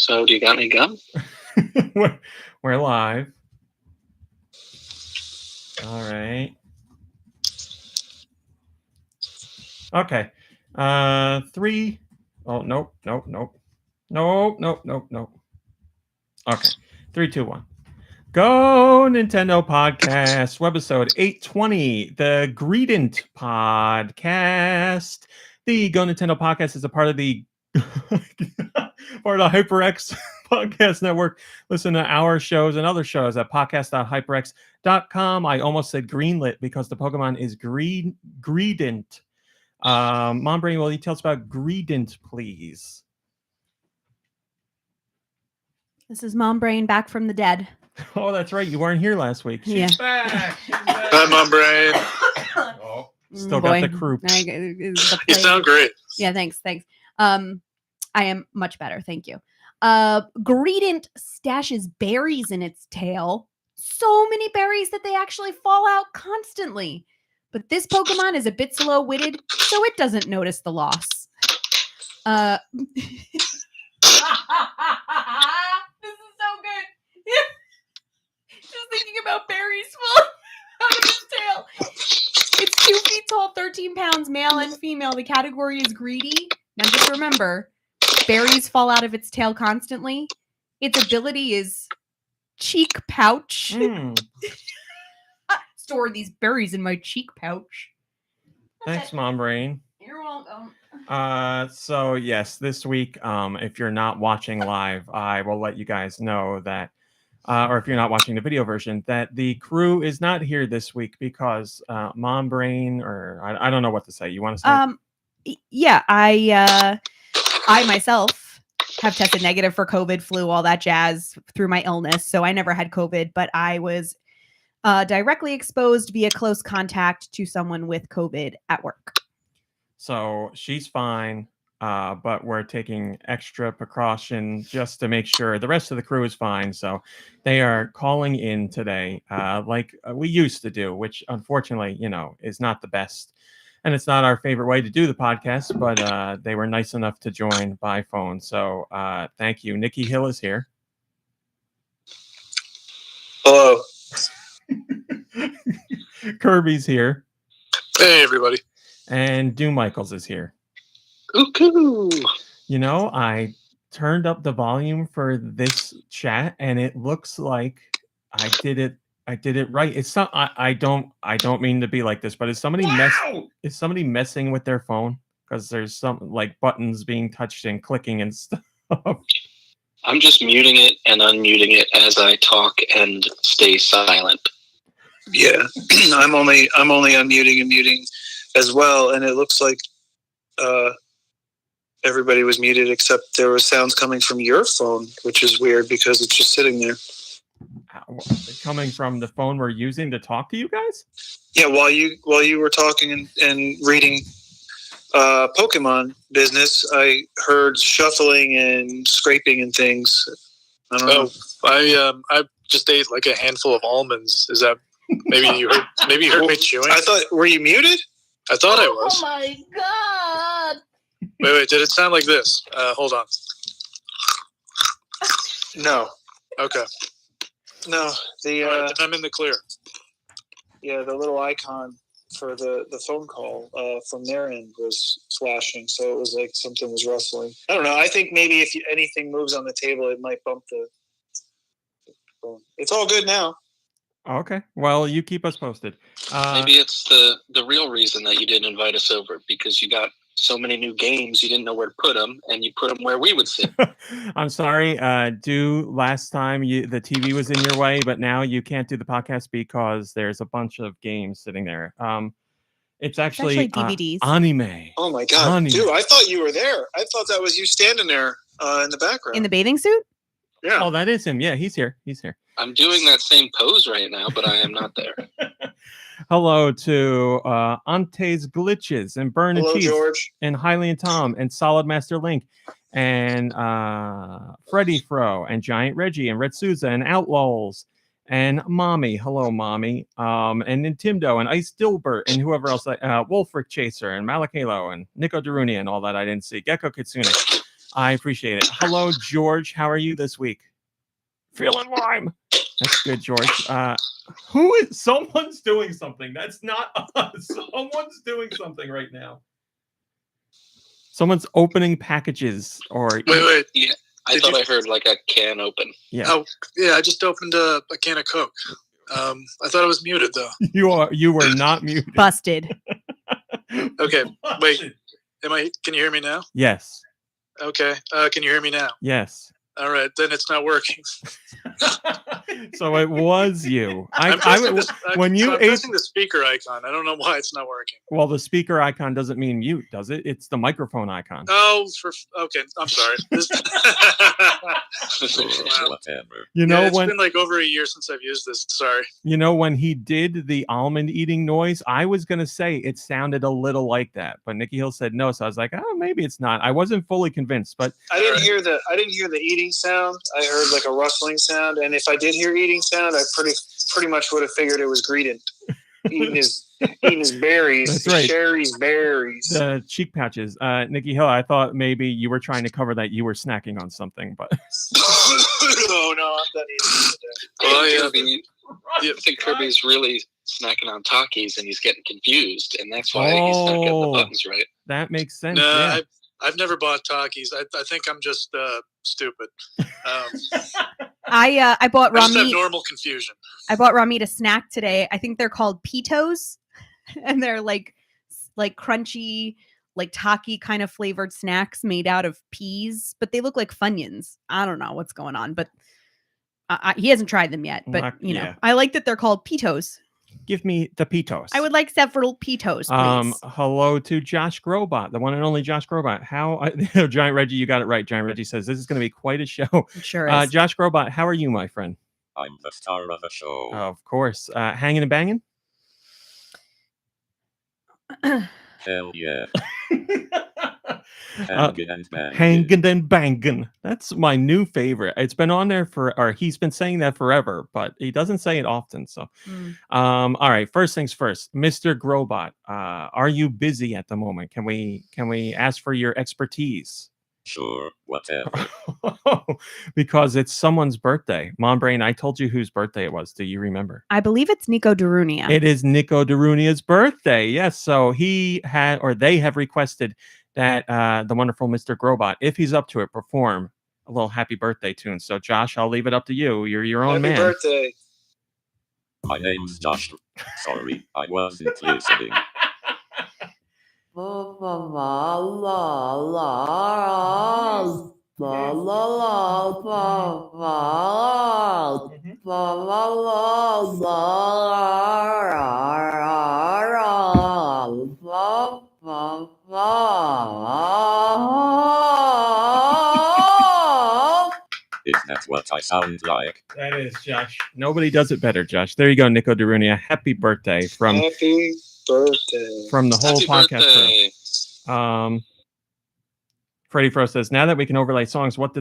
So, do you got any gum? We're live. All right. Okay. 3. Oh, nope. Okay. 3, 2, 1. Go Nintendo Podcast, Webisode 820, the Greedent Podcast. The Go Nintendo Podcast is a part of the HyperX Podcast Network. Listen to our shows and other shows at podcast.hyperx.com. I almost said greenlit because the Pokemon is Greedent. Mom Brain, will you tell us about Greedent, please? This is Mom Brain back from the dead. Oh, that's right. You weren't here last week. She's back. Hi, Mom Brain. Still got the croup. You sound great. Yeah, thanks. I am much better. Thank you. Greedent stashes berries in its tail. So many berries that they actually fall out constantly. But this Pokemon is a bit slow-witted, so it doesn't notice the loss. This is so good. Just thinking about berries falling out of his tail. It's 2 feet tall, 13 pounds, male and female. The category is greedy. Now just remember, berries fall out of its tail constantly. Its ability is cheek pouch. Store these berries in my cheek pouch. Thanks, Mom Brain. You're welcome. So yes, this week, if you're not watching live, I will let you guys know that, or if you're not watching the video version, that the crew is not here this week because Mom Brain, or I don't know what to say. You want to say? Yeah, I myself have tested negative for COVID, flu, all that jazz through my illness. So I never had COVID, but I was directly exposed via close contact to someone with COVID at work. So she's fine, but we're taking extra precaution just to make sure the rest of the crew is fine. So they are calling in today, like we used to do, which unfortunately, is not the best. And it's not our favorite way to do the podcast, but they were nice enough to join by phone. So thank you. Nicky Hill is here. Hello. Kirby's here. Hey, everybody. And Doom Michaels is here. Cuckoo. I turned up the volume for this chat, and it looks like I did it right. It's not. I don't mean to be like this, but is somebody messing with their phone? Because there's some like buttons being touched and clicking and stuff. I'm just muting it and unmuting it as I talk and stay silent. Yeah, I'm only unmuting and muting as well, and it looks like everybody was muted except there was sounds coming from your phone, which is weird because it's just sitting there. Coming from the phone we're using to talk to you guys? Yeah, while you were talking and reading Pokemon business, I heard shuffling and scraping and things. I don't know. I just ate like a handful of almonds. Is that maybe you heard me chewing? I thought, were you muted? I thought I was. Oh my god! Wait, did it sound like this? Hold on. No. Okay. No. All right, then I'm in the clear. Yeah, the little icon for the phone call from their end was flashing, so it was like something was rustling. I don't know. I think maybe if anything moves on the table, it might bump the phone. It's all good now. Okay. Well, you keep us posted. Maybe it's the real reason that you didn't invite us over, because you got so many new games you didn't know where to put them, and you put them where we would sit. I'm sorry. Last time the TV was in your way, but now you can't do the podcast because there's a bunch of games sitting there. It's actually DVDs. Anime. Oh my god, Anime. Dude! I thought you were there. I thought that was you standing there in the background. In the bathing suit? Yeah. Oh, that is him. Yeah, he's here. I'm doing that same pose right now, but I am not there. Hello to Antes Glitches and Burn and Cheese George. and Hylian Tom and Solid Master Link and Freddy Fro and Giant Reggie and Red Souza and Outlaws and Mommy. Hello, Mommy. And Nintimdo and Ice Dilbert and whoever else, Wolfric Chaser and Malakalo and NicoDarunia and all that I didn't see. Gecko Kitsune. I appreciate it. Hello, George. How are you this week? Feeling lime. That's good, George. Who is? Someone's doing something. That's not us. Someone's doing something right now. Someone's opening packages or Wait. Yeah, I thought I heard like a can open. yeah. Oh, yeah, I just opened a can of Coke. I thought it was muted though. You were not muted. Busted. Okay, wait. Can you hear me now? Yes. Okay. Can you hear me now? Yes. All right, then it's not working. So it was you. I'm pressing pressing the speaker icon. I don't know why it's not working. Well, the speaker icon doesn't mean mute, does it? It's the microphone icon. Oh, okay. I'm sorry. Whatever. You know it's when been like over a year since I've used this. Sorry. you know when he did the almond eating noise, I was gonna say it sounded a little like that, but Nicky Hill said no, so I was like, oh, maybe it's not. I wasn't fully convinced, but I didn't hear the eating sound. I heard like a rustling sound, and if I did hear eating sound, I pretty much would have figured it was Greedent eating his berries. That's right. Sherry's berries. the cheek pouches. Nicky Hill, I thought maybe you were trying to cover that you were snacking on something, but Oh no, I'm done eating today. Well, I think Kirby's really snacking on Takis and he's getting confused, and that's why he's not getting the buttons right. that makes sense. No, Yeah. I've never bought Takis. I think I'm just stupid. I bought I raw just have meat. normal confusion. I bought raw meat a snack today. I think they're called pitos, and they're like crunchy, like taki kind of flavored snacks made out of peas, but they look like Funyuns. I don't know what's going on, but he hasn't tried them yet. But Yeah. I like that they're called pitos. Give me the pitos. I would like several pitos, please. Hello to Josh Grobot, the one and only Josh Grobot. Giant Reggie, you got it right. Giant Reggie says this is going to be quite a show. It sure is. Josh Grobot, how are you, my friend? I'm the star of the show. Of course. Hanging and banging? Hell yeah. Hanging and banging. Hanging and banging. That's my new favorite. It's been on there or he's been saying that forever, but he doesn't say it often. So, all right. First things first, Mr. Grobot, are you busy at the moment? Can we ask for your expertise? Sure, whatever. Because it's someone's birthday. Mom Brain, I told you whose birthday it was. Do you remember? I believe it's NicoDarunia. It is NicoDarunia's birthday. Yes. So they have requested that the wonderful Mr. Grobot, if he's up to it, perform a little happy birthday tune. So Josh, I'll leave it up to you. You're your own man. Happy birthday. My name's Josh. Sorry, I wasn't listening. Is that what I sound like? That is, Josh. Nobody does it better, Josh. There you go, NicoDarunia. Happy birthday from Happy birthday. the whole Happy podcast birthday. crew. Freddie Frost says, now that we can overlay songs, what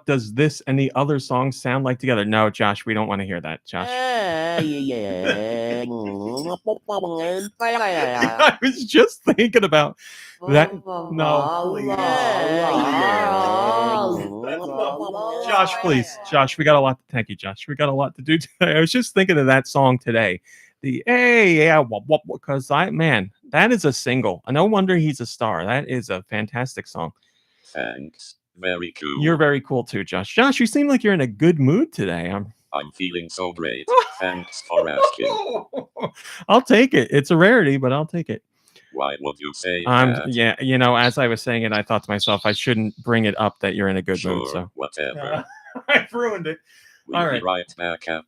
does this and the other songs sound like together? No, Josh, we don't want to hear that, Josh. I was just thinking about that. No, please. Josh, please. Josh, we got a lot to thank you, Josh. We got a lot to do today. I was just thinking of that song today. Because that is a single. No wonder he's a star. That is a fantastic song. Thanks. Very cool. You're very cool too, Josh. Josh, you seem like you're in a good mood today. I'm feeling so great. Thanks for asking. I'll take it. It's a rarity, but I'll take it. Why would you say that? Yeah, as I was saying it, I thought to myself, I shouldn't bring it up that you're in a good mood. So whatever. I've ruined it. We'll All right. be right back up.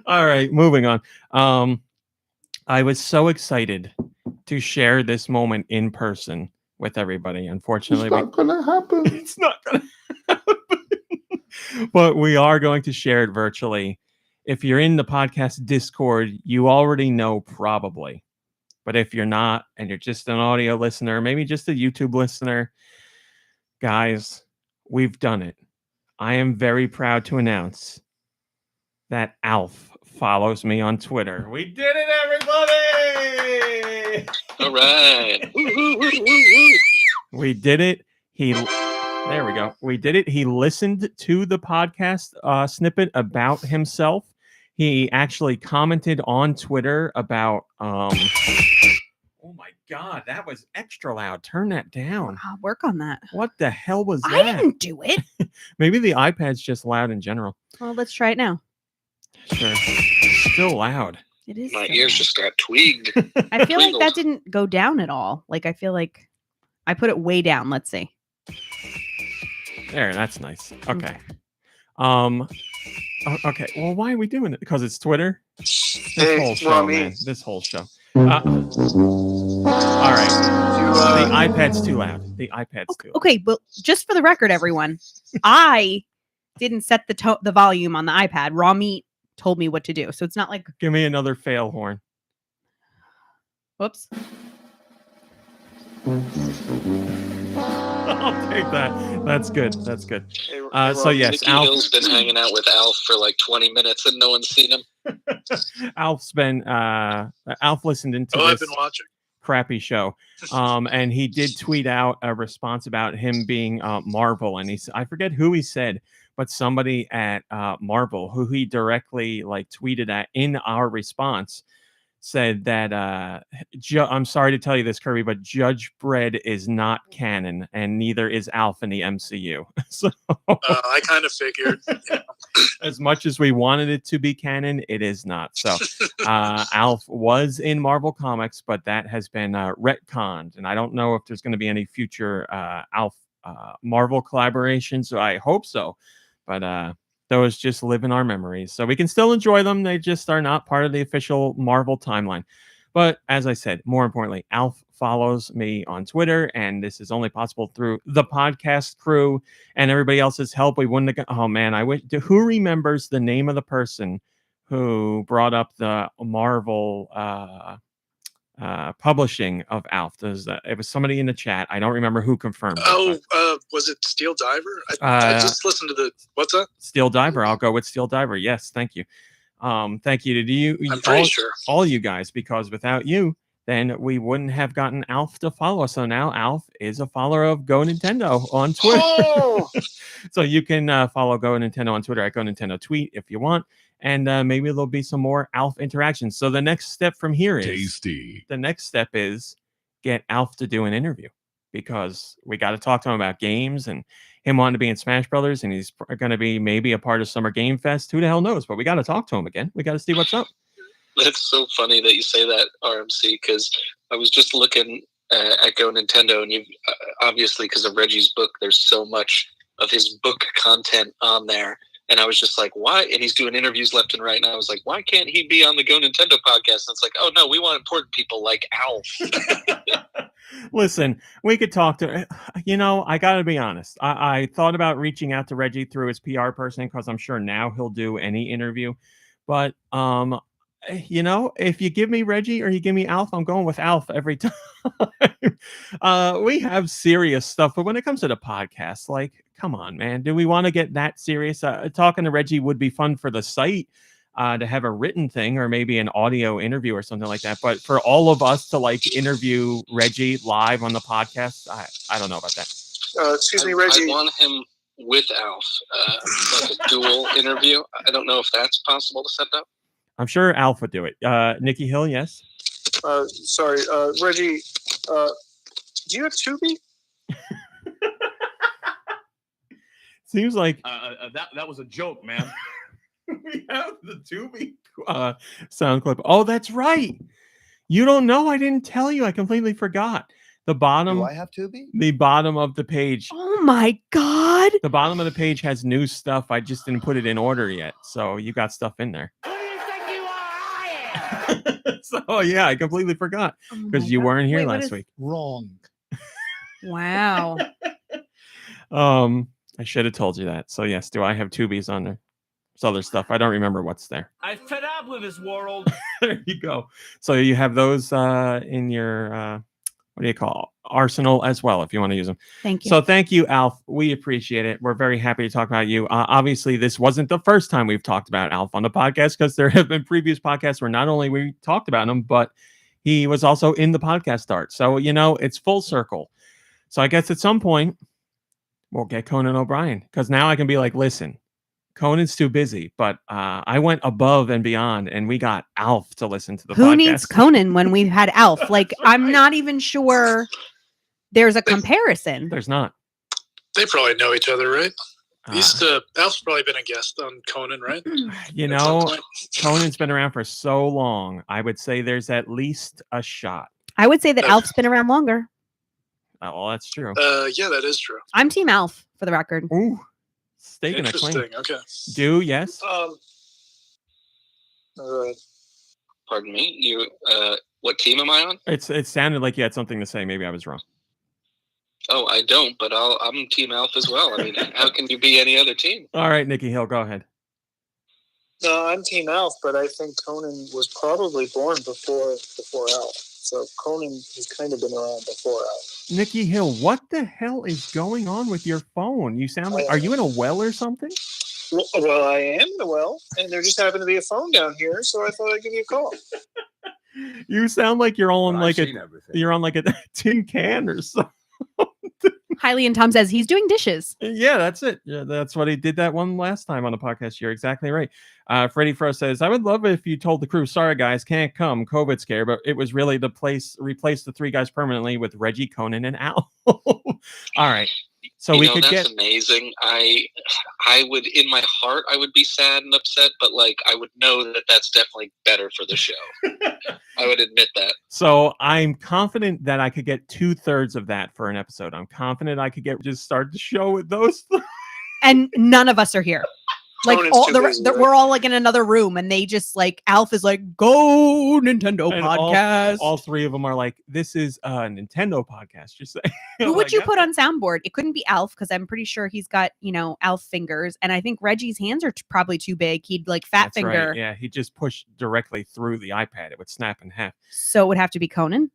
All right, moving on. I was so excited to share this moment in person with everybody. Unfortunately, it's not gonna happen. It's not gonna happen. But we are going to share it virtually. If you're in the podcast Discord, you already know probably. But if you're not, and you're just an audio listener, maybe just a YouTube listener, guys, we've done it. I am very proud to announce that Alf follows me on Twitter. We did it, everybody! All right. We did it. There we go. We did it. He listened to the podcast snippet about himself. He actually commented on Twitter about oh my god, that was extra loud. Turn that down. I'll work on that. What the hell was that? I didn't do it. Maybe the iPad's just loud in general. Well, let's try it now. Sure. Still loud. It is. My still ears loud. just got tweaked. I feel like that twinkled. didn't go down at all. Like I feel like I put it way down. Let's see. There, that's nice. Okay. Okay. Well, why are we doing it? Because it's Twitter? This whole show, Rami. man. This whole show. All right. The iPad's too loud. The iPad's too loud. Okay, but just for the record, everyone, I didn't set the volume on the iPad. Raw Meat told me what to do, so it's not like. Give me another fail horn. Whoops. I'll take that. That's good. That's good. Hey, So yes, Nicky Alf. Hill's been hanging out with Alf for like 20 minutes and no one's seen him. Alf listened into Oh, I've this been watching. crappy show, and he did tweet out a response about him being Marvel, and I forget who he said, but somebody at Marvel who he directly tweeted at in our response said that I'm sorry to tell you this, Kirby, but Judge Dredd is not canon, and neither is Alf in the MCU. So I kind of figured. as much as we wanted it to be canon, it is not. So Alf was in Marvel Comics, but that has been retconned, and I don't know if there's going to be any future Alf Marvel collaborations. So I hope so, but those just live in our memories, so we can still enjoy them. They just are not part of the official Marvel timeline. But as I said, more importantly, Alf follows me on Twitter, and this is only possible through the podcast crew and everybody else's help. We wouldn't have. Oh man, I wish. Who remembers the name of the person who brought up the Marvel publishing of Alf? It was somebody in the chat. I don't remember who confirmed. Was it Steel Diver? I just listened to the. What's that? Steel Diver. I'll go with Steel Diver. Yes, thank you. Thank you to you. I'm pretty sure. All you guys, because without you, then we wouldn't have gotten Alf to follow us. So now Alf is a follower of GoNintendo on Twitter. Oh! So you can follow GoNintendo on Twitter at GoNintendo Tweet if you want. And maybe there'll be some more Alf interactions. So the next step from here is Tasty. The next step is get Alf to do an interview, because we got to talk to him about games and him wanting to be in Smash Brothers, and he's going to be maybe a part of Summer Game Fest. Who the hell knows? But we got to talk to him again. We got to see what's up. That's so funny that you say that, RMC, because I was just looking at GoNintendo, and you obviously, because of Reggie's book, there's so much of his book content on there. And I was just like, why? And he's doing interviews left and right. And I was like, why can't he be on the GoNintendo podcast? And it's like, oh, no, we want important people like Alf. Listen, we could talk to, I got to be honest. I thought about reaching out to Reggie through his PR person, because I'm sure now he'll do any interview. But, if you give me Reggie or you give me Alf, I'm going with Alf every time. We have serious stuff, but when it comes to the podcast, come on, man. Do we want to get that serious? Talking to Reggie would be fun for the site, to have a written thing or maybe an audio interview or something like that. But for all of us to interview Reggie live on the podcast, I don't know about that. Excuse me, Reggie. I want him with Alf, like a dual interview. I don't know if that's possible to set up. I'm sure Alf would do it. Nicky Hill, yes. Sorry, Reggie. Do you have Tubi? Seems like That was a joke, man. we have the Tubi sound clip. Oh, that's right. You don't know? I didn't tell you. I completely forgot. The bottom. Do I have Tubi? The bottom of the page. Oh my god! The bottom of the page has new stuff. I just didn't put it in order yet. So you got stuff in there. Who do you think you are? I am. So yeah, I completely forgot because you weren't here last week. Wrong. Wow. I should have told you that. So yes, do I have Tubi's on there? There's other stuff. I don't remember what's there. I fed up with this world. There you go. So you have those in your what do you call arsenal as well, if you want to use them. Thank you. So thank you, Alf. We appreciate it. We're very happy to talk about you. Obviously, this wasn't the first time we've talked about Alf on the podcast, because there have been previous podcasts where not only we talked about him, but he was also in the podcast art. So, it's full circle. So I guess at some point, We'll get Conan O'Brien because now I can be like, listen, Conan's too busy, but I went above and beyond, and we got Alf to listen to the podcast. Who needs Conan when we've had Alf? Like, I'm not even sure there's a comparison. There's not. They probably know each other, right? Uh, Alf's probably been a guest on Conan, right? You At some know, point. Conan's been around for so long. I would say there's at least a shot. I would say that Okay. Alf's been around longer. Oh, well, that's true. Yeah, that is true. I'm Team Alf, for the record. Ooh, staking a claim. Interesting. Okay. Do yes? Pardon me. You. What team am I on? It sounded like you had something to say. Maybe I was wrong. Oh, I don't, but I'm Team Alf as well. I mean, how can you be any other team? All right, Nicky Hill, go ahead. No, I'm Team Alf, but I think Conan was probably born before Alf. So Conan has kind of been around before Alf. Nicky Hill, what the hell is going on with your phone? You sound like, are you in a well or something? Well, I am in a well, and there just happened to be a phone down here, so I thought I'd give you a call. You sound like you're on Well, like I've seen everything. you're on like a tin can or something. Highly and Tom says he's doing dishes. Yeah, that's it. Yeah, that's what he did that one last time on the podcast. You're exactly right. Freddie Frost says, I would love it if you told the crew, sorry guys, can't come, COVID scare, but it was really the place, replace the three guys permanently with Reggie, Conan, and Al. All right. So You we know, could that's get amazing. I would, in my heart, I would be sad and upset, but like I would know that that's definitely better for the show. I would admit that. So I'm confident that I could get 2/3 of that for an episode. I'm confident I could just start the show with those. And none of us are here. Like Conan's all too busy, right? we're all like in another room, and they just like Alf is like, "Go Nintendo And podcast." all three of them are like, this is a Nintendo podcast. Just say. Who would you put on soundboard? It couldn't be Alf because I'm pretty sure he's got Alf fingers, and I think Reggie's hands are probably too big. He'd like fat That's finger, right. Yeah, he just pushed directly through the iPad. It would snap in half. so it would have to be Conan.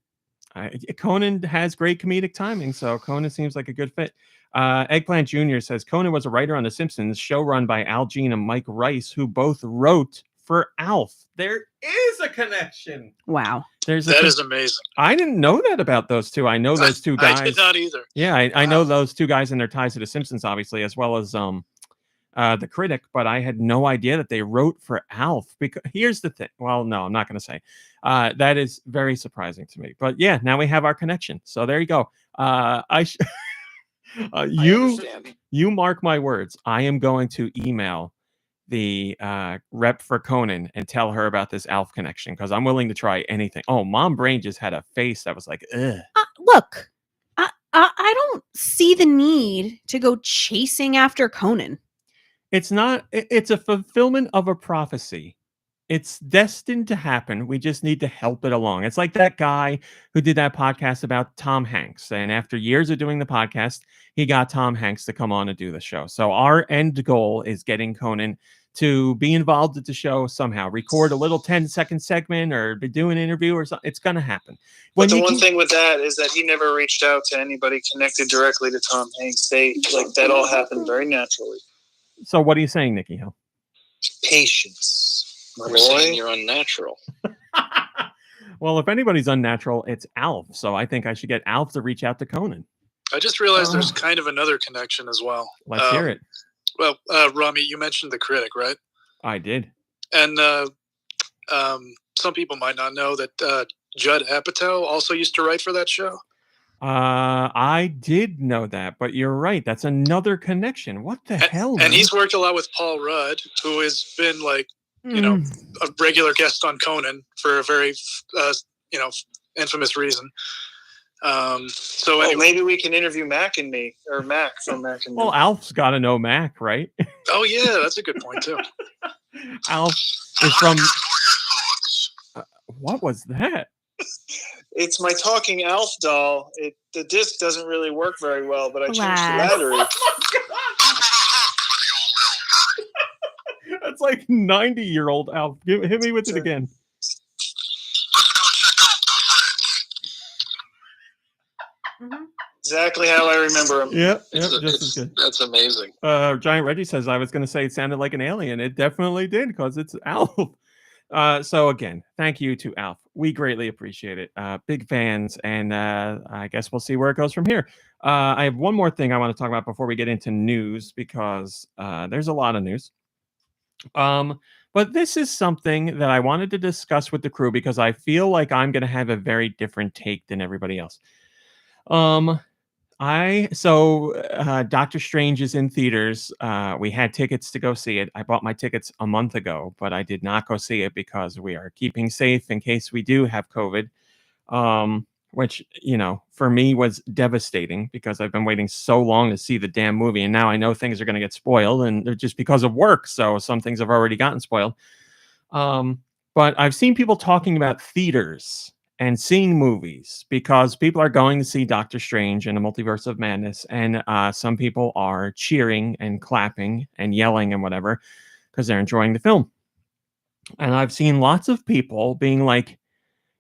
Conan has great comedic timing, so Conan seems like a good fit. Eggplant Jr. says Conan was a writer on The Simpsons, show run by Al Jean and Mike Rice, who both wrote for Alf. There is a connection. Wow, That is amazing. I didn't know that about those two. I know those two guys. I did not either. Yeah, I know those two guys and their ties to The Simpsons, obviously, as well as The Critic, but I had no idea that they wrote for Alf. Because here's the thing. Well, no, I'm not going to say. That is very surprising to me. But yeah, now we have our connection. So there you go. You mark my words. I am going to email the rep for Conan and tell her about this Alf connection because I'm willing to try anything. Oh, Mom Brain just had a face that was like, ugh. look, I don't see the need to go chasing after Conan. It's not. It's a fulfillment of a prophecy. It's destined to happen. We just need to help it along. It's like that guy who did that podcast about Tom Hanks. And after years of doing the podcast, he got Tom Hanks to come on and do the show. So our end goal is getting Conan to be involved at the show somehow, record a little 10-second segment or do an interview or something. It's going to happen. But the one thing with that is that he never reached out to anybody connected directly to Tom Hanks. That all happened very naturally. So what are you saying, Nicky Hill? Patience. My We're saying boy. you're unnatural. Well, if anybody's unnatural, it's Alf. So I think I should get Alf to reach out to Conan. I just realized there's kind of another connection as well. Let's hear it. Well, Rami, you mentioned The Critic, right? I did. And some people might not know that Judd Apatow also used to write for that show. I did know that, but you're right. That's another connection. What the hell? And he's worked a lot with Paul Rudd, who has been like, a regular guest on Conan for a very, infamous reason. So anyway. Maybe we can interview Mac and me, or Mac from Mac and me. Well, Alf's got to know Mac, right? Oh yeah, that's a good point too. Alf is from. What was that? It's my talking Alf doll. The disc doesn't really work very well, but I changed the Alas. battery. That's like 90-year-old Alf. Hit me with it again. Exactly how I remember him. Yep, just as good. That's amazing. Giant Reggie says, I was going to say it sounded like an alien. It definitely did because it's Alf. So again, thank you to Alf. We greatly appreciate it. Big fans, and I guess we'll see where it goes from here. I have one more thing I want to talk about before we get into news because there's a lot of news. But this is something that I wanted to discuss with the crew because I feel like I'm going to have a very different take than everybody else. Doctor Strange is in theaters. We had tickets to go see it. I bought my tickets a month ago, but I did not go see it because we are keeping safe in case we do have COVID. Which, for me was devastating because I've been waiting so long to see the damn movie. And now I know things are going to get spoiled and they're just because of work. So some things have already gotten spoiled. But I've seen people talking about theaters and seeing movies because people are going to see Doctor Strange and the Multiverse of Madness. And some people are cheering and clapping and yelling and whatever because they're enjoying the film. And I've seen lots of people being like,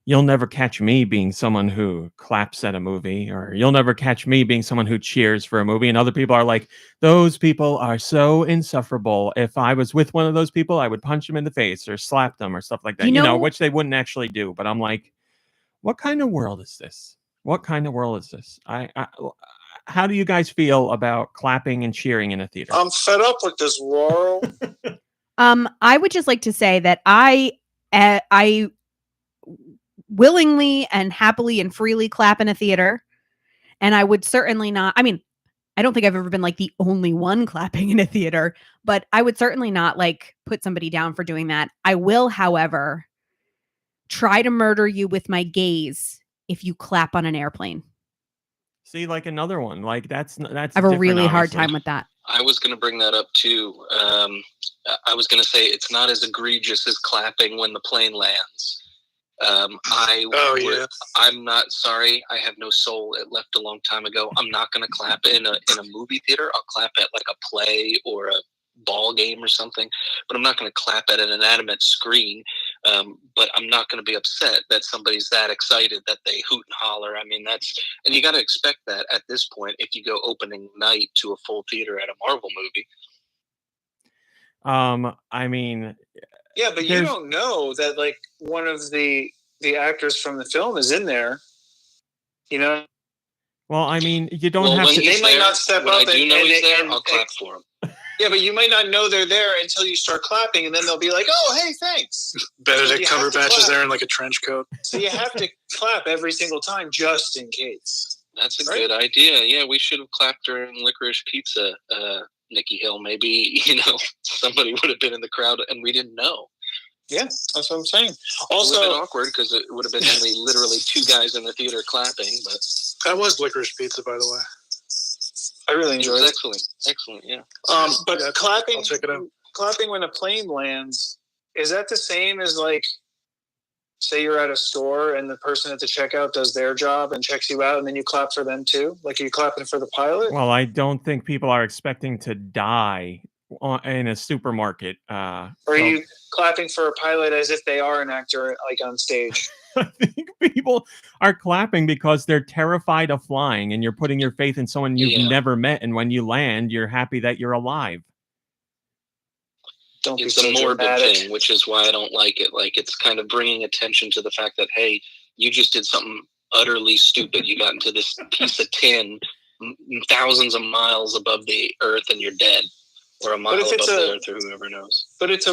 you'll never catch me being someone who claps at a movie, or you'll never catch me being someone who cheers for a movie. And other people are like, those people are so insufferable. If I was with one of those people, I would punch them in the face or slap them or stuff like that, which they wouldn't actually do. But I'm like, what kind of world is this? What kind of world is this? How do you guys feel about clapping and cheering in a theater? I'm fed up with this world. I would just like to say that I willingly and happily and freely clap in a theater. And I would certainly not, I don't think I've ever been like the only one clapping in a theater, but I would certainly not like put somebody down for doing that. I will, however, try to murder you with my gaze if you clap on an airplane. See, like another one, like that's I have a really hard time with that. I was going to bring that up too. I was going to say it's not as egregious as clapping when the plane lands. I'm not sorry. I have no soul. It left a long time ago. I'm not going to clap in a movie theater. I'll clap at like a play or a ball game or something, but I'm not going to clap at an inanimate screen. But I'm not going to be upset that somebody's that excited that they hoot and holler. And you got to expect that at this point if you go opening night to a full theater at a Marvel movie. Yeah, but you don't know that like one of the actors from the film is in there. Well, you don't have to. They might not step up. I do know he's there. I'll clap for him. Yeah, but you might not know they're there until you start clapping, and then they'll be like, "Oh, hey, thanks." Benedict Cumberbatch is there in like a trench coat. So you have to clap every single time, just in case. That's a good idea. Yeah, we should have clapped during Licorice Pizza. Nicky Hill, maybe somebody would have been in the crowd and we didn't know. Yeah, that's what I'm saying. Also, it would have been awkward because it would have been only literally two guys in the theater clapping. But that was Licorice Pizza, by the way. I really enjoyed it. Excellent, yeah. But clapping, I'll check it out. Clapping when a plane lands, is that the same as like, say you're at a store and the person at the checkout does their job and checks you out, and then you clap for them too? Like, are you clapping for the pilot? Well, I don't think people are expecting to die in a supermarket. Or are you clapping for a pilot as if they are an actor, like on stage? I think people are clapping because they're terrified of flying, and you're putting your faith in someone you've never met, and when you land, you're happy that you're alive. It's a morbid thing, which is why I don't like it. Like, it's kind of bringing attention to the fact that, hey, you just did something utterly stupid. You got into this piece of tin thousands of miles above the earth and you're dead. Or a mile above the earth, or whoever knows. But if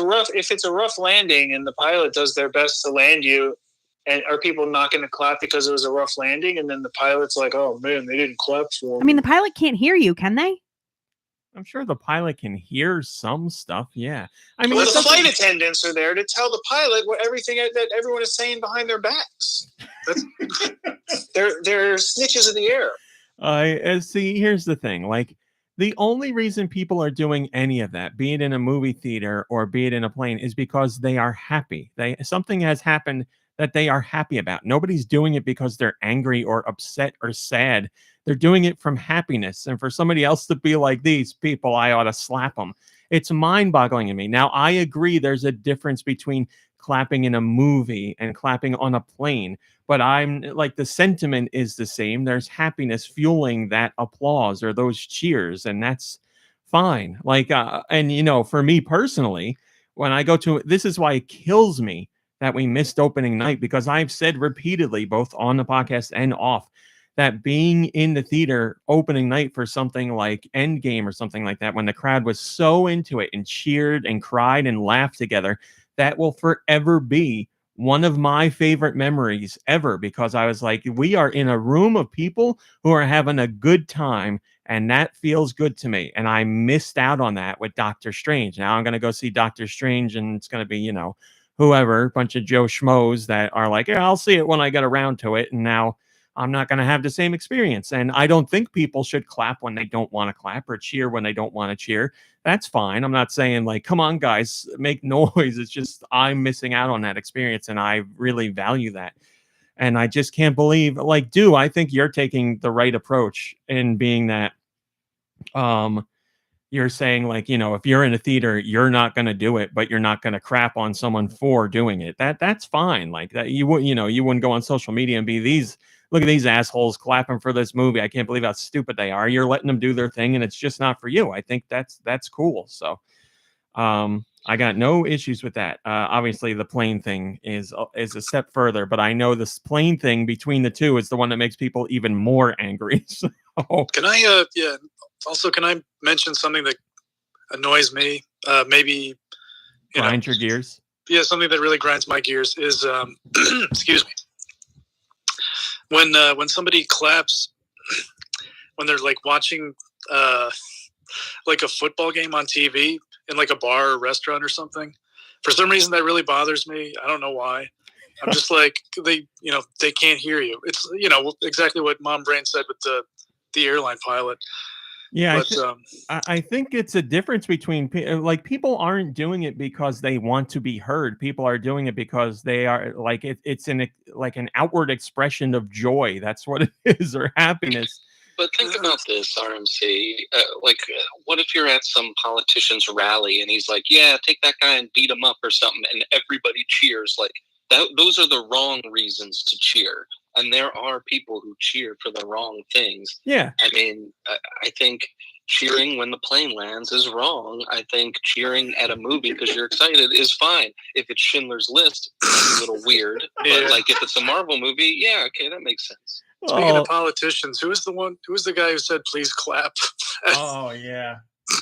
it's a rough landing and the pilot does their best to land you, and are people not going to clap because it was a rough landing? And then the pilot's like, oh man, they didn't clap for me. The pilot can't hear you, can they? I'm sure the pilot can hear some stuff. Yeah. The flight attendants are there to tell the pilot everything that everyone is saying behind their backs. They're snitches of the air. See, here's the thing. Like, the only reason people are doing any of that, be it in a movie theater or be it in a plane, is because they are happy. Something has happened that they are happy about. Nobody's doing it because they're angry or upset or sad. They're doing it from happiness. And for somebody else to be like, these people, I ought to slap them. It's mind-boggling to me. Now, I agree there's a difference between clapping in a movie and clapping on a plane. But I'm like, the sentiment is the same. There's happiness fueling that applause or those cheers, and that's fine. Like, for me personally, when I go to, this is why it kills me that we missed opening night, because I've said repeatedly, both on the podcast and off, that being in the theater opening night for something like Endgame or something like that, when the crowd was so into it and cheered and cried and laughed together, that will forever be one of my favorite memories ever, because I was like, we are in a room of people who are having a good time, and that feels good to me. And I missed out on that with Doctor Strange. Now I'm going to go see Doctor Strange, and it's going to be, you know, whoever, a bunch of Joe Schmoes that are like, yeah, I'll see it when I get around to it. And now I'm not going to have the same experience. And I don't think people should clap when they don't want to clap or cheer when they don't want to cheer. That's fine. I'm not saying like, come on, guys, make noise. It's just I'm missing out on that experience, and I really value that. And I just can't believe, like, I think you're taking the right approach in being that you're saying, like, you know, if you're in a theater, you're not going to do it, but you're not going to crap on someone for doing it. That's fine. Like that, you wouldn't, you know, you wouldn't go on social media and be look at these assholes clapping for this movie. I can't believe how stupid they are. You're letting them do their thing, and it's just not for you. I think that's cool. So, I got no issues with that. Obviously, the plane thing is a step further, but I know this plane thing between the two is the one that makes people even more angry. So, Can I, also, can I mention something that annoys me? Maybe, grind your gears. Yeah, something that really grinds my gears is, excuse me, when somebody claps, when they're like watching like a football game on TV in like a bar or restaurant or something. For some reason, that really bothers me. I don't know why. I'm just like, they can't hear you. It's, exactly what Mom Brain said with the airline pilot. Yeah, but, I think it's a difference between like, people aren't doing it because they want to be heard. People are doing it because they are like it's an outward expression of joy. That's what it is, or happiness. But think about this, RMC. What if you're at some politician's rally and he's like, "Yeah, take that guy and beat him up or something," and everybody cheers? Like that. Those are the wrong reasons to cheer. And there are people who cheer for the wrong things. Yeah. I mean, I think cheering when the plane lands is wrong. I think cheering at a movie because you're excited is fine. If it's Schindler's List, it's a little weird. But like if it's a Marvel movie, yeah, okay, that makes sense. Speaking of politicians, who was the guy who said, "Please clap"? Oh yeah.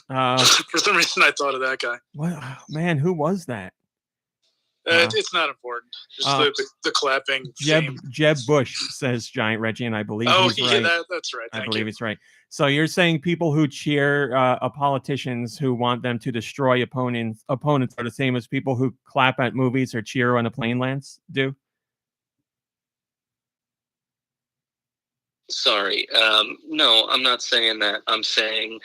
For some reason, I thought of that guy. What, man? Who was that? It's not important. Just the clapping. Jeb Bush, says Giant Reggie, and I believe he's right. That's right. I believe he's right. So you're saying people who cheer politicians who want them to destroy opponents are the same as people who clap at movies or cheer when a plane lands do? Sorry. No, I'm not saying that. I'm saying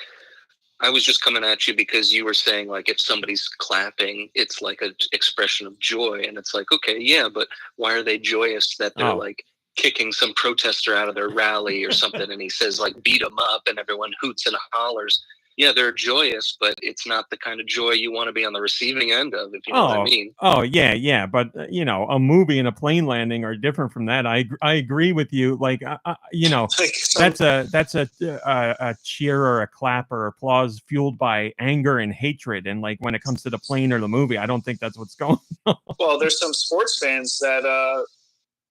I was just coming at you because you were saying, like, if somebody's clapping, it's like an expression of joy. And it's like, okay, yeah, but why are they joyous that they're like kicking some protester out of their rally or something? And he says, like, beat them up, and everyone hoots and hollers. Yeah, they're joyous, but it's not the kind of joy you want to be on the receiving end of, if you know what I mean. Oh, yeah. But, a movie and a plane landing are different from that. I agree with you. Like, that's a cheer or a clap or applause fueled by anger and hatred. And, like, when it comes to the plane or the movie, I don't think that's what's going on. Well, there's some sports fans that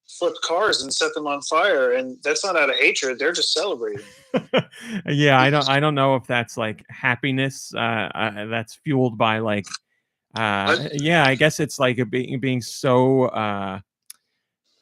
flip cars and set them on fire, and that's not out of hatred. They're just celebrating. Yeah, I don't know if that's like happiness that's fueled by like I guess it's like being so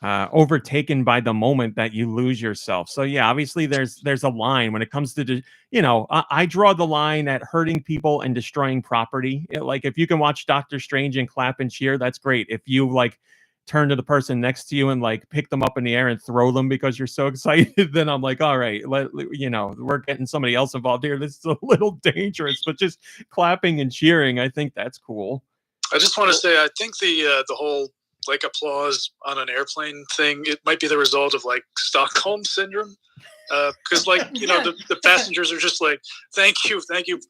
overtaken by the moment that you lose yourself. So yeah, obviously there's a line when it comes to I draw the line at hurting people and destroying property. Like, if you can watch Doctor Strange and clap and cheer, that's great. If you like turn to the person next to you and like pick them up in the air and throw them because you're so excited, then I'm like, all right, we're getting somebody else involved here. This is a little dangerous, but just clapping and cheering, I think that's cool. I just want to say, I think the whole like applause on an airplane thing, it might be the result of like Stockholm syndrome. Because the passengers are just like, thank you,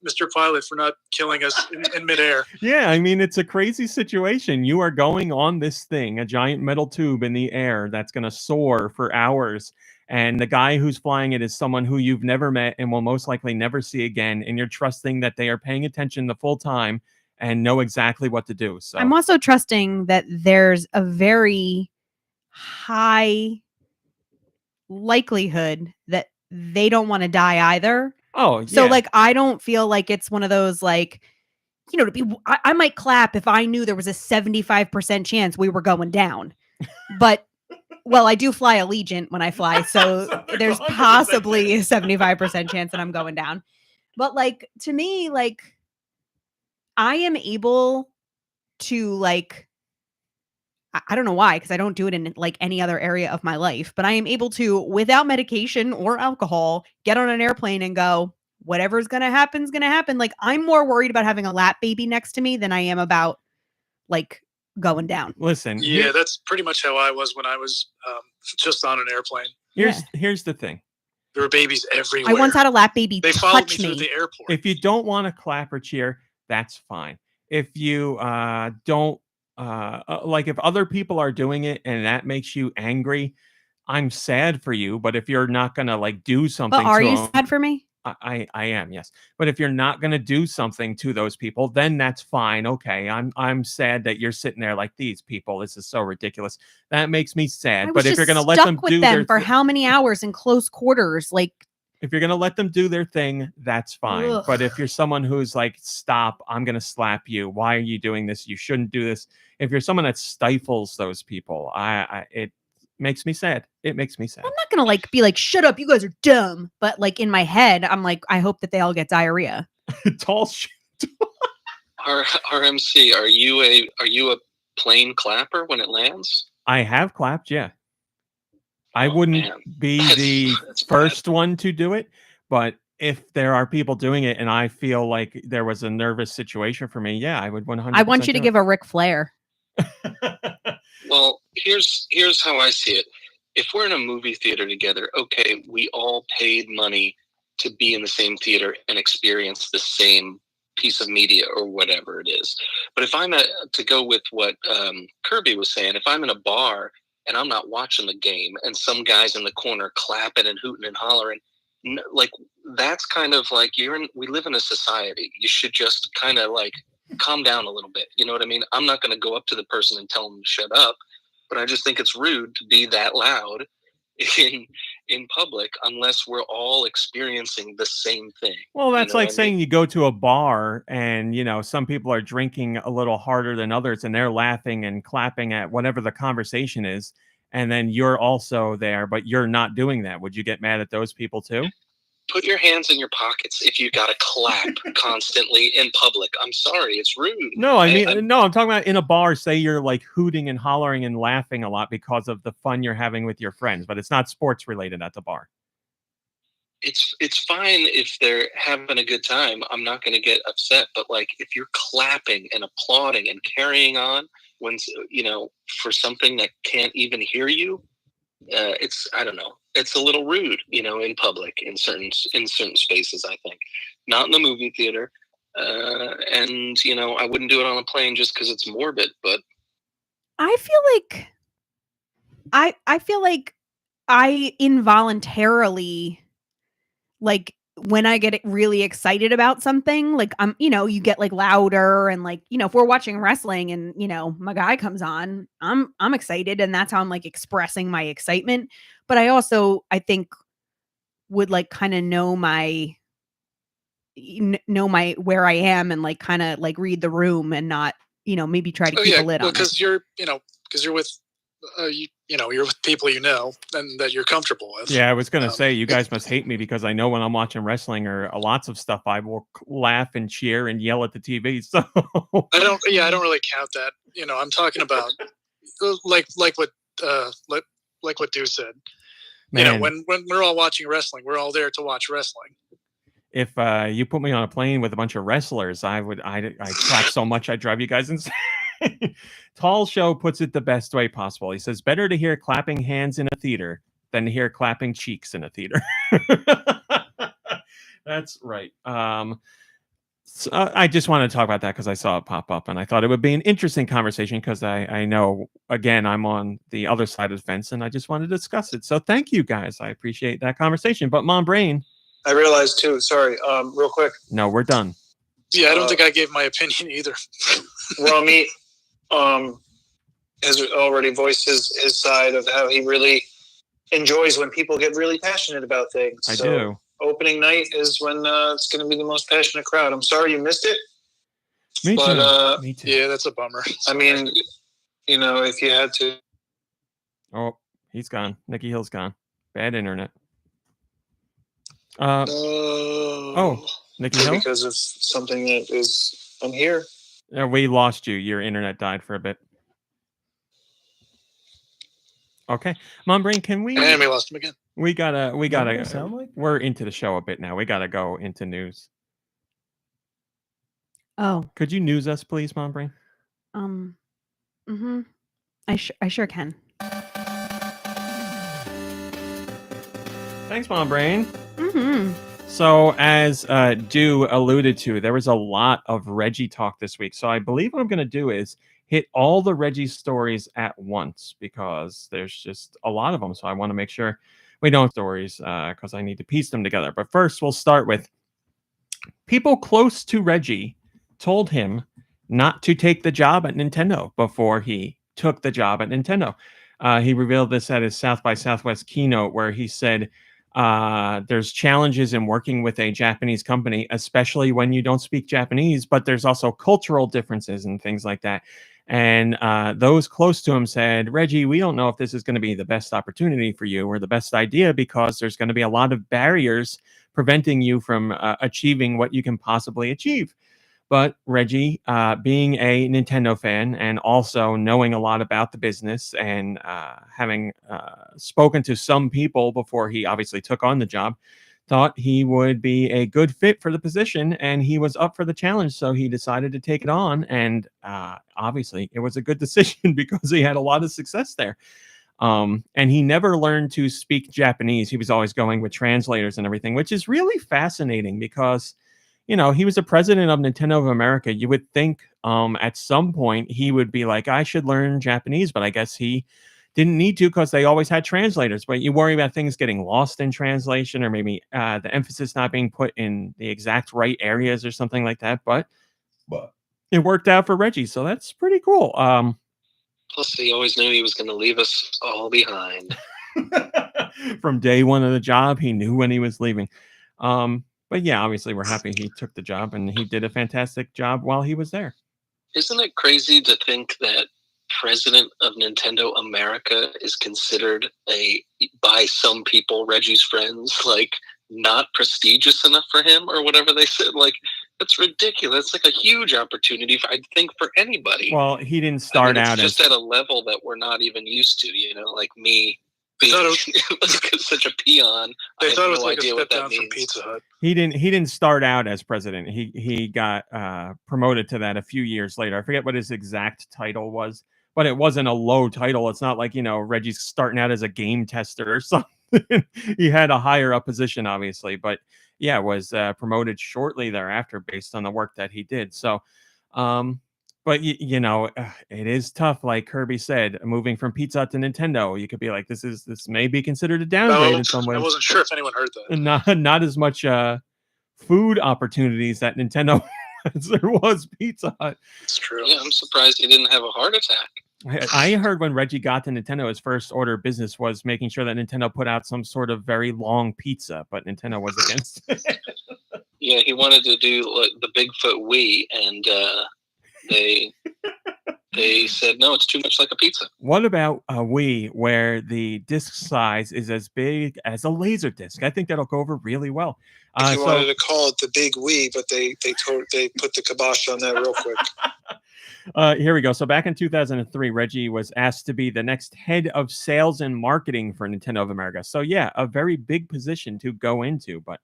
Mr. Pilot, for not killing us in midair. Yeah, I mean, it's a crazy situation. You are going on this thing, a giant metal tube in the air that's going to soar for hours. And the guy who's flying it is someone who you've never met and will most likely never see again. And you're trusting that they are paying attention the full time and know exactly what to do. So I'm also trusting that there's a very high likelihood that they don't want to die either. Oh, So yeah. like I don't feel like it's one of those like, you know, to be I might clap if I knew there was a 75% chance we were going down. But well, I do fly Allegiant when I fly, so So there's 100% possibly a 75% chance that I'm going down. But like to me, like I am able to like I don't know why, because I don't do it in like any other area of my life, but I am able to, without medication or alcohol, get on an airplane and go, whatever's going to happen is going to happen. Like I'm more worried about having a lap baby next to me than I am about like going down. Listen, Yeah, that's pretty much how I was when I was just on an airplane. here's the thing. There were babies everywhere. I once had a lap baby They followed me touch through the airport. If you don't want to clap or cheer, that's fine. If you don't like, if other people are doing it and that makes you angry, I'm sad for you. But if you're not gonna like do something, But are to you them, sad for me? I am, yes. But if you're not gonna do something to those people, then that's fine. Okay, I'm sad that you're sitting there like, these people, this is so ridiculous. That makes me sad. I But was if you're just gonna let stuck them with do them their for how many hours in close quarters? Like, if you're gonna let them do their thing, that's fine. Ugh. But if you're someone who's like, stop, I'm gonna slap you. Why are you doing this? You shouldn't do this. If you're someone that stifles those people, it makes me sad. It makes me sad. I'm not gonna like be like, shut up, you guys are dumb. But like in my head, I'm like, I hope that they all get diarrhea. Tall shit. RMC, are you a plane clapper when it lands? I have clapped, yeah. I Oh, wouldn't man. be That's- the that's bad. first one to do it, but if there are people doing it and I feel like there was a nervous situation for me, yeah, I would 100%. I want you to give a Ric Flair. Well, here's how I see it. If we're in a movie theater together, okay, we all paid money to be in the same theater and experience the same piece of media or whatever it is. But if I'm to go with what Kirby was saying, if I'm in a bar and I'm not watching the game and some guy's in the corner clapping and hooting and hollering, like that's kind of like we live in a society. You should just kind of like calm down a little bit. You know what I mean? I'm not going to go up to the person and tell them to shut up, but I just think it's rude to be that loud in public unless we're all experiencing the same thing. Well, that's You know like what I saying mean? you go to a bar and, you know, some people are drinking a little harder than others and they're laughing and clapping at whatever the conversation is. And then you're also there, but you're not doing that. Would you get mad at those people too? Put your hands in your pockets if you got to clap constantly in public. I'm sorry, it's rude. No, I mean, I'm no, I'm talking about in a bar. Say you're like hooting and hollering and laughing a lot because of the fun you're having with your friends, but it's not sports related at the bar. It's fine if they're having a good time. I'm not going to get upset, but like if you're clapping and applauding and carrying on when for something that can't even hear you, it's, I don't know, it's a little rude, in public in certain spaces. I think not in the movie theater, and I wouldn't do it on a plane just because it's morbid. But I feel like I involuntarily, like when I get really excited about something, like you get like louder and like, if we're watching wrestling and, my guy comes on, I'm excited and that's how I'm like expressing my excitement. But I also, I think would like kind of know my where I am and like kind of like read the room and not, maybe try to keep a lid on it. Because you're with you're with people and that you're comfortable with. Yeah, I was gonna say you guys must hate me because I know when I'm watching wrestling or lots of stuff, I will laugh and cheer and yell at the TV. So I don't really count that. I'm talking about like what Deux said. Man, when we're all watching wrestling, we're all there to watch wrestling. If you put me on a plane with a bunch of wrestlers, I'd clap so much I'd drive you guys insane. Tall Show puts it the best way possible. He says, better to hear clapping hands in a theater than to hear clapping cheeks in a theater. That's right. So I just wanted to talk about that because I saw it pop up and I thought it would be an interesting conversation because I know, again, I'm on the other side of the fence and I just wanted to discuss it. So thank you guys. I appreciate that conversation. But Mom Brain. I realized too, sorry, real quick. No, we're done. Yeah, I don't think I gave my opinion either. Rami has already voiced his side of how he really enjoys when people get really passionate about things. I So do. opening night is when it's going to be the most passionate crowd. I'm sorry you missed it. Me But, too. Me too. Yeah, that's a bummer. I mean, you know, if you had to. Oh, he's gone. Nicky Hill's gone. Bad internet. Oh, Nicky Hill? because of something that is. I'm here. We lost you. Your internet died for a bit. Okay, Mom Brain, can we? And we lost him again. We gotta. What does it sound like? We're into the show a bit now. We gotta go into news. Oh, Could you news us, please, Mom Brain? I sure can. Thanks, Mom Brain. Mm-hmm. So, as Deux alluded to, there was a lot of Reggie talk this week. So, I believe what I'm going to do is hit all the Reggie stories at once because there's just a lot of them. So, I want to make sure we don't stories because I need to piece them together. But first, we'll start with people close to Reggie told him not to take the job at Nintendo before he took the job at Nintendo. He revealed this at his South by Southwest keynote where he said, there's challenges in working with a Japanese company, especially when you don't speak Japanese, but there's also cultural differences and things like that. And those close to him said, Reggie, we don't know if this is going to be the best opportunity for you or the best idea because there's going to be a lot of barriers preventing you from achieving what you can possibly achieve. But Reggie, being a Nintendo fan and also knowing a lot about the business and having spoken to some people before he obviously took on the job, thought he would be a good fit for the position and he was up for the challenge. So he decided to take it on. And obviously it was a good decision because he had a lot of success there. And he never learned to speak Japanese. He was always going with translators and everything, which is really fascinating because you know, he was the president of Nintendo of America. You would think at some point he would be like, I should learn Japanese, but I guess he didn't need to because they always had translators. But you worry about things getting lost in translation or maybe the emphasis not being put in the exact right areas or something like that. But it worked out for Reggie, so that's pretty cool. Plus, he always knew he was going to leave us all behind. From day one of the job, he knew when he was leaving. But yeah, obviously we're happy he took the job and he did a fantastic job while he was there. Isn't it crazy to think that president of Nintendo America is considered by some people, Reggie's friends, like not prestigious enough for him or whatever they said? Like, that's ridiculous. It's like a huge opportunity, I think, for anybody. Well, he didn't start out just at a level that we're not even used to, you know, like me. Being such a peon. They thought it was no like a idea step what that down from means. Pizza Hut. He didn't start out as president. He got promoted to that a few years later. I forget what his exact title was, but it wasn't a low title. It's not like, you know, Reggie's starting out as a game tester or something. He had a higher up position, obviously, but yeah, was promoted shortly thereafter based on the work that he did. So, but you know, it is tough. Like Kirby said, moving from Pizza Hut to Nintendo, you could be like, this may be considered a downgrade in some ways. I wasn't sure if anyone heard that. Not as much food opportunities at Nintendo as there was Pizza Hut. It's true. Yeah, I'm surprised he didn't have a heart attack. I heard when Reggie got to Nintendo, his first order of business was making sure that Nintendo put out some sort of very long pizza, but Nintendo was against it. Yeah, he wanted to do like the Bigfoot Wii, and they said no, it's too much like a pizza. What about a Wii where the disc size is as big as a laser disc? I think that'll go over really well. If you wanted to call it the Big Wii, but they put the kibosh on that real quick. Here we go. So back in 2003, Reggie was asked to be the next head of sales and marketing for Nintendo of America. So yeah, a very big position to go into. But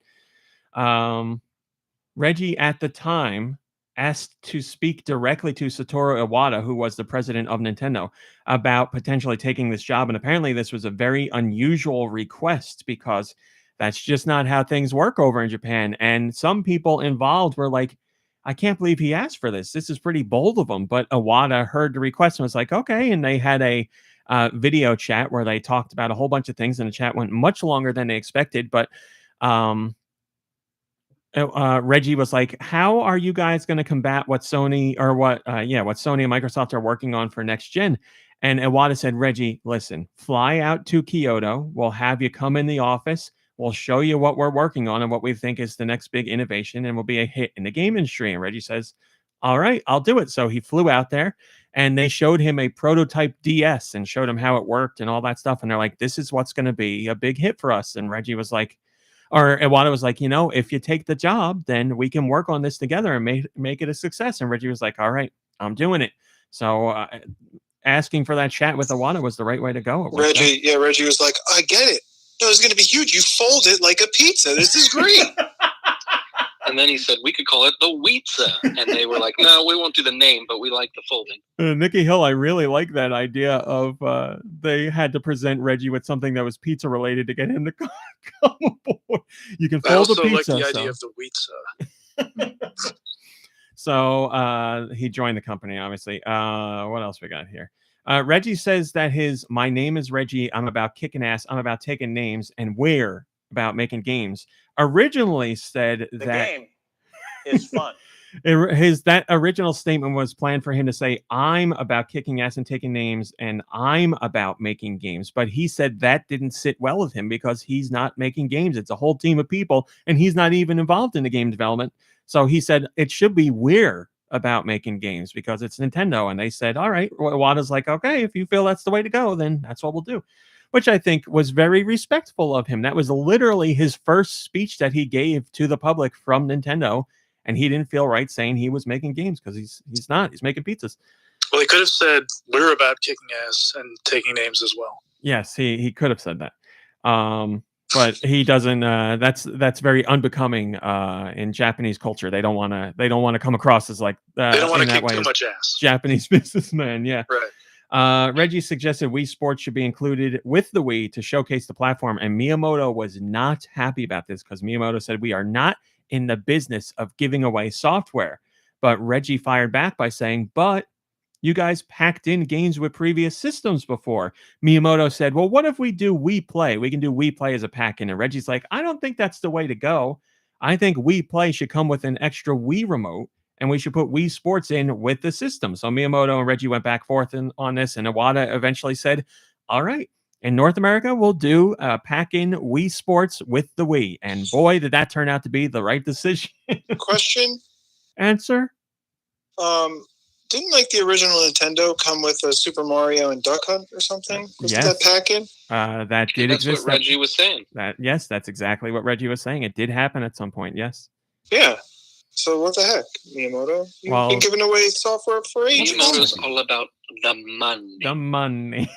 Reggie at the time asked to speak directly to Satoru Iwata, who was the president of Nintendo, about potentially taking this job. And apparently this was a very unusual request because that's just not how things work over in Japan. And some people involved were like, I can't believe he asked for this. This is pretty bold of him. But Iwata heard the request and was like, okay. And they had a video chat where they talked about a whole bunch of things, and the chat went much longer than they expected. But Reggie was like, how are you guys going to combat what Sony and Microsoft are working on for next gen? And Iwata said, Reggie, listen, fly out to Kyoto. We'll have you come in the office. We'll show you what we're working on and what we think is the next big innovation and will be a hit in the game industry. And Reggie says, all right, I'll do it. So he flew out there and they showed him a prototype DS and showed him how it worked and all that stuff. And they're like, this is what's going to be a big hit for us. And Reggie was like, or Iwata was like, if you take the job, then we can work on this together and make it a success. And Reggie was like, all right, I'm doing it. So asking for that chat with Iwata was the right way to go. Reggie was like, I get it. No, it's going to be huge. You fold it like a pizza. This is great. And then he said, we could call it the Weetza. And they were like, no, we won't do the name, but we like the folding. Nicky Hill, I really like that idea of they had to present Reggie with something that was pizza related to get him to come aboard. You can fold a pizza. I also like the idea of the Weetza. So he joined the company, obviously. What else we got here? Reggie says that my name is Reggie. I'm about kicking ass. I'm about taking names. And we're about making games. Originally said The that game is fun. that original statement was planned for him to say, I'm about kicking ass and taking names, and I'm about making games. But he said that didn't sit well with him because he's not making games. It's a whole team of people, and he's not even involved in the game development. So he said it should be we're about making games because it's Nintendo. And they said, all right. Iwata's like, okay, if you feel that's the way to go, then that's what we'll do. Which I think was very respectful of him. That was literally his first speech that he gave to the public from Nintendo. And he didn't feel right saying he was making games because he's not. He's making pizzas. Well, he could have said, we're about kicking ass and taking names as well. Yes, he could have said that. But he doesn't. That's very unbecoming in Japanese culture. They don't want to come across as like they don't want to kick way too much ass. Japanese businessmen. Yeah. Right. Reggie suggested Wii Sports should be included with the Wii to showcase the platform, and Miyamoto was not happy about this because Miyamoto said we are not in the business of giving away software. But Reggie fired back by saying, but you guys packed in games with previous systems before. Miyamoto said, well, what if we do Wii Play? We can do Wii Play as a pack-in. And Reggie's like, I don't think that's the way to go. I think Wii Play should come with an extra Wii remote, and we should put Wii Sports in with the system. So Miyamoto and Reggie went back forth on this, and Iwata eventually said, all right, in North America, we'll do pack-in Wii Sports with the Wii. And boy, did that turn out to be the right decision. Question? Answer? Didn't like the original Nintendo come with a Super Mario and Duck Hunt or something? Was Yes. that pack-in? That did That's exist. what Reggie was saying. Yes, that's exactly what Reggie was saying. It did happen at some point, yes. Yeah. So what the heck, Miyamoto? You've Well- been giving away software for ages. Miyamoto's all about the money. The money.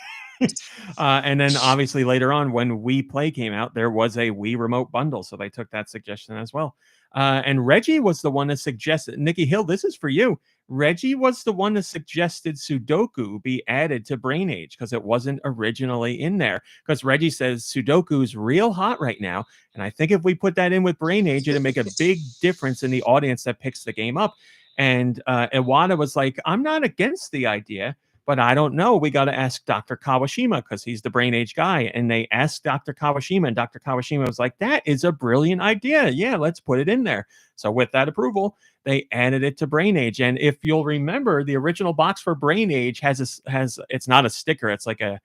And then obviously later on when Wii Play came out, there was a Wii remote bundle. So they took that suggestion as well. And Reggie was the one that suggested, Nicky Hill, this is for you. Reggie was the one that suggested Sudoku be added to Brain Age because it wasn't originally in there. Because Reggie says Sudoku's real hot right now. And I think if we put that in with Brain Age, it'd make a big difference in the audience that picks the game up. And Iwata was like, I'm not against the idea, but I don't know. We got to ask Dr. Kawashima because he's the Brain Age guy. And they asked Dr. Kawashima, and Dr. Kawashima was like, that is a brilliant idea. Yeah, let's put it in there. So with that approval, they added it to Brain Age. And if you'll remember, the original box for Brain Age has it's not a sticker. It's like a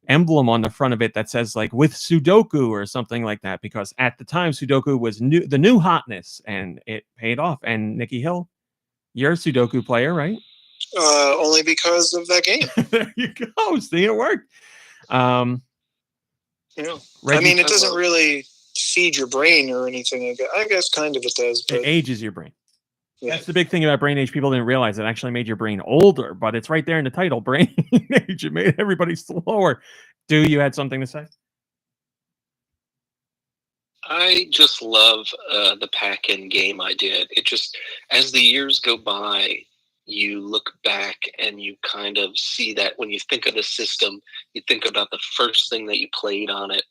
emblem on the front of it that says like with Sudoku or something like that. Because at the time, Sudoku was the new hotness, and it paid off. And Nicky Hill, you're a Sudoku player, right? Only because of that game. There you go. See, it worked. Yeah. Reggie, I mean, it doesn't really feed your brain or anything. I guess kind of it does. But it ages your brain. yeah. That's the big thing about Brain Age. People didn't realize it actually made your brain older, but it's right there in the title, Brain Age. It made everybody slower. You had something to say? I just love the pack-in game idea. It just, as the years go by, you look back and you kind of see that when you think of the system, you think about the first thing that you played on it.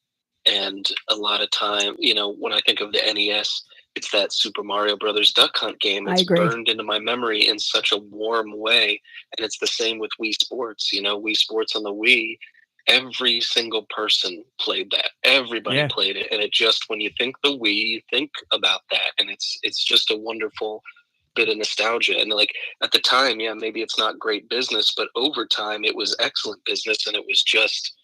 And a lot of time, when I think of the NES, it's that Super Mario Brothers Duck Hunt game. I It's agree. burned into my memory in such a warm way. And it's the same with Wii Sports. Wii Sports on the Wii, every single person played that. Everybody Yeah. played it. And it just, when you think the Wii, you think about that. And it's just a wonderful bit of nostalgia. And like at the time, yeah, maybe it's not great business, but over time it was excellent business, and it was just,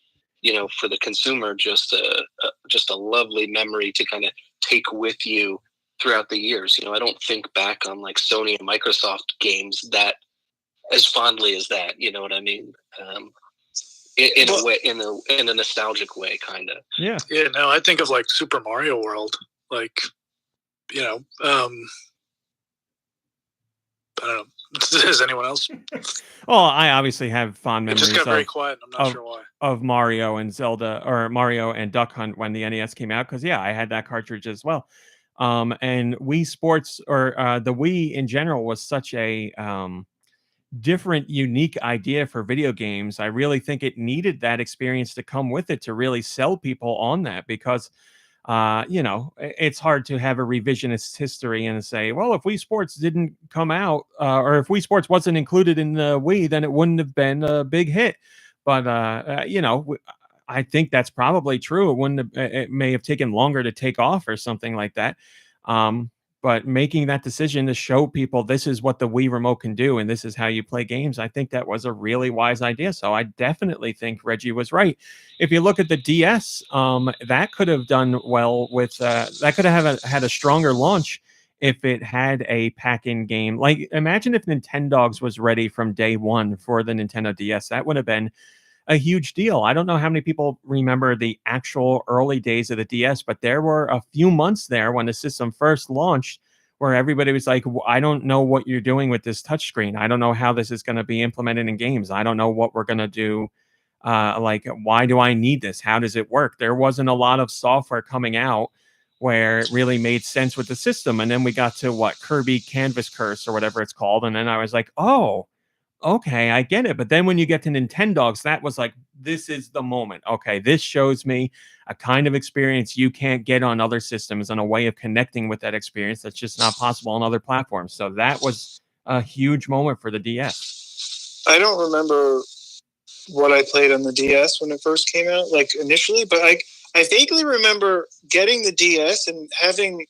you know, for the consumer, just a lovely memory to kind of take with you throughout the years. You know, I don't think back on like Sony and Microsoft games that as fondly as that. You know what I mean? In a way, in a nostalgic way, kind of. Yeah. Yeah. No, I think of like Super Mario World, like, you know, I don't know. Is anyone else? Well, I obviously have fond It memories just got very quiet. I'm not sure why. of Mario and Zelda, or Mario and Duck Hunt when the NES came out, because I had that cartridge as well. And Wii Sports, or the Wii in general, was such a different, unique idea for video games. I really think it needed that experience to come with it to really sell people on that, because you know, it's hard to have a revisionist history and say, well, if Wii Sports didn't come out, or if Wii Sports wasn't included in the Wii, then it wouldn't have been a big hit. But you know, I think that's probably true. It may have taken longer to take off or something like that. But making that decision to show people this is what the Wii remote can do and this is how you play games, I think that was a really wise idea. So I definitely think Reggie was right. If you look at the DS, that could have done well with that could have had a stronger launch if it had a pack-in game. Like, imagine if Nintendogs was ready from day one for the Nintendo DS. That would have been a huge deal. I don't know how many people remember the actual early days of the DS, but there were a few months there when the system first launched where everybody was like, I don't know what you're doing with this touchscreen. I don't know how this is going to be implemented in games. I don't know what we're going to do. Like, why do I need this? How does it work? There wasn't a lot of software coming out where it really made sense with the system. And then we got to Kirby Canvas Curse or whatever it's called. And then I was like, oh, okay, I get it. But then when you get to Nintendogs, that was like, this is the moment. Okay, this shows me a kind of experience you can't get on other systems and a way of connecting with that experience that's just not possible on other platforms. So that was a huge moment for the DS. I don't remember what I played on the DS when it first came out, like initially, but I vaguely remember getting the DS and having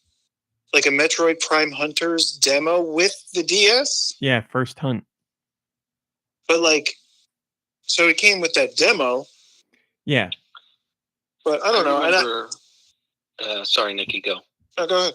like a Metroid Prime Hunters demo with the DS. Yeah, first hunt. But like, so it came with that demo. Yeah. But I don't know. Sorry, Nicky, go. No, go ahead.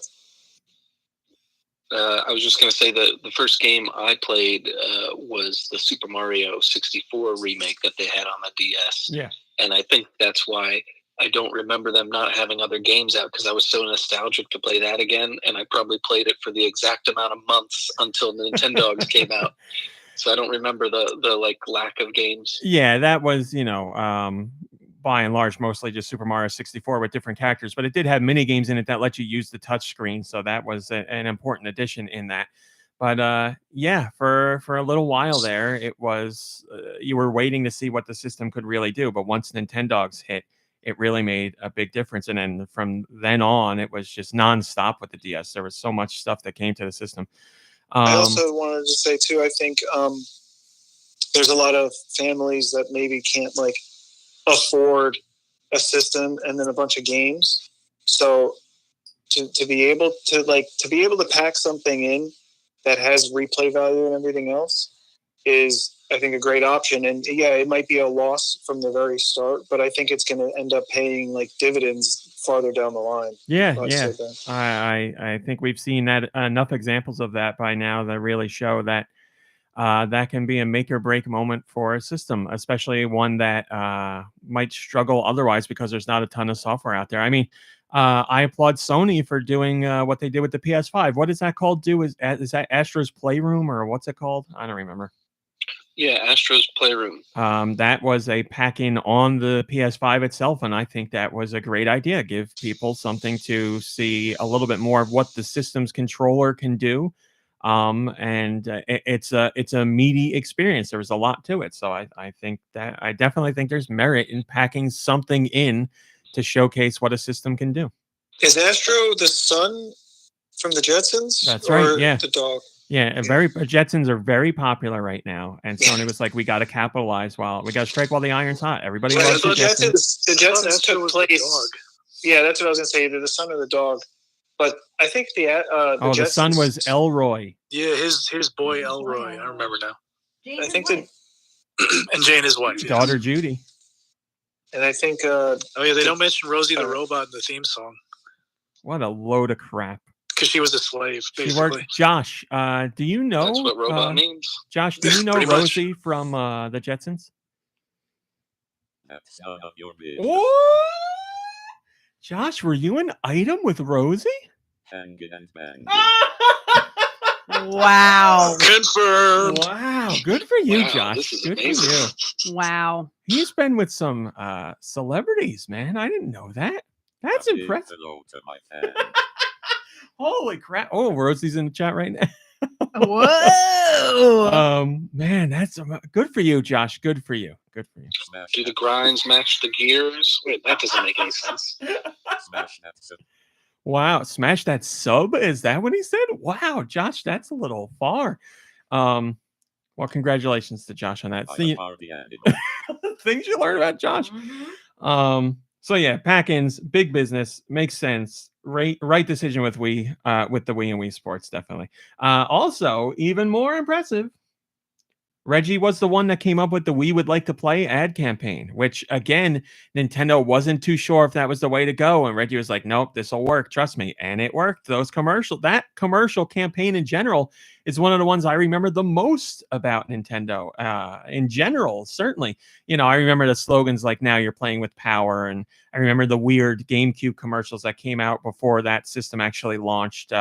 I was just going to say that the first game I played was the Super Mario 64 remake that they had on the DS. Yeah. And I think that's why I don't remember them not having other games out, because I was so nostalgic to play that again. And I probably played it for the exact amount of months until Nintendogs came out. So I don't remember the like lack of games. Yeah, that was, you know, by and large, mostly just Super Mario 64 with different characters, but it did have mini games in it that let you use the touch screen. So that was an important addition in that. But yeah, for a little while there, it was you were waiting to see what the system could really do. But once Nintendogs hit, it really made a big difference. And then from then on, it was just nonstop with the DS. There was so much stuff that came to the system. I also wanted to say too, I think there's a lot of families that maybe can't like afford a system and then a bunch of games. So to be able to pack something in that has replay value and everything else is, I think, a great option. And yeah, it might be a loss from the very start, but I think it's going to end up paying like dividends farther down the line. Yeah. I think we've seen that enough examples of that by now that really show that that can be a make or break moment for a system, especially one that might struggle otherwise because there's not a ton of software out there. I mean, I applaud Sony for doing what they did with the PS5. What is that called? Is that Astro's Playroom, or what's it called? I don't remember. Yeah, Astro's Playroom. That was a pack-in on the PS5 itself, and I think that was a great idea. Give people something to see a little bit more of what the system's controller can do. It's a meaty experience. There was a lot to it. So I think that I definitely think there's merit in packing something in to showcase what a system can do. Is Astro the son from the Jetsons? That's right. Yeah. The dog. Yeah. Jetsons are very popular right now. And Sony was like, we got to capitalize we got to strike while the iron's hot. Everybody loves the Jetsons. The Jetsons took place. Yeah, that's what I was going to say. They're the son of the dog. But I think the the son was Elroy. Yeah, his boy Elroy. I remember now. Jane's I think wife. And Jane, his wife. Yeah. Daughter Judy. and I think Oh yeah, they don't mention Rosie the robot in the theme song What a load of crap. because she was a slave, She basically. worked. Josh, do you know? That's what robot means. Josh, do you know Pretty much. Rosie from the Jetsons? That's none of your business. What? Josh, were you an item with Rosie? Hang it and bang. Wow. Confirmed. Wow, good for you, Wow, Josh. this is Good amazing. for you. Wow. He's been with some celebrities, man. I didn't know that. That's A big impressive. hello to my fans. Holy crap! Oh, Rosie's in the chat right now. Whoa. Man, that's good for you, Josh. Good for you. Good for you. Smash Do the that- grinds match the gears? Wait, that doesn't make any sense. Smash that sub. Wow, smash that sub. Is that what he said? Wow, Josh, that's a little far. Well, congratulations to Josh on that. I See, am Harvey and things you learn about Josh. Mhm. So yeah, pack-ins, big business, makes sense. Right decision with Wii, with the Wii and Wii Sports, definitely. Also, even more impressive, Reggie was the one that came up with the We Would Like to Play ad campaign, which again, Nintendo wasn't too sure if that was the way to go. And Reggie was like, nope, this will work. Trust me. And it worked. That commercial campaign in general is one of the ones I remember the most about Nintendo in general. Certainly, I remember the slogans like now you're playing with power. And I remember the weird GameCube commercials that came out before that system actually launched.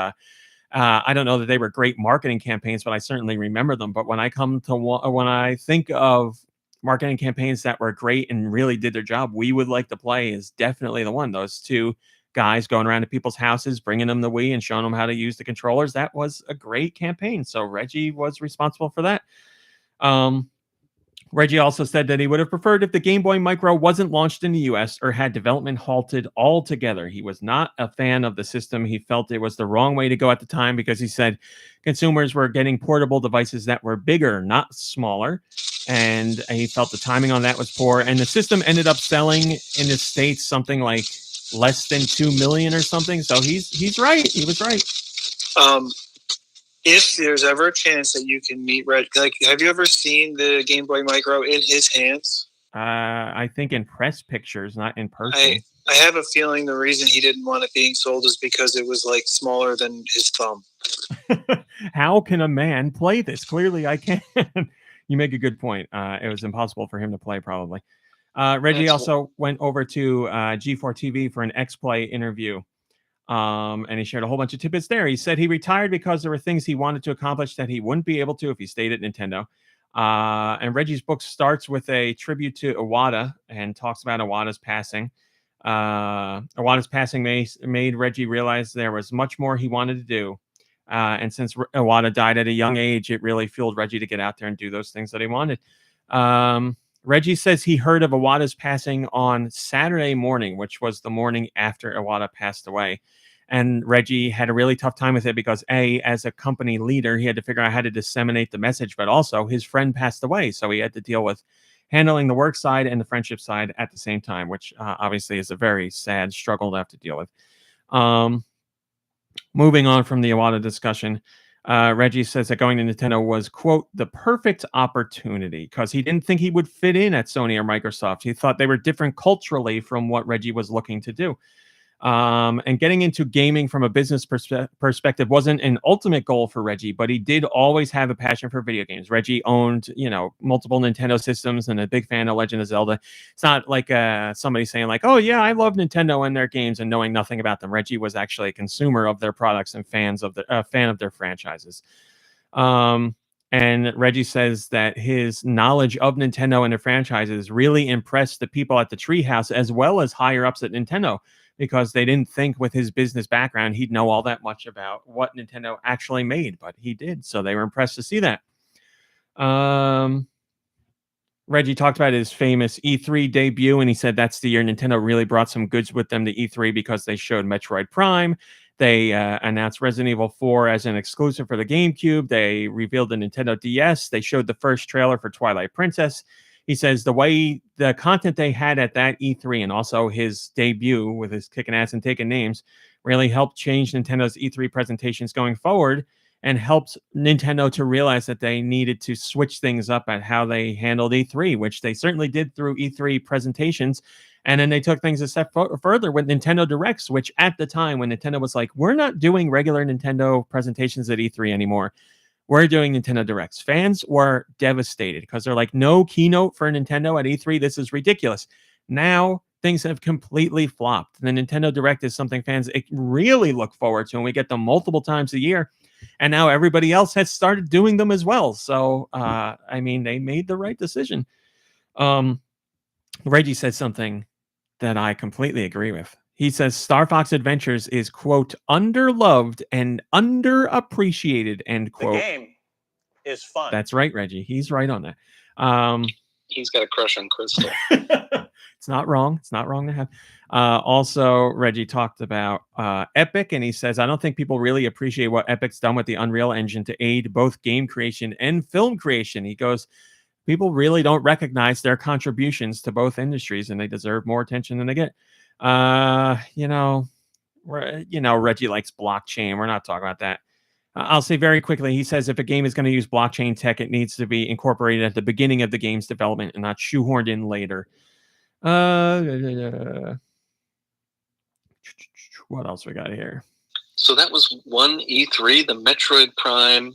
I don't know that they were great marketing campaigns, but I certainly remember them. But when I think of marketing campaigns that were great and really did their job, We Would Like to Play is definitely the one. Those two guys going around to people's houses, bringing them the Wii and showing them how to use the controllers. That was a great campaign. So Reggie was responsible for that. Reggie also said that he would have preferred if the Game Boy Micro wasn't launched in the US or had development halted altogether. He was not a fan of the system. He felt it was the wrong way to go at the time because he said consumers were getting portable devices that were bigger, not smaller. And he felt the timing on that was poor. And the system ended up selling in the States something like less than 2 million or something. So he's right. He was right. If there's ever a chance that you can meet Red, like, have you ever seen the Game Boy Micro in his hands? I think in press pictures, not in person. I have a feeling the reason he didn't want it being sold is because it was like smaller than his thumb. How can a man play this? Clearly, I can. You make a good point. It was impossible for him to play, probably. Reggie also went over to G4 TV for an XPlay interview. And he shared a whole bunch of tidbits there. He said he retired because there were things he wanted to accomplish that he wouldn't be able to if he stayed at Nintendo. And Reggie's book starts with a tribute to Iwata and talks about Iwata's passing. Iwata's passing made Reggie realize there was much more he wanted to do. And since Iwata died at a young age, it really fueled Reggie to get out there and do those things that he wanted. Reggie says he heard of Iwata's passing on Saturday morning, which was the morning after Iwata passed away. And Reggie had a really tough time with it because, as a company leader, he had to figure out how to disseminate the message, but also his friend passed away. So he had to deal with handling the work side and the friendship side at the same time, which obviously is a very sad struggle to have to deal with. Moving on from the Iwata discussion, Reggie says that going to Nintendo was, quote, the perfect opportunity because he didn't think he would fit in at Sony or Microsoft. He thought they were different culturally from what Reggie was looking to do. And getting into gaming from a business perspective wasn't an ultimate goal for Reggie, but he did always have a passion for video games. Reggie owned, multiple Nintendo systems and a big fan of Legend of Zelda. It's not like somebody saying like, oh yeah, I love Nintendo and their games and knowing nothing about them. Reggie was actually a consumer of their products and fan of their franchises. And Reggie says that his knowledge of Nintendo and their franchises really impressed the people at the Treehouse as well as higher ups at Nintendo, because they didn't think with his business background he'd know all that much about what Nintendo actually made, but he did. So they were impressed to see that. Reggie talked about his famous E3 debut, and he said that's the year Nintendo really brought some goods with them to E3 because they showed Metroid Prime. They announced Resident Evil 4 as an exclusive for the GameCube. They revealed the Nintendo DS. They showed the first trailer for Twilight Princess. He says the content they had at that E3 and also his debut with his kicking ass and taking names really helped change Nintendo's E3 presentations going forward and helped Nintendo to realize that they needed to switch things up at how they handled E3, which they certainly did through E3 presentations. And then they took things a step further with Nintendo Directs, which at the time when Nintendo was like, we're not doing regular Nintendo presentations at E3 anymore. We're doing Nintendo Directs. Fans were devastated because they're like, no keynote for Nintendo at E3. This is ridiculous. Now things have completely flopped. The Nintendo Direct is something fans really look forward to, and we get them multiple times a year. And now everybody else has started doing them as well. So, I mean, they made the right decision. Reggie said something that I completely agree with. He says Star Fox Adventures is, quote, underloved and underappreciated, end quote. The game is fun. That's right, Reggie. He's right on that. He's got a crush on Crystal. It's not wrong. It's not wrong to have. Also, Reggie talked about Epic, and he says, I don't think people really appreciate what Epic's done with the Unreal Engine to aid both game creation and film creation. He goes, people really don't recognize their contributions to both industries, and they deserve more attention than they get. Reggie likes blockchain. We're not talking about that. I'll say very quickly, he says if a game is going to use blockchain tech, it needs to be incorporated at the beginning of the game's development and not shoehorned in later. What else we got here? So that was one E3, the Metroid Prime,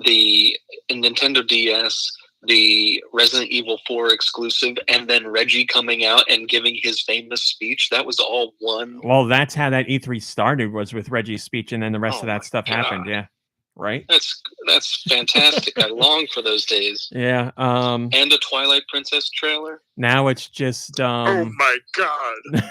the Nintendo DS, the Resident Evil 4 exclusive, and then Reggie coming out and giving his famous speech. That was all one. Well, that's how that E3 started, was with Reggie's speech, and then the rest of that stuff happened. Yeah. Right? That's fantastic. I long for those days. Yeah. And a Twilight Princess trailer. Now it's just Oh my god.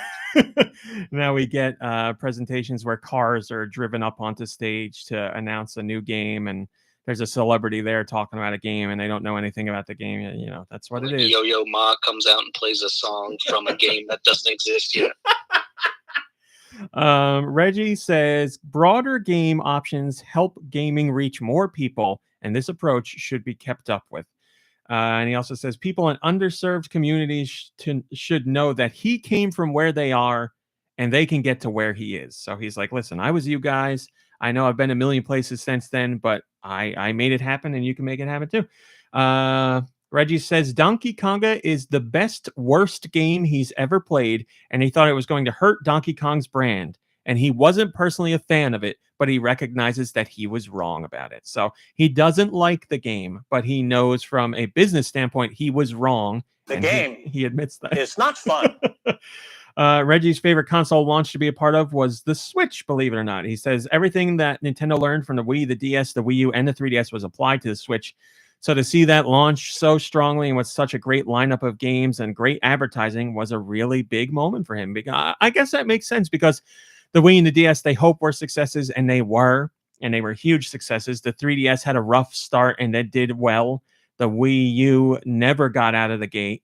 now we get presentations where cars are driven up onto stage to announce a new game, and there's a celebrity there talking about a game and they don't know anything about the game. You know, that's what it is. Yo-Yo Ma comes out and plays a song from a game that doesn't exist yet. Reggie says broader game options help gaming reach more people, and this approach should be kept up with. And he also says people in underserved communities should know that he came from where they are and they can get to where he is. So he's like, listen, I was you guys. I know I've been a million places since then, but I made it happen and you can make it happen too. Reggie says Donkey Konga is the worst game he's ever played, and he thought it was going to hurt Donkey Kong's brand. And he wasn't personally a fan of it, but he recognizes that he was wrong about it. So he doesn't like the game, but he knows from a business standpoint he was wrong. The game he admits that. It's not fun. Reggie's favorite console launch to be a part of was the Switch, believe it or not. He says everything that Nintendo learned from the Wii, the DS, the Wii U, and the 3DS was applied to the Switch. So to see that launch so strongly and with such a great lineup of games and great advertising was a really big moment for him. I guess that makes sense because the Wii and the DS, they hope were successes, and they were huge successes. The 3DS had a rough start and it did well. The Wii U never got out of the gate.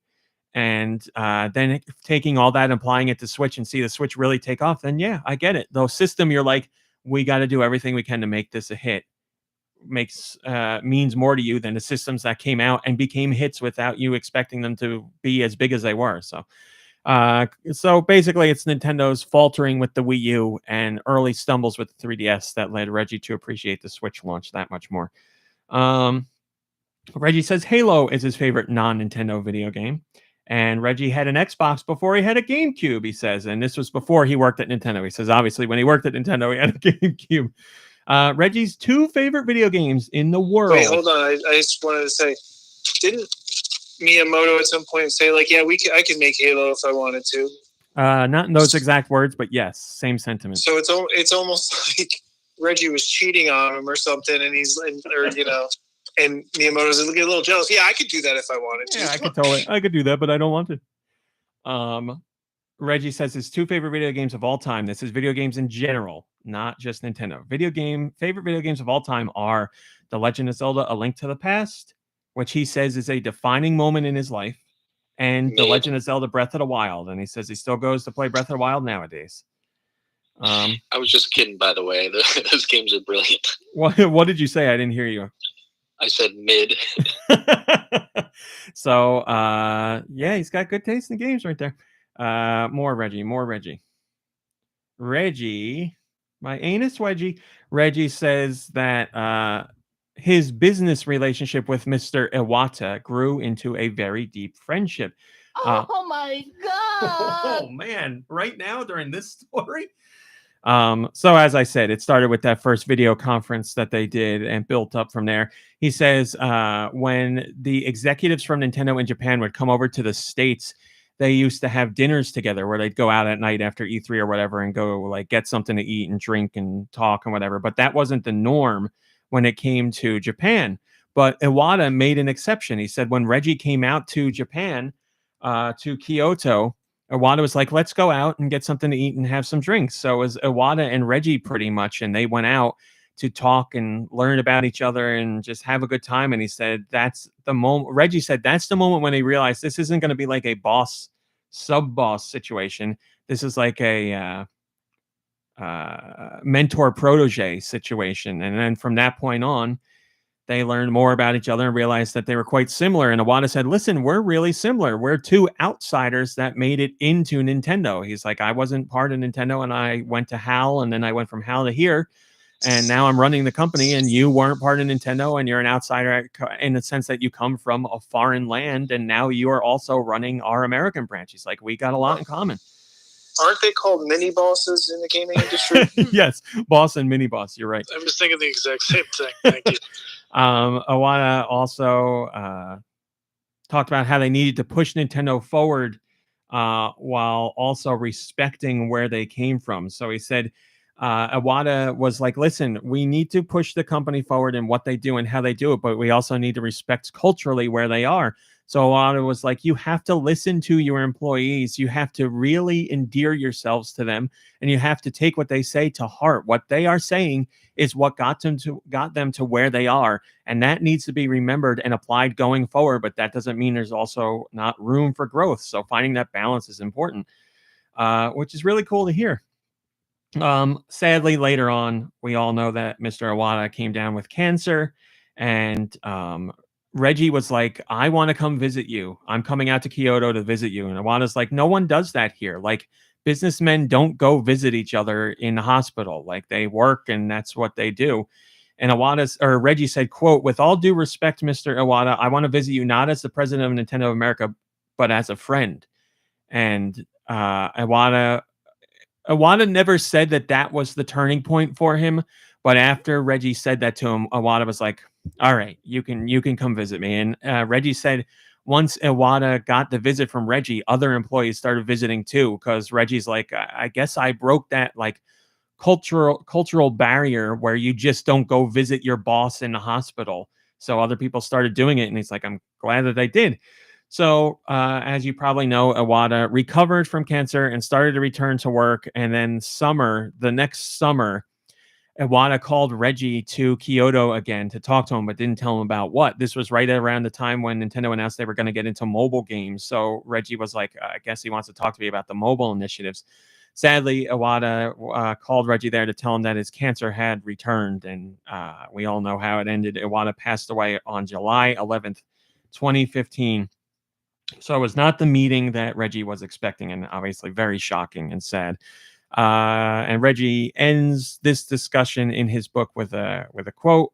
And then taking all that and applying it to Switch and see the Switch really take off, then yeah, I get it. The system, you're like, we got to do everything we can to make this a hit. Means more to you than the systems that came out and became hits without you expecting them to be as big as they were. So basically it's Nintendo's faltering with the Wii U and early stumbles with the 3DS that led Reggie to appreciate the Switch launch that much more. Reggie says Halo is his favorite non-Nintendo video game. And Reggie had an Xbox before he had a GameCube, he says. And this was before he worked at Nintendo. He says, obviously, when he worked at Nintendo, he had a GameCube. Reggie's two favorite video games in the world. Wait, hold on. I just wanted to say, didn't Miyamoto at some point say, like, yeah, I can make Halo if I wanted to? Not in those exact words, but yes, same sentiment. So it's almost like Reggie was cheating on him or something, and and Miyamoto's a little jealous. Yeah, I could do that if I wanted to. Yeah, I could do that, but I don't want to. Reggie says his two favorite video games of all time. This is video games in general, not just Nintendo. Favorite video games of all time are The Legend of Zelda: A Link to the Past, which he says is a defining moment in his life, and The Legend of Zelda: Breath of the Wild. And he says he still goes to play Breath of the Wild nowadays. I was just kidding, by the way. Those games are brilliant. What did you say? I didn't hear you. I said mid. So, yeah, he's got good taste in games right there. More Reggie. Reggie My anus wedgie. Reggie says that his business relationship with Mr. Iwata grew into a very deep friendship. Oh my god! Oh man, right now during this story. So as I said, it started with that first video conference that they did and built up from there. He says when the executives from Nintendo in Japan would come over to the States, they used to have dinners together where they'd go out at night after E3 or whatever and go like get something to eat and drink and talk and whatever. But that wasn't the norm when it came to Japan. But Iwata made an exception. He said when Reggie came out to Japan, to Kyoto, Iwata was like, let's go out and get something to eat and have some drinks. So it was Iwata and Reggie pretty much, and they went out to talk and learn about each other and just have a good time. And he said that's the moment. Reggie said that's the moment when he realized this isn't going to be like a boss sub boss situation. This is like a mentor protege situation. And then from that point on, they learned more about each other and realized that they were quite similar. And Iwata said, listen, we're really similar. We're two outsiders that made it into Nintendo. He's like, I wasn't part of Nintendo and I went to HAL and then I went from HAL to here. And now I'm running the company and you weren't part of Nintendo and you're an outsider in the sense that you come from a foreign land. And now you are also running our American branch. He's like, we got a lot in common. Aren't they called mini bosses in the gaming industry? Yes, boss and mini boss. You're right. I was thinking the exact same thing. Thank you. Iwata also talked about how they needed to push Nintendo forward while also respecting where they came from. So he said Iwata was like, listen, we need to push the company forward in what they do and how they do it, but we also need to respect culturally where they are. So Iwata was like, you have to listen to your employees. You have to really endear yourselves to them, and you have to take what they say to heart. What they are saying is what got them to where they are, and that needs to be remembered and applied going forward. But that doesn't mean there's also not room for growth. So finding that balance is important, which is really cool to hear. Sadly, later on, we all know that Mr. Iwata came down with cancer, and Reggie was like, I want to come visit you. I'm coming out to Kyoto to visit you. And Iwata's like, no one does that here. Like, businessmen don't go visit each other in the hospital. Like, they work and that's what they do. And Reggie said, quote, with all due respect, Mr. Iwata, I want to visit you not as the president of Nintendo of America, but as a friend. And Iwata never said that was the turning point for him. But after Reggie said that to him, Iwata was like, all right, you can come visit me. And Reggie said once Iwata got the visit from Reggie, other employees started visiting too, because Reggie's like, I guess I broke that like cultural barrier where you just don't go visit your boss in the hospital. So other people started doing it. And he's like, I'm glad that they did. So, as you probably know, Iwata recovered from cancer and started to return to work. And then the next summer, Iwata called Reggie to Kyoto again to talk to him, but didn't tell him about what. This was right around the time when Nintendo announced they were going to get into mobile games. So Reggie was like, I guess he wants to talk to me about the mobile initiatives. Sadly, Iwata called Reggie there to tell him that his cancer had returned. And we all know how it ended. Iwata passed away on July 11th, 2015. So it was not the meeting that Reggie was expecting, and obviously very shocking and sad. And Reggie ends this discussion in his book with a quote.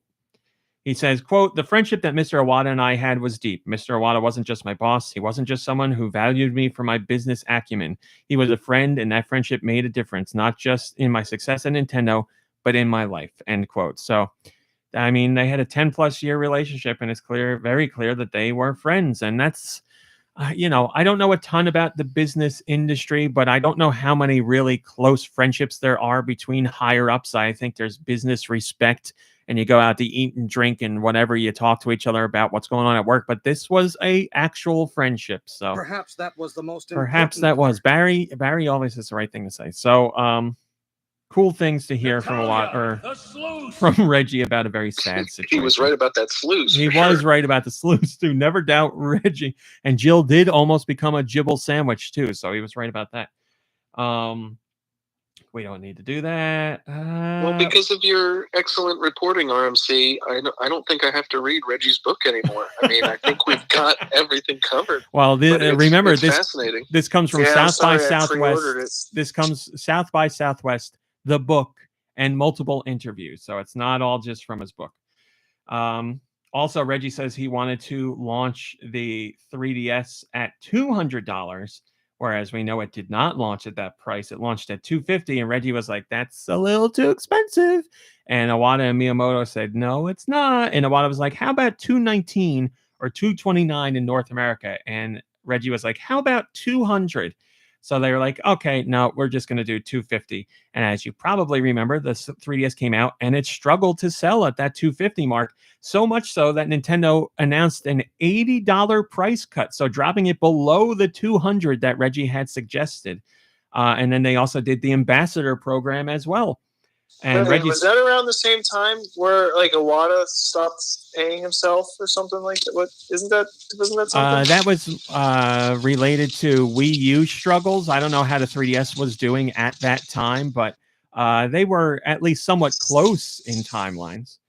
He says, quote, the friendship that Mr. Iwata and I had was deep. Mr. Iwata wasn't just my boss. He wasn't just someone who valued me for my business acumen. He was a friend, and that friendship made a difference, not just in my success at Nintendo, but in my life, end quote. So, I mean, they had a 10+ year relationship, and it's very clear that they were friends. And that's, I don't know a ton about the business industry, but I don't know how many really close friendships there are between higher ups. I think there's business respect, and you go out to eat and drink and whatever, you talk to each other about what's going on at work. But this was a actual friendship. So perhaps that was the most perhaps that was Barry always has the right thing to say. So cool things to hear from from Reggie about a very sad situation. He was right about that sluice. He was right about the sluice too. Never doubt Reggie. And Jill did almost become a Jibble sandwich too, so he was right about that. We don't need to do that. Well, because of your excellent reporting, RMC, I don't think I have to read Reggie's book anymore. I mean, I think we've got everything covered. Well, remember, it's fascinating. This comes from South by Southwest. This comes South by Southwest, the book, and multiple interviews. So it's not all just from his book. Also, Reggie says he wanted to launch the 3DS at $200, whereas we know it did not launch at that price. It launched at $250, and Reggie was like, "That's a little too expensive." And Iwata and Miyamoto said, "No, it's not." And Iwata was like, "How about $219 or $229 in North America?" And Reggie was like, "How about $200?" So they were like, "Okay, no, we're just going to do $250." And as you probably remember, the 3DS came out and it struggled to sell at that $250 mark. So much so that Nintendo announced an $80 price cut, so dropping it below the $200 that Reggie had suggested. And then they also did the ambassador program as well. And Wait, was that around the same time where like Iwata stopped paying himself or something like that? Wasn't that something? That was related to Wii U struggles. I don't know how the 3DS was doing at that time, but they were at least somewhat close in timelines.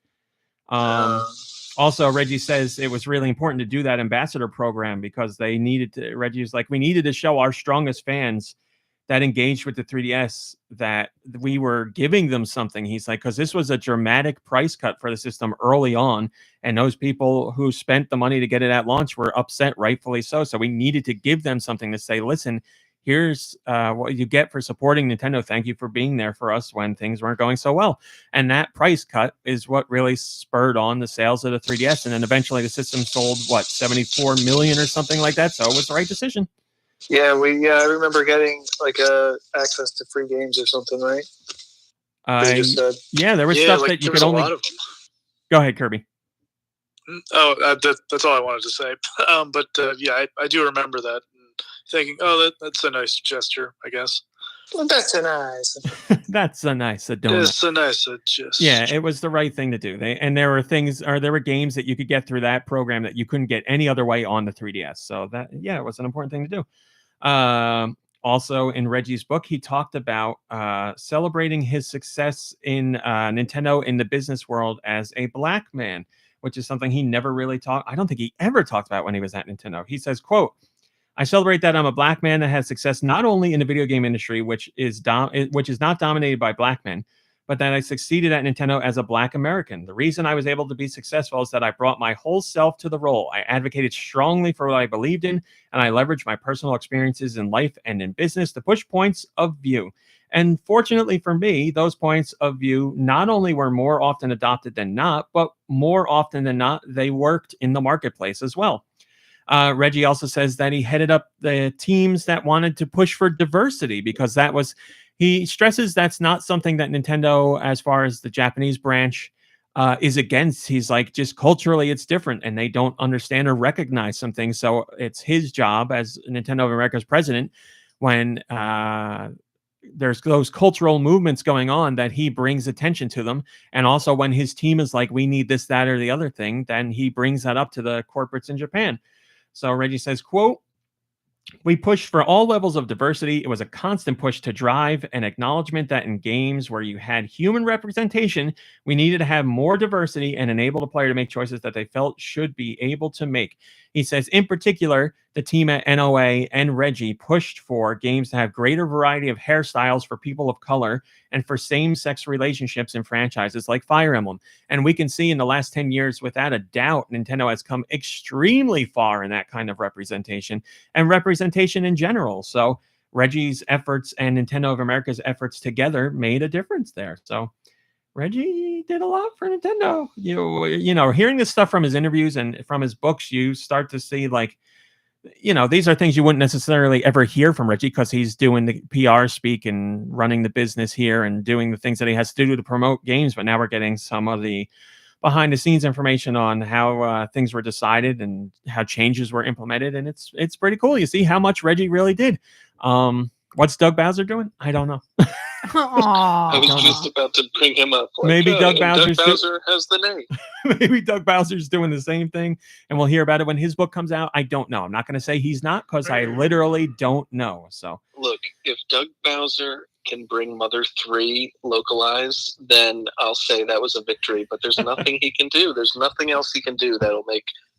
Also, Reggie says it was really important to do that ambassador program because they needed to. Reggie was like, we needed to show our strongest fans that engaged with the 3DS that we were giving them something. He's like, because this was a dramatic price cut for the system early on, and those people who spent the money to get it at launch were upset, rightfully so. So we needed to give them something to say, listen, here's what you get for supporting Nintendo. Thank you for being there for us when things weren't going so well. And that price cut is what really spurred on the sales of the 3DS. And then eventually the system sold, 74 million or something like that. So it was the right decision. Yeah, I remember getting like access to free games or something, right? Yeah, there was stuff that you could only. A lot of them. Go ahead, Kirby. Oh, that's all I wanted to say. I do remember that, and thinking, oh, that's a nice gesture, I guess. Well, that's a nice. That's a nice donut. It's a nice gesture. Yeah, it was the right thing to do. There were games that you could get through that program that you couldn't get any other way on the 3DS. So it was an important thing to do. Also, in Reggie's book, he talked about celebrating his success in Nintendo in the business world as a black man, which is something he never really talked. I don't think he ever talked about when he was at Nintendo. He says, quote, "I celebrate that I'm a black man that has success not only in the video game industry, which is not dominated by black men, but that I succeeded at Nintendo as a black American. The reason I was able to be successful is that I brought my whole self to the role. I advocated strongly for what I believed in, and I leveraged my personal experiences in life and in business to push points of view. And fortunately for me, those points of view not only were more often adopted than not, but more often than not, they worked in the marketplace as well." Reggie also says that he headed up the teams that wanted to push for diversity because he stresses that's not something that Nintendo, as far as the Japanese branch, is against. He's like, just culturally, it's different and they don't understand or recognize some things. So it's his job as Nintendo of America's president when there's those cultural movements going on that he brings attention to them. And also when his team is like, we need this, that, or the other thing, then he brings that up to the corporates in Japan. So Reggie says, quote, "We pushed for all levels of diversity. It was a constant push to drive an acknowledgement that in games where you had human representation, we needed to have more diversity and enable the player to make choices that they felt should be able to make." He says, in particular, the team at NOA and Reggie pushed for games to have greater variety of hairstyles for people of color and for same-sex relationships in franchises like Fire Emblem. And we can see in the last 10 years, without a doubt, Nintendo has come extremely far in that kind of representation and representation in general. So Reggie's efforts and Nintendo of America's efforts together made a difference there. So Reggie did a lot for Nintendo. You know, hearing this stuff from his interviews and from his books, you start to see these are things you wouldn't necessarily ever hear from Reggie because he's doing the PR speak and running the business here and doing the things that he has to do to promote games. But now we're getting some of the behind the scenes information on how things were decided and how changes were implemented. And it's pretty cool. You see how much Reggie really did. What's Doug Bowser doing? I don't know. I was just about to bring him up. Maybe Doug Bowser has the name. Maybe Doug Bowser's doing the same thing, and we'll hear about it when his book comes out. I don't know. I'm not going to say he's not because I literally don't know. So look, if Doug Bowser can bring Mother 3 localized, then I'll say that was a victory. But there's nothing he can do. There's nothing else he can do that'll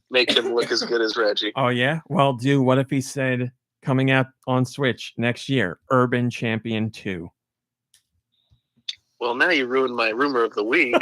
make him look as good as Reggie. Oh yeah. Well, what if he said coming out on Switch next year, Urban Champion 2? Well, now you ruined my rumor of the week.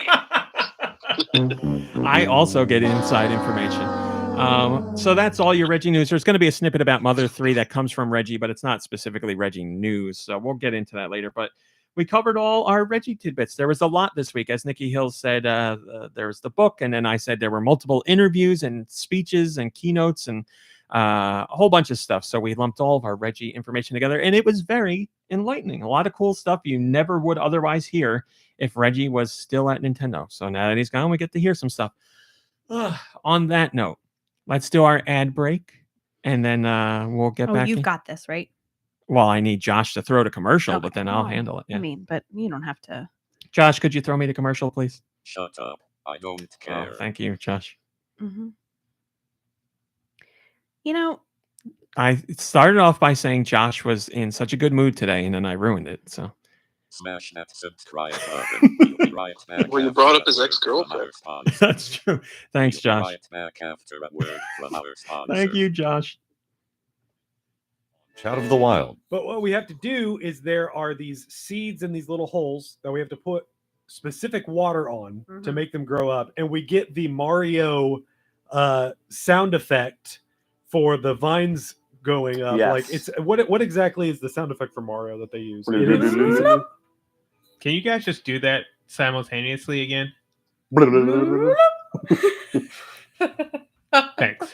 I also get inside information. So that's all your Reggie news. There's going to be a snippet about Mother 3 that comes from Reggie, but it's not specifically Reggie news. So we'll get into that later. But we covered all our Reggie tidbits. There was a lot this week. As Nicky Hill said, there was the book. And then I said there were multiple interviews and speeches and keynotes and a whole bunch of stuff. So we lumped all of our Reggie information together. And it was very enlightening. A lot of cool stuff you never would otherwise hear if Reggie was still at Nintendo. So now that he's gone, we get to hear some stuff. On that note, let's do our ad break, and then we'll get back. You've got this, right? Well, I need Josh to throw the commercial, Okay. but then I'll handle it. Yeah. I mean, but you don't have to. Josh, could you throw me the commercial, please? Shut up. I don't Oh, care. thank you, Josh. Mm-hmm. You know, I started off by saying Josh was in such a good mood today, and then I ruined it. So Smash that subscribe button. We'll be right back Well, you after brought a up his word ex-girlfriend. from our sponsor. that's true. Thanks, We'll be Josh. right back after a word from our sponsor. Thank you, Josh. Out of the wild. But what we have to do is there are these seeds in these little holes that we have to put specific water on to Mhm. make them grow up, and we get the Mario sound effect for the vines going up. Yes. Like it's what exactly is the sound effect for Mario that they use? Can you guys just do that simultaneously again? Thanks.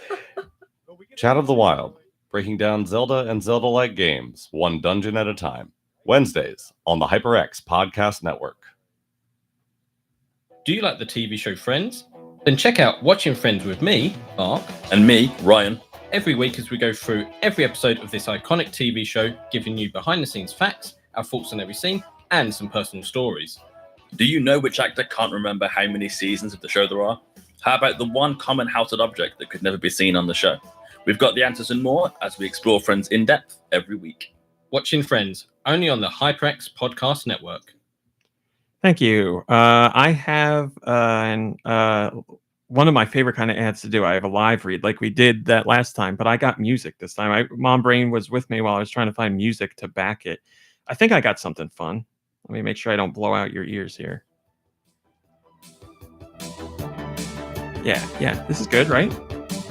Chat of the Wild, breaking down Zelda and Zelda-like games, one dungeon at a time. Wednesdays on the HyperX Podcast Network. Do you like the TV show Friends? Then check out Watching Friends with me, Mark, and me, Ryan, every week as we go through every episode of this iconic TV show, giving you behind-the-scenes facts, our thoughts on every scene, and some personal stories. Do you know which actor can't remember how many seasons of the show there are? How about the one common household object that could never be seen on the show? We've got the answers and more as we explore Friends in depth every week. Watching Friends, only on the HyperX Podcast Network. Thank you. I have one of my favorite kind of ads to do. I have a live read like we did that last time, but I got music this time. Mom Brain was with me while I was trying to find music to back it. I think I got something fun. Let me make sure I don't blow out your ears here. Yeah. This is good, right?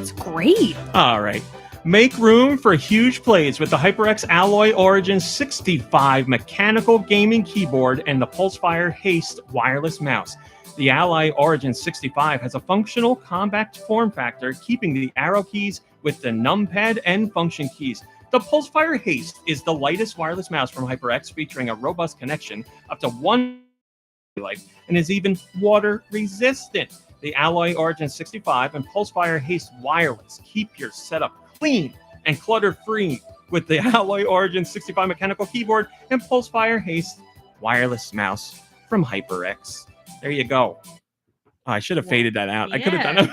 it's great. All right. Make room for huge plays with the HyperX Alloy Origin 65 mechanical gaming keyboard and the PulseFire Haste wireless mouse. The Alloy Origin 65 has a functional, compact form factor, keeping the arrow keys with the numpad and function keys. The PulseFire Haste is the lightest wireless mouse from HyperX, featuring a robust connection up to 1 life and is even water resistant. The Alloy Origin 65 and PulseFire Haste wireless keep your setup clean and clutter-free with the Alloy Origin 65 mechanical keyboard and PulseFire Haste wireless mouse from HyperX. There you go. Oh, I should have faded that out. I could have done it.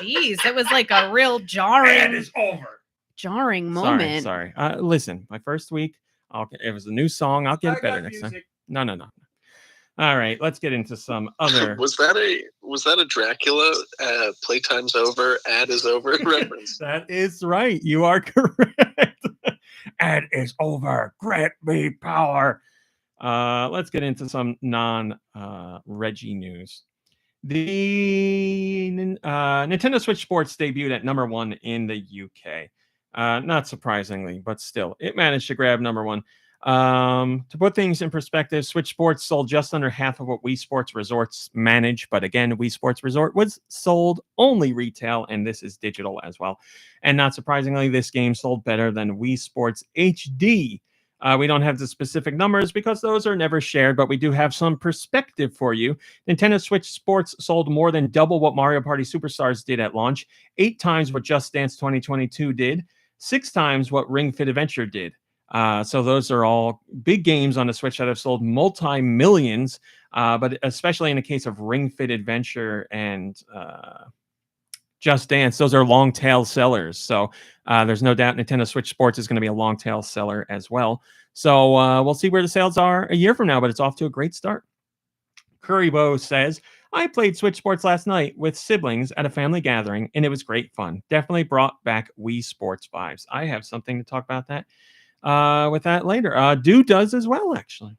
Jeez, it was like a real jarring. It is over. Jarring moment. Sorry. Listen, my first week, it was a new song. I'll get it better next time. No. All right, let's get into some other. Was that a Dracula playtime's over, ad is over reference? That is right. You are correct. Ad is over. Grant me power. Let's get into some non-Reggie news. The Nintendo Switch Sports debuted at number 1 in the UK. Not surprisingly, but still, it managed to grab number 1. To put things in perspective, Switch Sports sold just under half of what Wii Sports Resorts managed. But again, Wii Sports Resort was sold only retail, and this is digital as well. And not surprisingly, this game sold better than Wii Sports HD. We don't have the specific numbers because those are never shared, but we do have some perspective for you. Nintendo Switch Sports sold more than double what Mario Party Superstars did at launch, 8 times what Just Dance 2022 did, 6 times what Ring Fit Adventure did. So those are all big games on the Switch that have sold multi-millions, but especially in the case of Ring Fit Adventure and Just Dance, those are long tail sellers. So there's no doubt Nintendo Switch Sports is going to be a long tail seller as well. So we'll see where the sales are a year from now, but it's off to a great start. Currybo says, I played Switch Sports last night with siblings at a family gathering, and it was great fun. Definitely brought back Wii Sports vibes. I have something to talk about that with that later. Deux does as well, actually.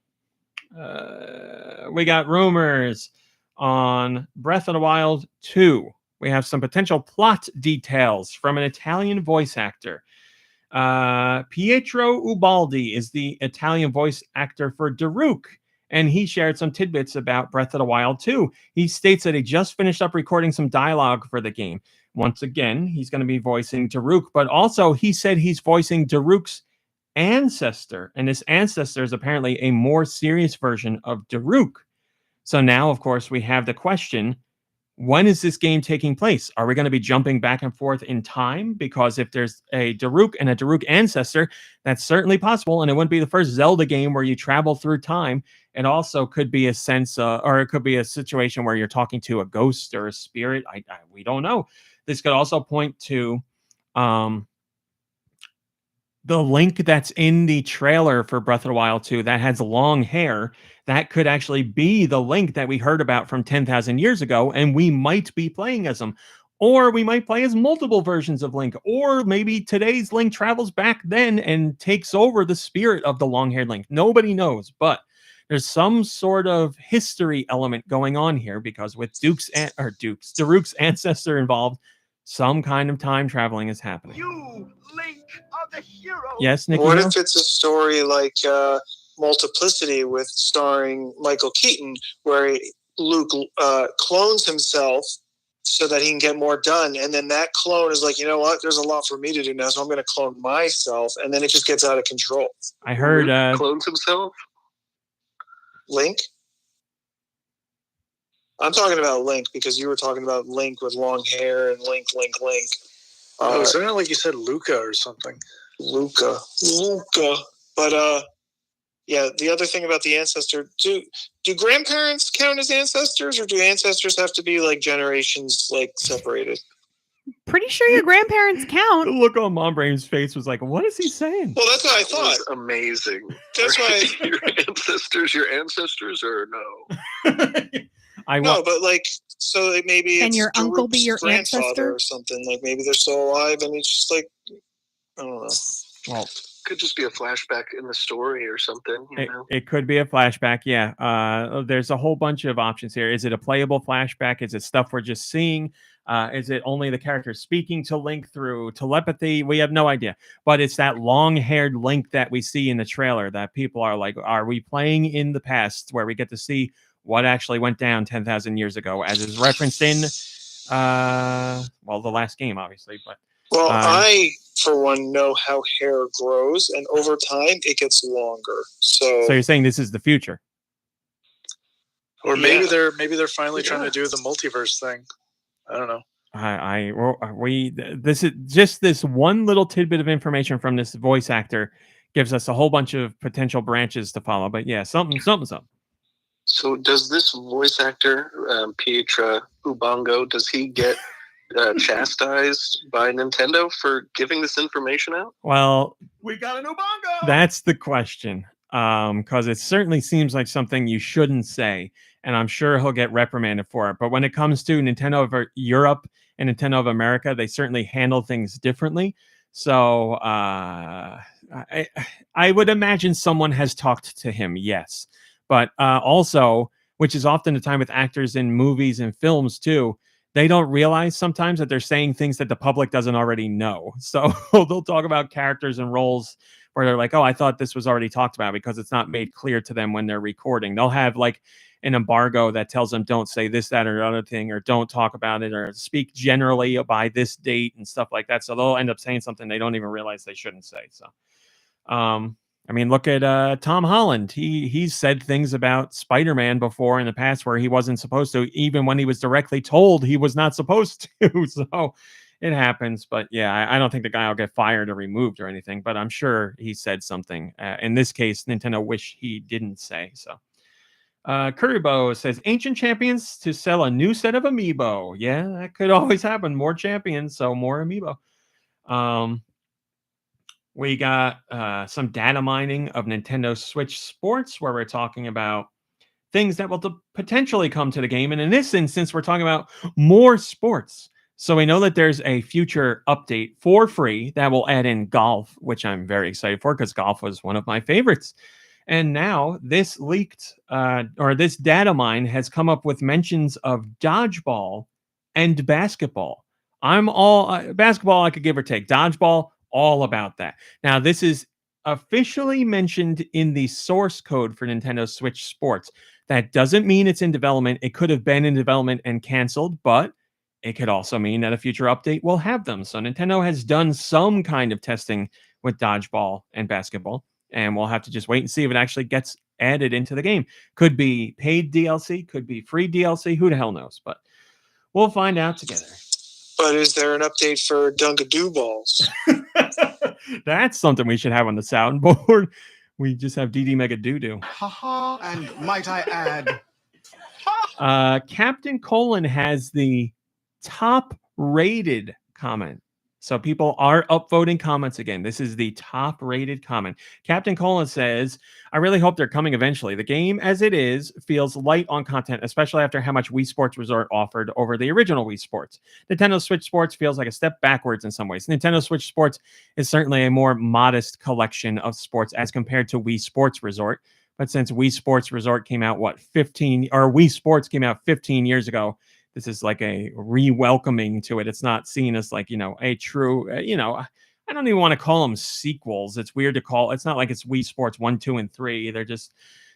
We got rumors on Breath of the Wild 2. We have some potential plot details from an Italian voice actor. Pietro Ubaldi is the Italian voice actor for Daruk, and he shared some tidbits about Breath of the Wild 2. He states that he just finished up recording some dialogue for the game. Once again, he's going to be voicing Daruk, but also he said he's voicing Daruk's ancestor, and this ancestor is apparently a more serious version of Daruk. So now, of course, we have the question, when is this game taking place? Are we going to be jumping back and forth in time? Because if there's a Daruk and a Daruk ancestor, that's certainly possible, and it wouldn't be the first Zelda game where you travel through time. It also could be a sense, or it could be a situation where you're talking to a ghost or a spirit. We don't know. This could also point to the Link that's in the trailer for Breath of the Wild 2 that has long hair. That could actually be the Link that we heard about from 10,000 years ago, and we might be playing as him. Or we might play as multiple versions of Link. Or maybe today's Link travels back then and takes over the spirit of the long-haired Link. Nobody knows, but there's some sort of history element going on here, because with Daruk's ancestor involved, some kind of time traveling is happening. You, Link, are the hero. Yes, Nicky? What if it's a story like Multiplicity with starring Michael Keaton, where Luke clones himself so that he can get more done, and then that clone is like, you know what, there's a lot for me to do now, so I'm going to clone myself, and then it just gets out of control. I heard clones himself? Link? I'm talking about Link because you were talking about Link with long hair and Link. Oh, it sounded like you said Luca or something. Luca. But yeah, the other thing about the ancestor, do grandparents count as ancestors, or do ancestors have to be like generations like separated? Pretty sure your grandparents count. The look on Mom Brain's face was like, what is he saying? Well, that's what I That thought. was amazing. That's why your ancestors or no? No, but like, so like maybe Can it's your uncle be Daruk's your grandfather ancestor? or something. Like maybe they're still alive, and it's just like, I don't know. Well, could just be a flashback in the story or something. You know? It could be a flashback, yeah. There's a whole bunch of options here. Is it a playable flashback? Is it stuff we're just seeing? Is it only the character speaking to Link through telepathy? We have no idea. But it's that long-haired Link that we see in the trailer that people are like, are we playing in the past, where we get to see what actually went down 10,000 years ago, as is referenced in, the last game, obviously. But Well, I, for one, know how hair grows, and over time it gets longer. So you're saying this is the future? Or maybe they're finally trying to do the multiverse thing. I don't know. This is just this one little tidbit of information from this voice actor gives us a whole bunch of potential branches to follow. But yeah, something. So does this voice actor, Pietro Ubongo, does he get chastised by Nintendo for giving this information out? Well, We got a new bongo. that's the question. Because it certainly seems like something you shouldn't say, and I'm sure he'll get reprimanded for it. But when it comes to Nintendo of Europe and Nintendo of America, they certainly handle things differently. So I would imagine someone has talked to him, yes. But also, which is often the time with actors in movies and films too, they don't realize sometimes that they're saying things that the public doesn't already know. So they'll talk about characters and roles where they're like, oh, I thought this was already talked about, because it's not made clear to them when they're recording. They'll have like an embargo that tells them don't say this, that, or other thing, or don't talk about it, or speak generally by this date and stuff like that. So they'll end up saying something they don't even realize they shouldn't say. So, I mean, look at Tom Holland. He's said things about Spider-Man before in the past where he wasn't supposed to, even when he was directly told he was not supposed to. So it happens. But yeah, I don't think the guy will get fired or removed or anything, but I'm sure he said something. In this case, Nintendo wish he didn't say. So Kuribo says, ancient champions to sell a new set of amiibo. Yeah, that could always happen. More champions, so more amiibo. We got some data mining of Nintendo Switch Sports, where we're talking about things that will potentially come to the game. And in this instance, we're talking about more sports. So we know that there's a future update for free that will add in golf, which I'm very excited for, because golf was one of my favorites. And now this leaked or this data mine has come up with mentions of dodgeball and basketball. I'm all basketball, I could give or take. Dodgeball, all about that. Now, this is officially mentioned in the source code for Nintendo Switch Sports. That doesn't mean it's in development. It could have been in development and canceled, but it could also mean that a future update will have them. So Nintendo has done some kind of testing with dodgeball and basketball, and we'll have to just wait and see if it actually gets added into the game. Could be paid DLC, could be free DLC, who the hell knows, but we'll find out together. But is there an update for Dunkadoo balls? That's something we should have on the soundboard. We just have DD Mega Doo-Doo. Haha, and might I add, Captain Colon has the top rated comment. So people are upvoting comments again. This is the top rated comment. Captain Colon says, I really hope they're coming eventually. The game as it is feels light on content, especially after how much Wii Sports Resort offered over the original Wii Sports. Nintendo Switch Sports feels like a step backwards in some ways. Nintendo Switch Sports is certainly a more modest collection of sports as compared to Wii Sports Resort. But since Wii Sports Resort came out, Wii Sports came out 15 years ago, this is like a re-welcoming to it. It's not seen as like, a true, I don't even want to call them sequels. It's weird to call. It's not like it's Wii Sports 1, 2, and 3. They're just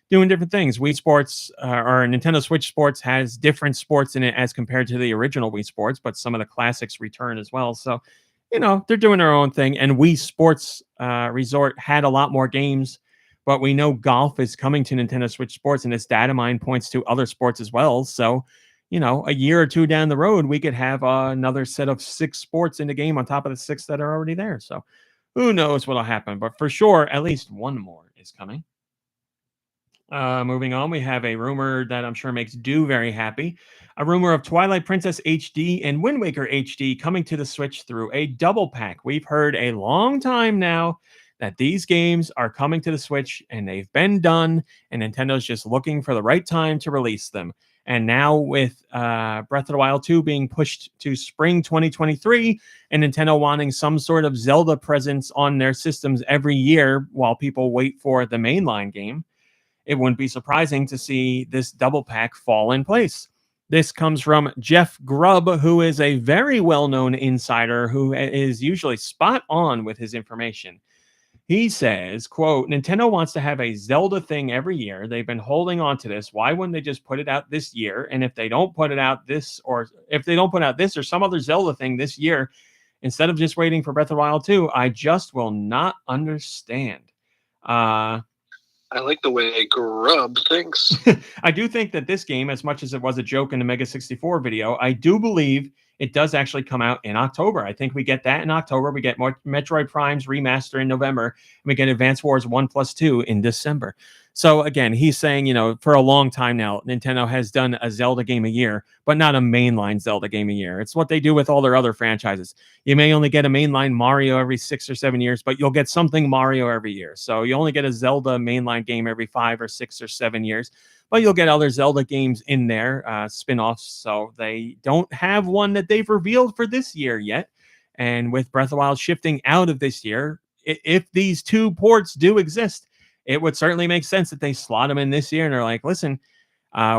doing different things. Wii Sports or Nintendo Switch Sports has different sports in it as compared to the original Wii Sports, but some of the classics return as well. So, they're doing their own thing. And Wii Sports Resort had a lot more games, but we know golf is coming to Nintendo Switch Sports, and this data mine points to other sports as well. So, a year or two down the road, we could have another set of 6 sports in the game on top of the 6 that are already there. So who knows what'll happen, but for sure, at least one more is coming. Moving on, we have a rumor that I'm sure makes Deux very happy. A rumor of Twilight Princess HD and Wind Waker HD coming to the Switch through a double pack. We've heard a long time now that these games are coming to the Switch, and they've been done, and Nintendo's just looking for the right time to release them. And now with Breath of the Wild 2 being pushed to spring 2023 and Nintendo wanting some sort of Zelda presence on their systems every year while people wait for the mainline game, it wouldn't be surprising to see this double pack fall in place. This comes from Jeff Grubb, who is a very well-known insider who is usually spot on with his information. He says, quote, Nintendo wants to have a Zelda thing every year. They've been holding on to this. Why wouldn't they just put it out this year? And if they don't put it out this or some other Zelda thing this year, instead of just waiting for Breath of the Wild 2, I just will not understand. I like the way Grubb thinks. I do think that this game, as much as it was a joke in the Mega 64 video, I do believe it does actually come out in October. I think we get that in October. We get Metroid Prime's remaster in November. And we get Advance Wars 1+2 in December. So again, he's saying, for a long time now, Nintendo has done a Zelda game a year, but not a mainline Zelda game a year. It's what they do with all their other franchises. You may only get a mainline Mario every 6 or 7 years, but you'll get something Mario every year. So you only get a Zelda mainline game every 5 or 6 or 7 years, but you'll get other Zelda games in there, spin-offs. So they don't have one that they've revealed for this year yet. And with Breath of the Wild shifting out of this year, if these 2 ports do exist, it would certainly make sense that they slot them in this year. And they're like, listen,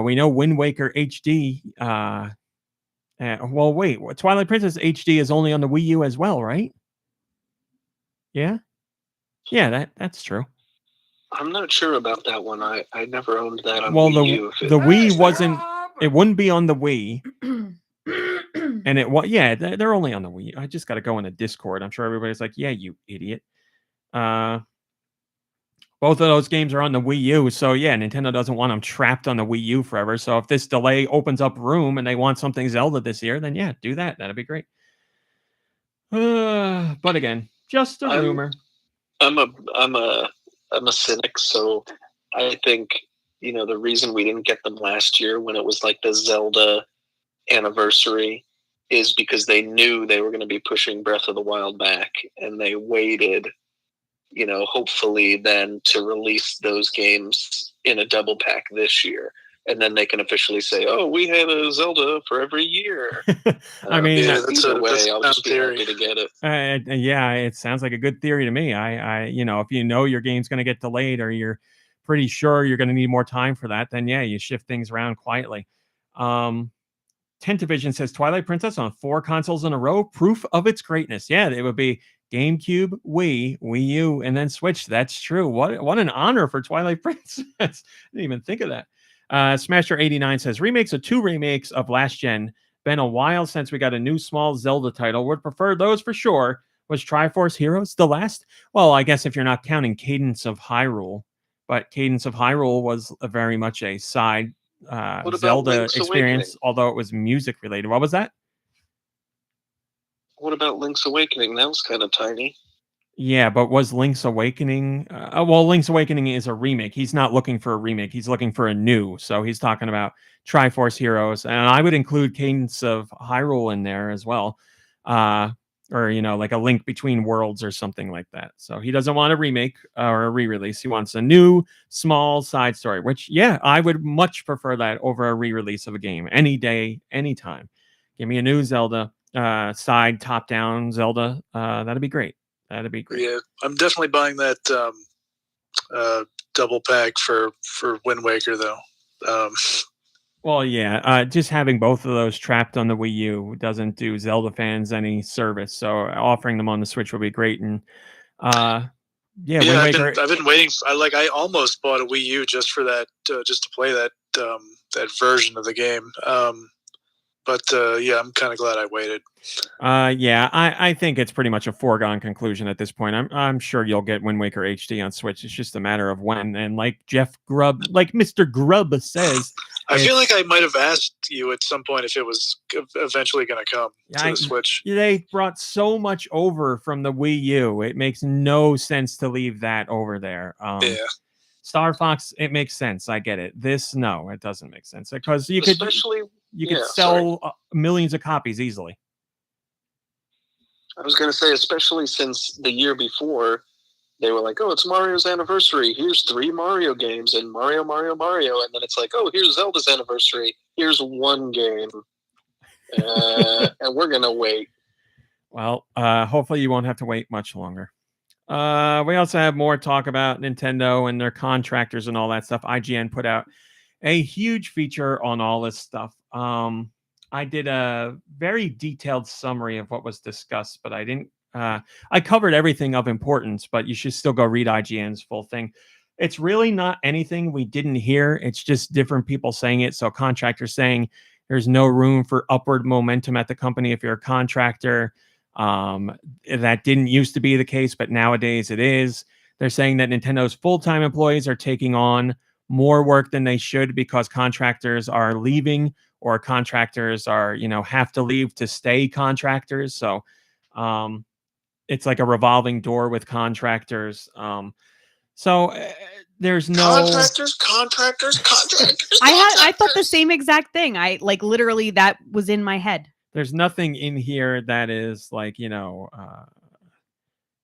we know Wind Waker HD. Wait, Twilight Princess HD is only on the Wii U as well, right? Yeah? Yeah, that's true. I'm not sure about that one. I never owned that on Well, Wii U. the Wii wasn't... It wouldn't be on the Wii. And they're only on the Wii. I just got to go in the Discord. I'm sure everybody's like, yeah, you idiot. Both of those games are on the Wii U, so yeah, Nintendo doesn't want them trapped on the Wii U forever. So if this delay opens up room and they want something Zelda this year, then yeah, do that. That'd be great. But again, just a rumor. I'm a cynic, so I think the reason we didn't get them last year when it was like the Zelda anniversary is because they knew they were going to be pushing Breath of the Wild back, and they waited. Hopefully then to release those games in a double pack this year. And then they can officially say, oh, we had a Zelda for every year. I mean, that's a way. I'll just be happy to get it. Yeah, it sounds like a good theory to me. I if your game's going to get delayed or you're pretty sure you're going to need more time for that, then yeah, you shift things around quietly. Tentavision says Twilight Princess on 4 consoles in a row, proof of its greatness. Yeah, it would be GameCube, Wii U, and then Switch. That's true. What an honor for Twilight Princess. I didn't even think of that. Smasher89 says remakes of 2 remakes of last gen. Been a while since we got a new small Zelda title. Would prefer those for sure. Was Triforce Heroes the last? Well, I guess if you're not counting Cadence of Hyrule, but Cadence of Hyrule was very much a side Zelda experience, although it was music related. What was that? What about Link's Awakening? That was kind of tiny. Yeah, but was Link's Awakening? Well, Link's Awakening is a remake. He's not looking for a remake. He's looking for a new. So he's talking about Triforce Heroes, and I would include Cadence of Hyrule in there as well, or like a Link Between Worlds or something like that. So he doesn't want a remake or a re-release. He wants a new small side story. Which, yeah, I would much prefer that over a re-release of a game any day, anytime. Give me a new Zelda side top-down Zelda. That'd be great. That'd be great. Yeah, I'm definitely buying that double pack for Wind Waker, though. Well, yeah, just having both of those trapped on the Wii U doesn't do Zelda fans any service. So offering them on the Switch will be great. And Wind Waker. I've been waiting. I almost bought a Wii U just for that, just to play that version of the game. But I'm kind of glad I waited. I think it's pretty much a foregone conclusion at this point. I'm sure you'll get Wind Waker HD on Switch. It's just a matter of when. And like Mr. Grubb says, I feel like I might have asked you at some point if it was eventually going to come to the Switch. They brought so much over from the Wii U. It makes no sense to leave that over there. Star Fox, it makes sense. I get it. This, no, it doesn't make sense because you could sell millions of copies easily. I was going to say, especially since the year before, they were like, oh, it's Mario's anniversary. Here's 3 Mario games and Mario. And then it's like, oh, here's Zelda's anniversary. Here's 1 game. And we're going to wait. Well, hopefully you won't have to wait much longer. We also have more talk about Nintendo and their contractors and all that stuff. IGN put out a huge feature on all this stuff. I did a very detailed summary of what was discussed, but I didn't. I covered everything of importance, but you should still go read IGN's full thing. It's really not anything we didn't hear. It's just different people saying it. So contractors saying there's no room for upward momentum at the company if you're a contractor. That didn't used to be the case, but nowadays it is. They're saying that Nintendo's full-time employees are taking on more work than they should because contractors are leaving, or contractors are, have to leave to stay contractors. So it's like a revolving door with contractors. There's no contractors. I thought the same exact thing. I literally that was in my head. There's nothing in here that is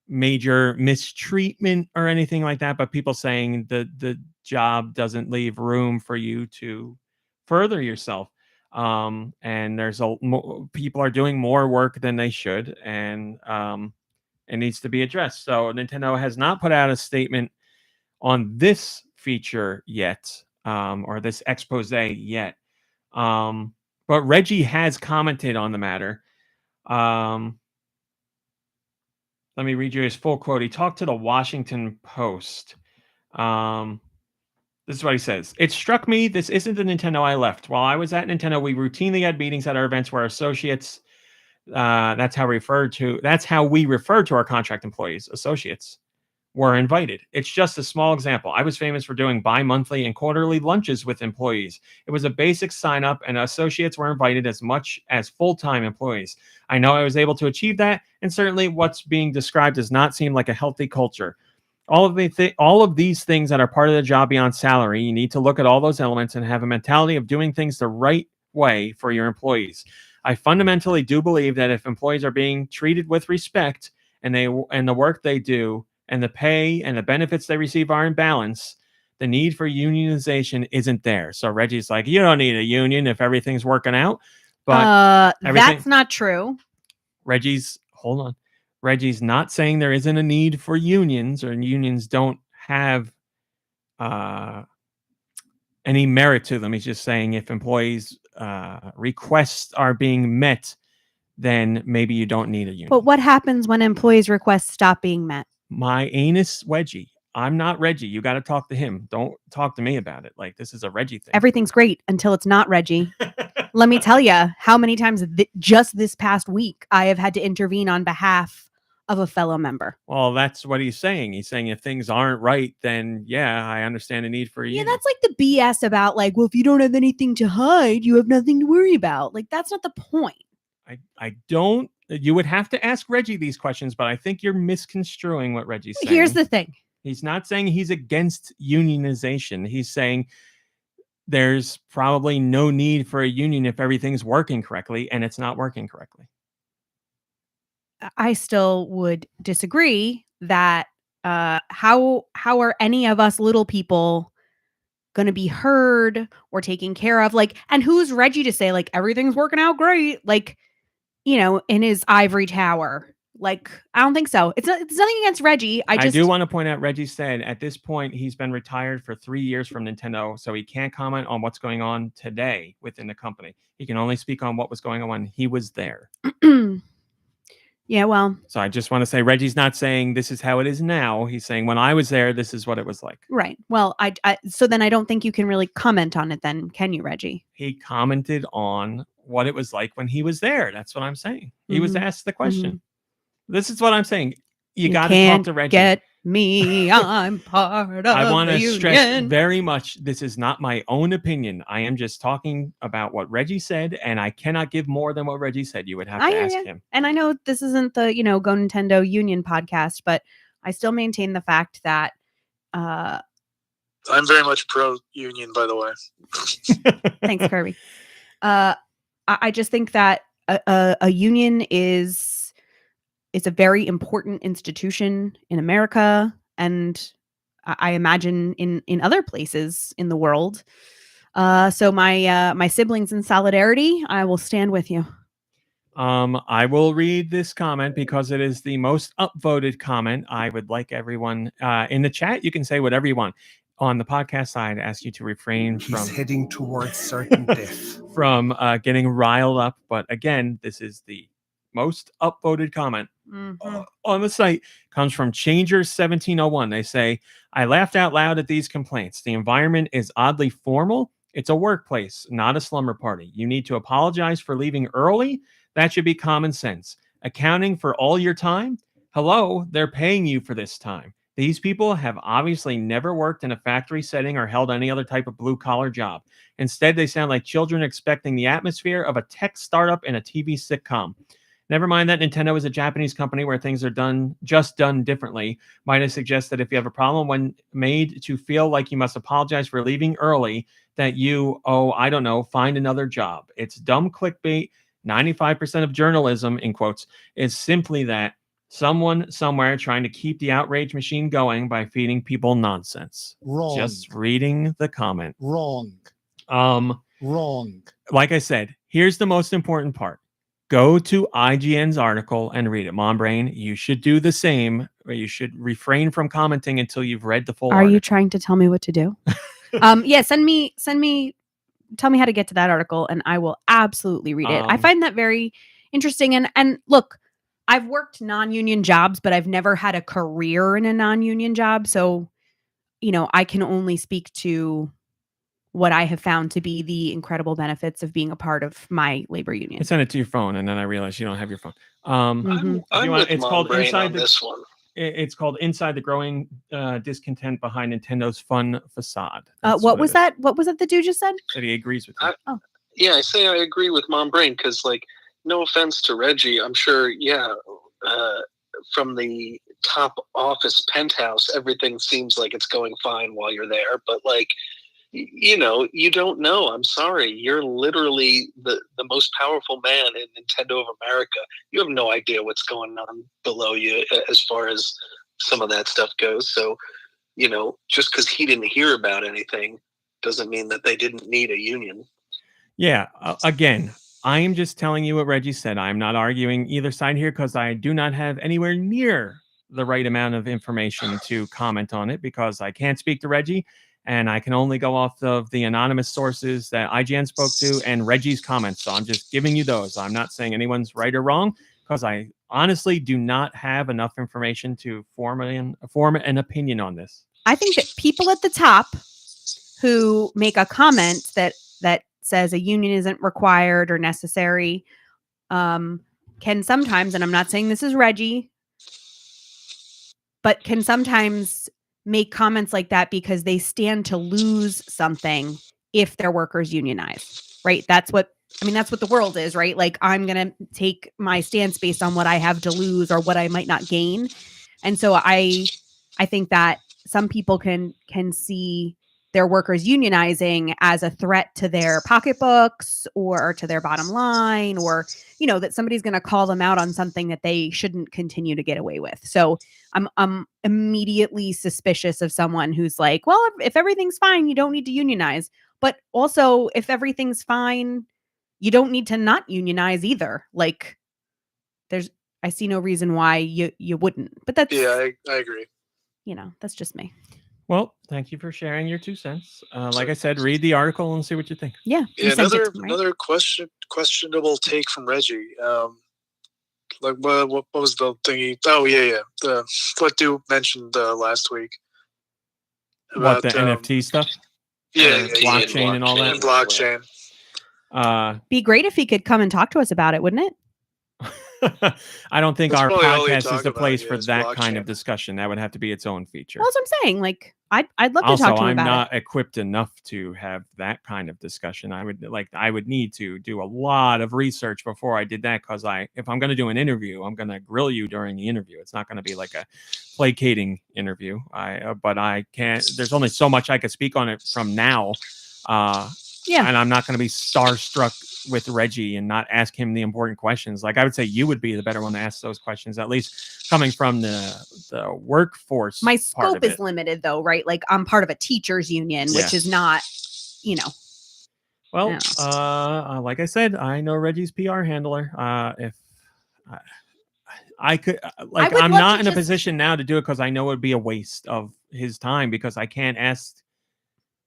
major mistreatment or anything like that, but people saying the job doesn't leave room for you to further yourself. And there's people are doing more work than they should, and it needs to be addressed. So Nintendo has not put out a statement on this feature yet, or this expose yet. But Reggie has commented on the matter. Let me read you his full quote. He talked to the Washington Post. This is what he says. It struck me this isn't the Nintendo I left. While I was at Nintendo, we routinely had meetings at our events where associates, that's how we refer to our contract employees, associates, were invited. It's just a small example. I was famous for doing bi-monthly and quarterly lunches with employees. It was a basic sign-up, and associates were invited as much as full-time employees. I know I was able to achieve that, and certainly what's being described does not seem like a healthy culture. All of these things that are part of the job beyond salary, you need to look at all those elements and have a mentality of doing things the right way for your employees. I fundamentally do believe that if employees are being treated with respect and the work they do and the pay and the benefits they receive are in balance, the need for unionization isn't there. So Reggie's like, you don't need a union if everything's working out. But that's not true. Reggie's not saying there isn't a need for unions, or unions don't have any merit to them. He's just saying if employees' requests are being met, then maybe you don't need a union. But what happens when employees' requests stop being met? My anus Wedgie. I'm not Reggie. You got to talk to him. Don't talk to me about it. Like, this is a Reggie thing. Everything's great until it's not, Reggie. Let me tell you how many times just this past week I have had to intervene on behalf of a fellow member. Well, that's what he's saying. He's saying if things aren't right, then yeah, I understand the need for a Yeah, union. that's like the BS about like, well, if you don't have anything to hide, you have nothing to worry about. Like, that's not the point. I don't. You would have to ask Reggie these questions, but I think you're misconstruing what Reggie's saying. Here's the thing. He's not saying he's against unionization. He's saying there's probably no need for a union if everything's working correctly, and it's not working correctly. I still would disagree that how are any of us little people going to be heard or taken care of? Like, and who's Reggie to say like everything's working out great? Like, you know, in his ivory tower. Like, I don't think so. It's nothing against Reggie. I do want to point out, Reggie said at this point he's been retired for 3 years from Nintendo, so he can't comment on what's going on today within the company. He can only speak on what was going on when he was there. Yeah, well. So I just want to say Reggie's not saying this is how it is now. He's saying when I was there, this is what it was like. Right. Well, so then I don't think you can really comment on it then, can you, Reggie? He commented on what it was like when he was there. That's what I'm saying. He was asked the question. This is what I'm saying. You got to talk to Reggie. Get me. I'm part of I want to the stress union. very much, this is not my own opinion. I am just talking about what Reggie said, and I cannot give more than what Reggie said. You would have to ask him. And I know this isn't the, Go Nintendo Union podcast, but I still maintain the fact that I'm very much pro-union, by the way. Thanks, Kirby. I just think that a union is a very important institution in America, and I imagine in other places in the world. So my siblings in solidarity, I will stand with you. I will read this comment because it is the most upvoted comment. I would like everyone in the chat. You can say whatever you want. On the podcast side, I ask you to refrain from heading towards certain death. From getting riled up. But again, this is the most upvoted comment on the site. Comes from Changer1701. They say, I laughed out loud at these complaints. The environment is oddly formal. It's a workplace, not a slumber party. You need to apologize for leaving early. That should be common sense. Accounting for all your time? Hello, they're paying you for this time. These people have obviously never worked in a factory setting or held any other type of blue-collar job. Instead, they sound like children expecting the atmosphere of a tech startup in a TV sitcom. Never mind that Nintendo is a Japanese company where things are done differently. Might I suggest that if you have a problem when made to feel like you must apologize for leaving early, that you, find another job. It's dumb clickbait. 95% of journalism, in quotes, is simply that. Someone somewhere trying to keep the outrage machine going by feeding people nonsense. Wrong. Just reading the comment. Wrong. Wrong. Like I said, here's the most important part. Go to IGN's article and read it. Mom Brain, you should do the same, or you should refrain from commenting until you've read the full article. Are you trying to tell me what to do? Yeah, tell me how to get to that article and I will absolutely read it. I find that very interesting. And look, I've worked non-union jobs, but I've never had a career in a non-union job. So, I can only speak to what I have found to be the incredible benefits of being a part of my labor union. I sent it to your phone, and then I realized you don't have your phone. It's called Inside this one. It's called Inside the Growing Discontent Behind Nintendo's Fun Facade. What was that? What was it the dude just said? That he agrees with you. Yeah, I say I agree with Mom Brain because, no offense to Reggie, I'm sure, from the top office penthouse, everything seems like it's going fine while you're there. But, you don't know. I'm sorry. You're literally the most powerful man in Nintendo of America. You have no idea what's going on below you as far as some of that stuff goes. So, just because he didn't hear about anything doesn't mean that they didn't need a union. Yeah. Again, I am just telling you what Reggie said. I'm not arguing either side here because I do not have anywhere near the right amount of information to comment on it because I can't speak to Reggie and I can only go off of the anonymous sources that IGN spoke to and Reggie's comments. So I'm just giving you those. I'm not saying anyone's right or wrong because I honestly do not have enough information to form an opinion on this. I think that people at the top who make a comment that says a union isn't required or necessary can sometimes, and I'm not saying this is Reggie, but can sometimes make comments like that because they stand to lose something if their workers unionize, right? That's what the world is, right? Like, I'm going to take my stance based on what I have to lose or what I might not gain. And so I think that some people can see their workers unionizing as a threat to their pocketbooks or to their bottom line, or, that somebody's going to call them out on something that they shouldn't continue to get away with. So I'm immediately suspicious of someone who's like, well, if everything's fine, you don't need to unionize. But also, if everything's fine, you don't need to not unionize either. Like, I see no reason why you wouldn't. But that's, I agree. That's just me. Well, thank you for sharing your 2 cents. Like I said, read the article and see what you think. Yeah. Another questionable take from Reggie. Like what was the thingy? Oh yeah. What Dew mentioned last week about the NFT stuff. Blockchain and all that. And blockchain. Be great if he could come and talk to us about it, wouldn't it? I don't think That's our probably all you podcast talk is the about, place yeah, for is that blockchain. kind of discussion. That would have to be its own feature. Well, that's what I'm saying. Like, I'd love to Also, talk to him I'm about not it. equipped enough to have that kind of discussion. I would need to do a lot of research before I did that, because if I'm going to do an interview, I'm going to grill you during the interview. It's not going to be like a placating interview. But I can't. There's only so much I could speak on it from now. And I'm not going to be starstruck with Reggie and not ask him the important questions. Like, I would say you would be the better one to ask those questions, at least coming from the workforce. My scope is limited, though, right? Like, I'm part of a teachers union, which is not, Well, like I said, I know Reggie's PR handler. If I could, I'm not in a position now to do it because I know it would be a waste of his time, because I can't ask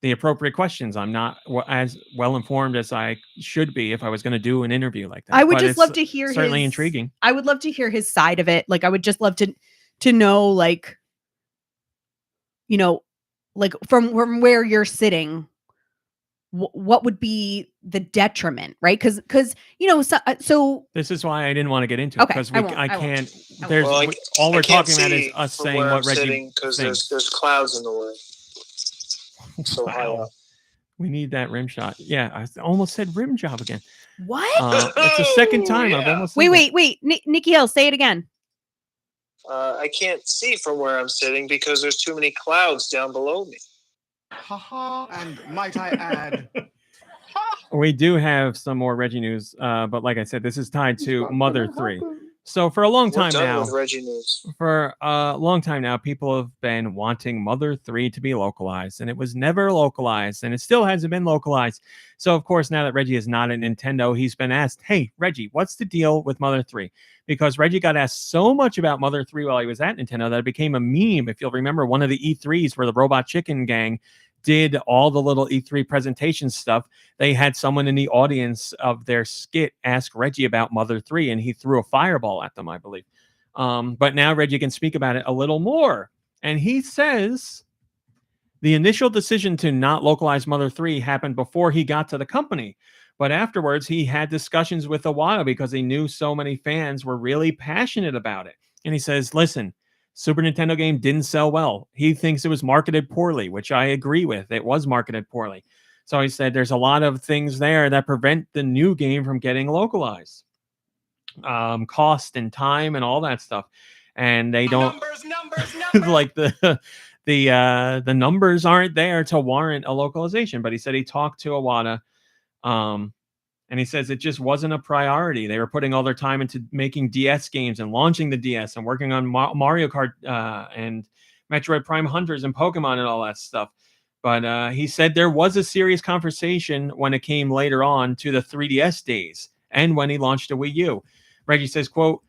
the appropriate questions. I'm not as well informed as I should be if I was going to do an interview like that. I would just love to hear certainly intriguing. I would love to hear his side of it. Like, I would just love to know, like, like from where you're sitting, what would be the detriment, right? Because so this is why I didn't want to get into it, because I can't. There's all we're talking about is us saying what Reggie because thinks. there's clouds in the way. So high up. We need that rim shot. Yeah, I almost said rim job again. What? It's the second time I've almost. Wait. Nicky Hill, say it again. I can't see from where I'm sitting because there's too many clouds down below me. Haha, and might I add, We do have some more Reggie news, but like I said, this is tied to Mother 3. So for a long time now, with Reggie news. For a long time now, people have been wanting Mother 3 to be localized, and it was never localized, and it still hasn't been localized. So, of course, now that Reggie is not at Nintendo, he's been asked, hey, Reggie, what's the deal with Mother 3? Because Reggie got asked so much about Mother 3 while he was at Nintendo that it became a meme. If you'll remember, one of the E3s where the Robot Chicken Gang did all the little E3 presentation stuff, they had someone in the audience of their skit ask Reggie about Mother 3, and he threw a fireball at them, I believe. But now Reggie can speak about it a little more. And he says the initial decision to not localize Mother 3 happened before he got to the company. But afterwards, he had discussions with Iwata because he knew so many fans were really passionate about it. And he says, listen, Super Nintendo game didn't sell well. He thinks it was marketed poorly, which I agree with. It was marketed poorly. So he said there's a lot of things there that prevent the new game from getting localized. Cost and time and all that stuff. And they don't numbers. Like the numbers aren't there to warrant a localization. But he said he talked to Iwata. And he says it just wasn't a priority. They were putting all their time into making DS games and launching the DS and working on Mario Kart and Metroid Prime Hunters and Pokemon and all that stuff. But he said there was a serious conversation when it came later on to the 3DS days and when he launched a Wii U. Reggie says, quote,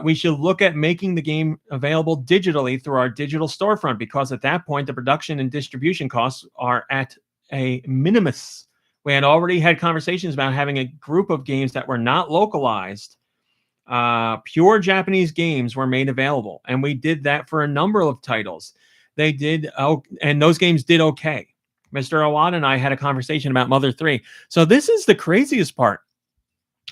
We should look at making the game available digitally through our digital storefront, because at that point, the production and distribution costs are at a minimus. We had already had conversations about having a group of games that were not localized. Pure Japanese games were made available, and we did that for a number of titles. They did, and those games did okay. Mr. Iwata and I had a conversation about Mother 3. So this is the craziest part.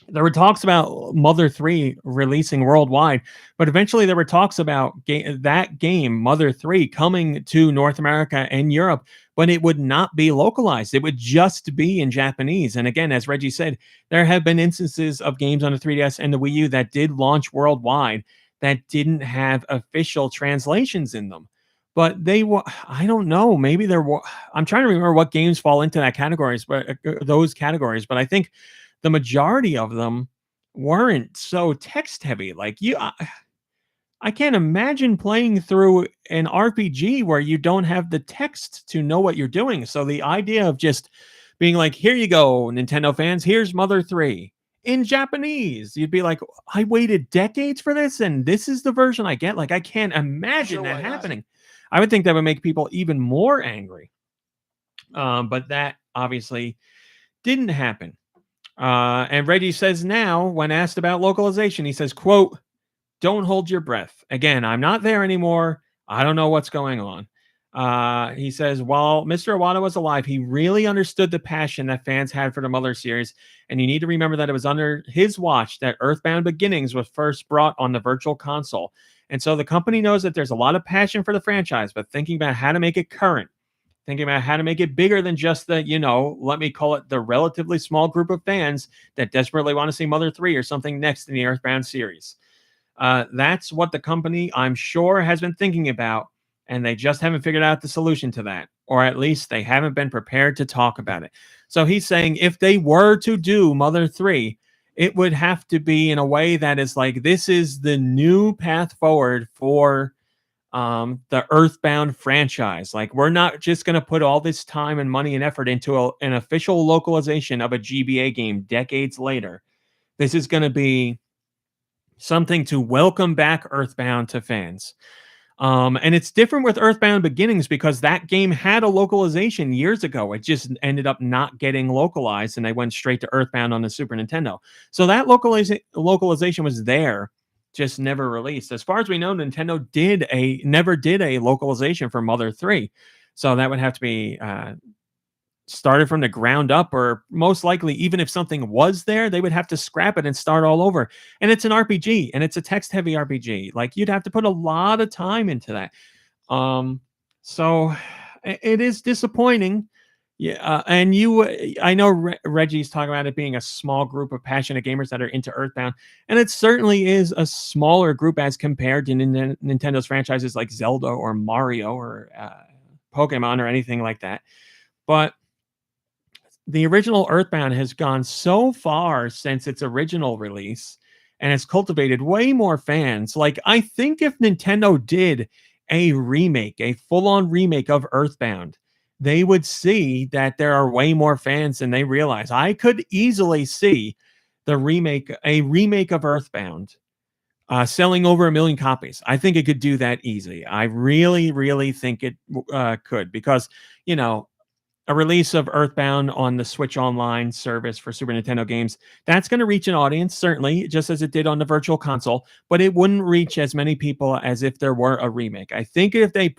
There were talks about Mother 3 releasing worldwide, but eventually there were talks about that game, Mother 3, coming to North America and Europe, but it would not be localized. It would just be in Japanese. And again, as Reggie said, there have been instances of games on the 3DS and the Wii U that did launch worldwide that didn't have official translations in them. But I don't know, maybe there were, I'm trying to remember what games fall into that categories, but those categories, but I think the majority of them weren't so text heavy. Like I can't imagine playing through an RPG where you don't have the text to know what you're doing. So the idea of just being like, here you go, Nintendo fans, here's Mother 3 in Japanese. You'd be like, I waited decades for this, and this is the version I get. Like, I can't imagine that happening. I would think that would make people even more angry. But that obviously didn't happen. And Reggie says now, when asked about localization, he says, quote, "Don't hold your breath. Again, I'm not there anymore. I don't know what's going on." He says, while Mr. Iwata was alive, he really understood the passion that fans had for the Mother series. And you need to remember that it was under his watch that Earthbound Beginnings was first brought on the Virtual Console. And so the company knows that there's a lot of passion for the franchise, but thinking about how to make it current, thinking about how to make it bigger than just the, let me call it the relatively small group of fans that desperately want to see Mother 3 or something next in the Earthbound series. That's what the company, I'm sure, has been thinking about, and they just haven't figured out the solution to that, or at least they haven't been prepared to talk about it. So he's saying if they were to do Mother 3, it would have to be in a way that is like, this is the new path forward for the Earthbound franchise. Like, we're not just going to put all this time and money and effort into an official localization of a GBA game decades later. This is going to be something to welcome back Earthbound to fans. And it's different with Earthbound Beginnings because that game had a localization years ago. It just ended up not getting localized, and they went straight to Earthbound on the Super Nintendo. So that localization was there, just never released. As far as we know, Nintendo never did a localization for Mother 3. So that would have to be started from the ground up, or most likely, even if something was there, they would have to scrap it and start all over. And it's an RPG, and it's a text-heavy RPG. Like, you'd have to put a lot of time into that. So it is disappointing. Yeah, and I know Reggie's talking about it being a small group of passionate gamers that are into Earthbound, and it certainly is a smaller group as compared to Nintendo's franchises like Zelda or Mario or Pokemon or anything like that. But the original Earthbound has gone so far since its original release and has cultivated way more fans. Like, I think if Nintendo did a full-on remake of Earthbound, they would see that there are way more fans than they realize. I could easily see a remake of Earthbound selling over 1 million copies. I think it could do that easily. I really, really think it could, because, a release of Earthbound on the Switch Online service for Super Nintendo games, that's going to reach an audience, certainly, just as it did on the Virtual Console, but it wouldn't reach as many people as if there were a remake. I think if they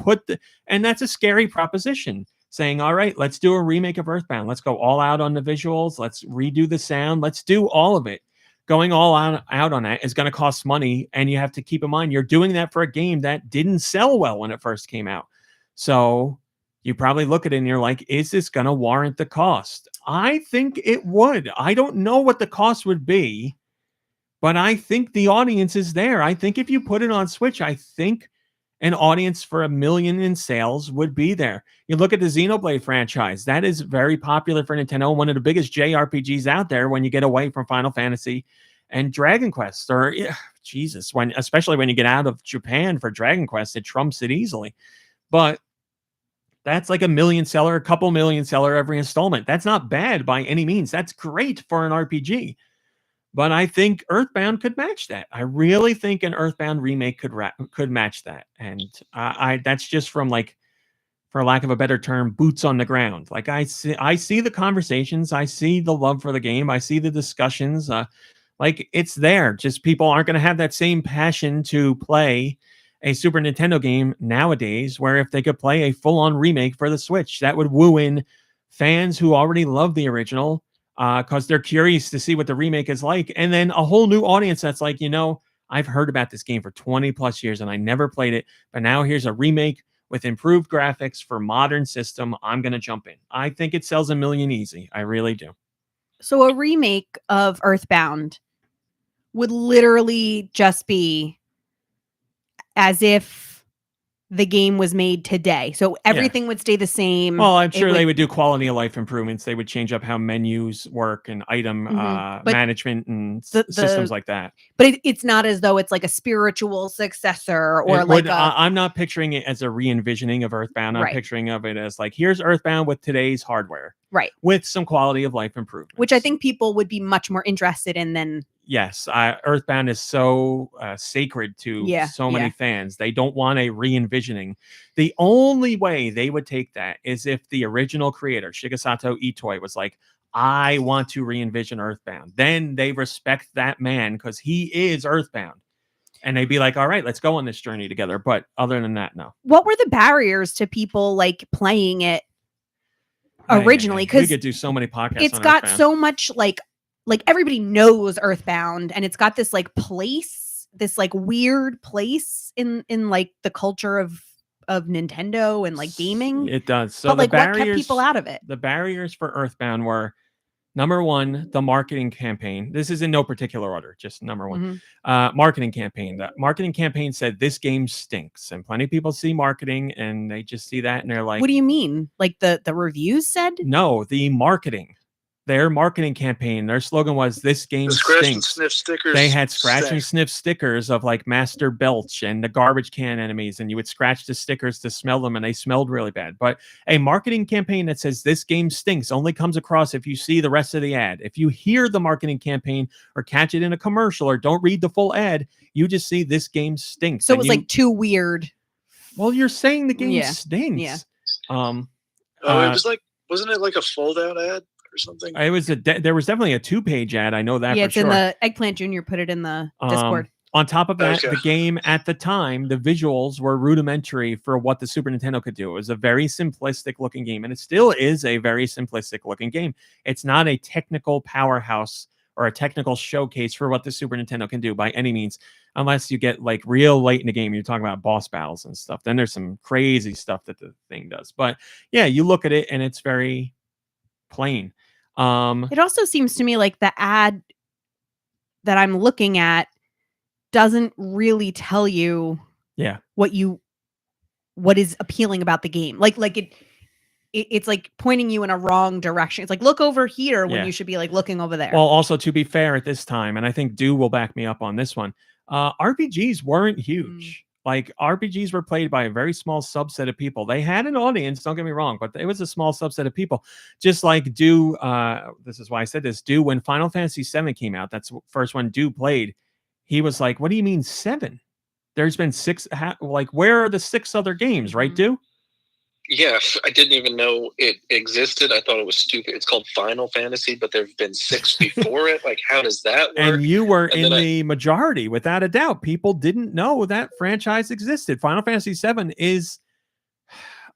and that's a scary proposition, saying, all right, let's do a remake of Earthbound. Let's go all out on the visuals. Let's redo the sound. Let's do all of it. Going all out on that is going to cost money, and you have to keep in mind, you're doing that for a game that didn't sell well when it first came out. So you probably look at it and you're like, is this going to warrant the cost? I think it would. I don't know what the cost would be, but I think the audience is there. I think if you put it on Switch, I think an audience for 1 million in sales would be there. You look at the Xenoblade franchise. That is very popular for Nintendo, one of the biggest JRPGs out there when you get away from Final Fantasy and Dragon Quest. Or, Jesus, especially when you get out of Japan for Dragon Quest, it trumps it easily. But that's like a couple million seller every installment. That's not bad by any means. That's great for an RPG. but I think Earthbound could match that. I really think an Earthbound remake could match that, and I that's just from like, for lack of a better term, boots on the ground. Like I see the conversations, I see the love for the game, I see the discussions. Like it's there. Just people aren't going to have that same passion to play a Super Nintendo game nowadays, where if they could play a full-on remake for the Switch, that would woo in fans who already love the original because they're curious to see what the remake is like. And then a whole new audience that's like, I've heard about this game for 20 plus years and I never played it, but now here's a remake with improved graphics for modern system. I'm going to jump in. I think it sells 1 million easy. I really do. So a remake of Earthbound would literally just be as if the game was made today. So everything would stay the same. Well, I'm sure they would do quality of life improvements. They would change up how menus work and item management and systems like that. But it's not as though it's like a spiritual successor or I'm not picturing it as a re-envisioning of Earthbound. I'm picturing of it as like, here's Earthbound with today's hardware. Right. With some quality of life improvements. Which I think people would be much more interested in than... Yes, Earthbound is so sacred to so many fans. They don't want a re-envisioning. The only way they would take that is if the original creator, Shigesato Itoi, was like, I want to re-envision Earthbound. Then they respect that man because he is Earthbound. And they'd be like, all right, let's go on this journey together. But other than that, no. What were the barriers to people like playing it originally? Because we could do so many podcasts. It's got so much like everybody knows Earthbound, and it's got this like place, this like weird place in like the culture of Nintendo and like gaming. It does. So but like what kept people out of it? The barriers for Earthbound were, number one, the marketing campaign. This is in no particular order, just number one. Marketing campaign. The marketing campaign said this game stinks, and plenty of people see marketing and they just see that and they're like, what do you mean? Like the reviews said? No, the marketing. Their marketing campaign, their slogan was, this game scratch stinks. and sniff stickers. They had scratch and sniff stickers of like Master Belch and the garbage can enemies, and you would scratch the stickers to smell them, and they smelled really bad. But a marketing campaign that says this game stinks only comes across if you see the rest of the ad. If you hear the marketing campaign or catch it in a commercial or don't read the full ad, you just see this game stinks. So it was like too weird. Well, you're saying the game stinks. Yeah. It was like, wasn't it like a fold out ad? Or something. It was there was definitely a 2-page ad. I know that. Yeah, for it's sure. in the Eggplant Jr. put it in the Discord. On top of that, the game at the time, the visuals were rudimentary for what the Super Nintendo could do. It was a very simplistic looking game, and it still is a very simplistic looking game. It's not a technical powerhouse or a technical showcase for what the Super Nintendo can do by any means, unless you get like real late in the game. You're talking about boss battles and stuff. Then there's some crazy stuff that the thing does. But yeah, you look at it and it's very plain. It also seems to me like the ad that I'm looking at doesn't really tell you what is appealing about the game. Like it's like pointing you in a wrong direction. It's like, look over here when you should be like looking over there. Well, also to be fair at this time, and I think Deux will back me up on this one, RPGs weren't huge. Like RPGs were played by a very small subset of people. They had an audience, don't get me wrong, but it was a small subset of people. Just like Deux, this is why I said this, Deux, when Final Fantasy VII came out, that's the first one Deux played, he was like, what do you mean 7? There's been 6, like where are the 6 other games, right, Deux? Yeah, I didn't even know it existed. I thought it was stupid. It's called Final Fantasy, but there have been 6 before it. Like, how does that work? And you were in the majority, without a doubt. People didn't know that franchise existed. Final Fantasy VII is,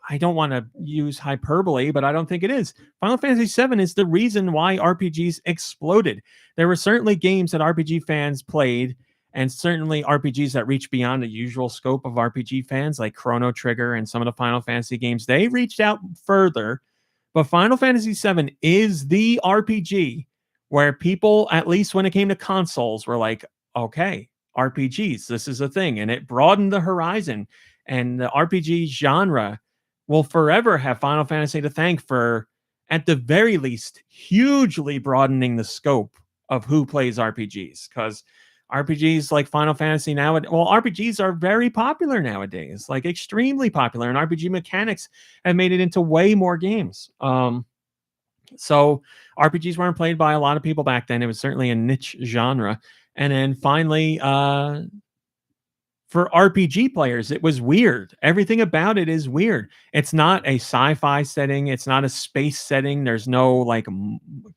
I don't want to use hyperbole, but I don't think it is. Final Fantasy VII is the reason why RPGs exploded. There were certainly games that RPG fans played, and certainly RPGs that reach beyond the usual scope of RPG fans, like Chrono Trigger and some of the Final Fantasy games. They reached out further, but Final Fantasy VII is the RPG where people, at least when it came to consoles, were like, okay, RPGs, this is a thing. And it broadened the horizon. And the RPG genre will forever have Final Fantasy to thank for, at the very least, hugely broadening the scope of who plays RPGs. Because RPGs like Final Fantasy RPGs are very popular nowadays, like extremely popular, and RPG mechanics have made it into way more games. So RPGs weren't played by a lot of people back then. It was certainly a niche genre. And then finally, for RPG players, it was weird. Everything about it is weird. It's not a sci-fi setting. It's not a space setting. There's no like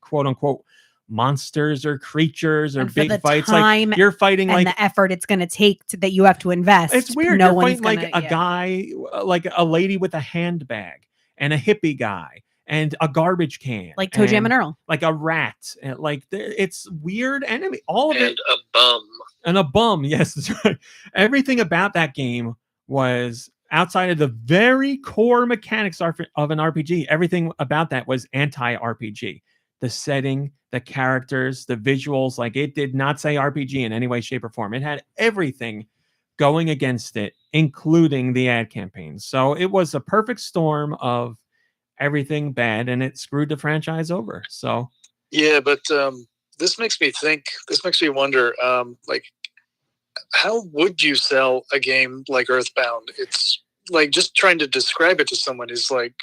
quote unquote monsters or creatures or And for big the fights. time Like you're fighting and like the effort it's going to take that you have to invest. it's weird. No You're one's fighting like gonna, a guy, like a lady with a handbag, and a hippie guy, and a garbage can, like Toe Jam and Earl, like a rat, and like it's weird enemy. All of it, And a bum. and a bum. Yes, that's right. Everything about that game was outside of the very core mechanics of an RPG. Everything about that was anti-RPG. The setting, the characters, the visuals, like it did not say RPG in any way, shape, or form. It had everything going against it, including the ad campaigns. So it was a perfect storm of everything bad, and it screwed the franchise over. So yeah, but this makes me think. This makes me wonder. Like, how would you sell a game like Earthbound? It's like just trying to describe it to someone is like,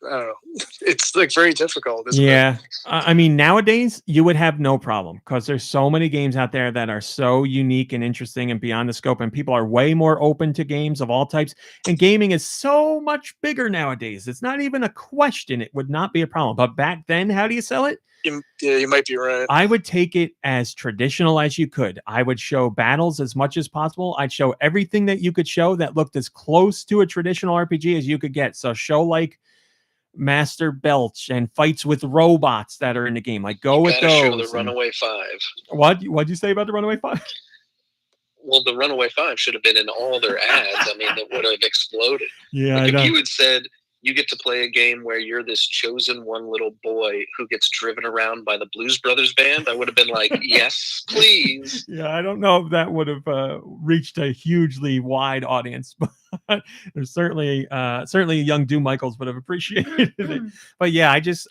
I don't know. It's like very difficult. Yeah. I mean, nowadays you would have no problem because there's so many games out there that are so unique and interesting and beyond the scope, and people are way more open to games of all types. And gaming is so much bigger nowadays. It's not even a question. It would not be a problem. But back then, how do you sell it? Yeah, you might be right. I would take it as traditional as you could. I would show battles as much as possible. I'd show everything that you could show that looked as close to a traditional RPG as you could get. So show like Master Belch and fights with robots that are in the game. Like go with those. Show the Runaway Five. What'd you say about the Runaway Five? Well, the Runaway Five should have been in all their ads. I mean, it would have exploded. Yeah, like I know. if you had said you get to play a game where you're this chosen one little boy who gets driven around by the Blues Brothers band, I would have been like, yes, please. Yeah, I don't know if that would have reached a hugely wide audience, but there's certainly young Doom Michaels would have appreciated it. But yeah, I just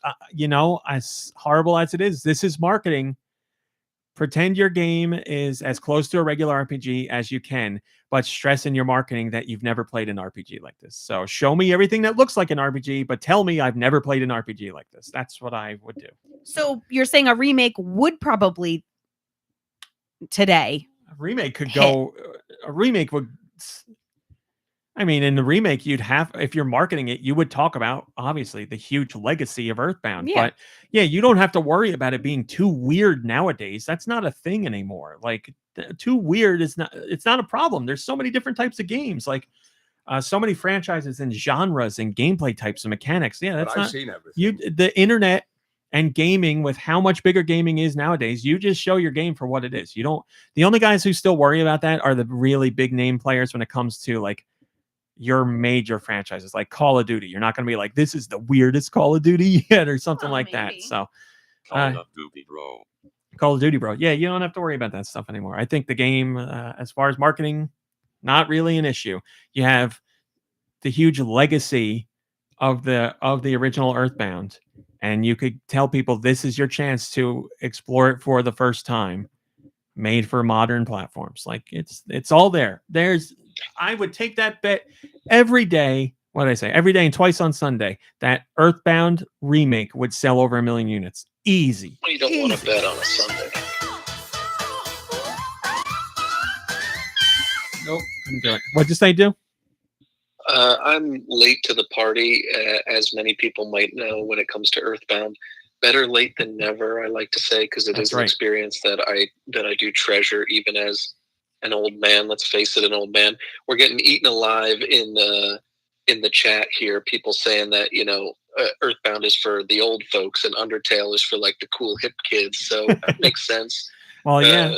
as horrible as it is, this is marketing. Pretend your game is as close to a regular RPG as you can, but stress in your marketing that you've never played an RPG like this. So show me everything that looks like an RPG, but tell me I've never played an RPG like this. That's what I would do. So you're saying a remake would probably today. A remake could go. A remake would. I mean, in the remake, you'd have, if you're marketing it, you would talk about obviously the huge legacy of Earthbound. Yeah. But yeah, you don't have to worry about it being too weird nowadays. That's not a thing anymore. Like too weird is not. It's not a problem. There's so many different types of games. Like so many franchises and genres and gameplay types and mechanics. Yeah, that's But I've not seen everything. the internet and gaming, with how much bigger gaming is nowadays. You just show your game for what it is. You don't. The only guys who still worry about that are the really big name players when it comes to like your major franchises like Call of Duty. You're not going to be like, this is the weirdest Call of Duty yet or something like that. So Call of Duty, bro. Call of Duty, bro. Yeah, you don't have to worry about that stuff anymore. I think the game, as far as marketing, not really an issue. You have the huge legacy of the original Earthbound, and you could tell people this is your chance to explore it for the first time, made for modern platforms. Like it's all there. I would take that bet every day. What did I say? Every day and twice on Sunday, that Earthbound remake would sell over 1 million units. Easy. Well, you don't want to bet on a Sunday. Nope. Couldn't do it. What'd you say, do? I'm late to the party, as many people might know when it comes to Earthbound. Better late than never, I like to say, because it is an experience that I do treasure, even as an old man. Let's face it, an old man. We're getting eaten alive in the chat here. People saying that Earthbound is for the old folks and Undertale is for like the cool hip kids. So that makes sense. Well, yeah.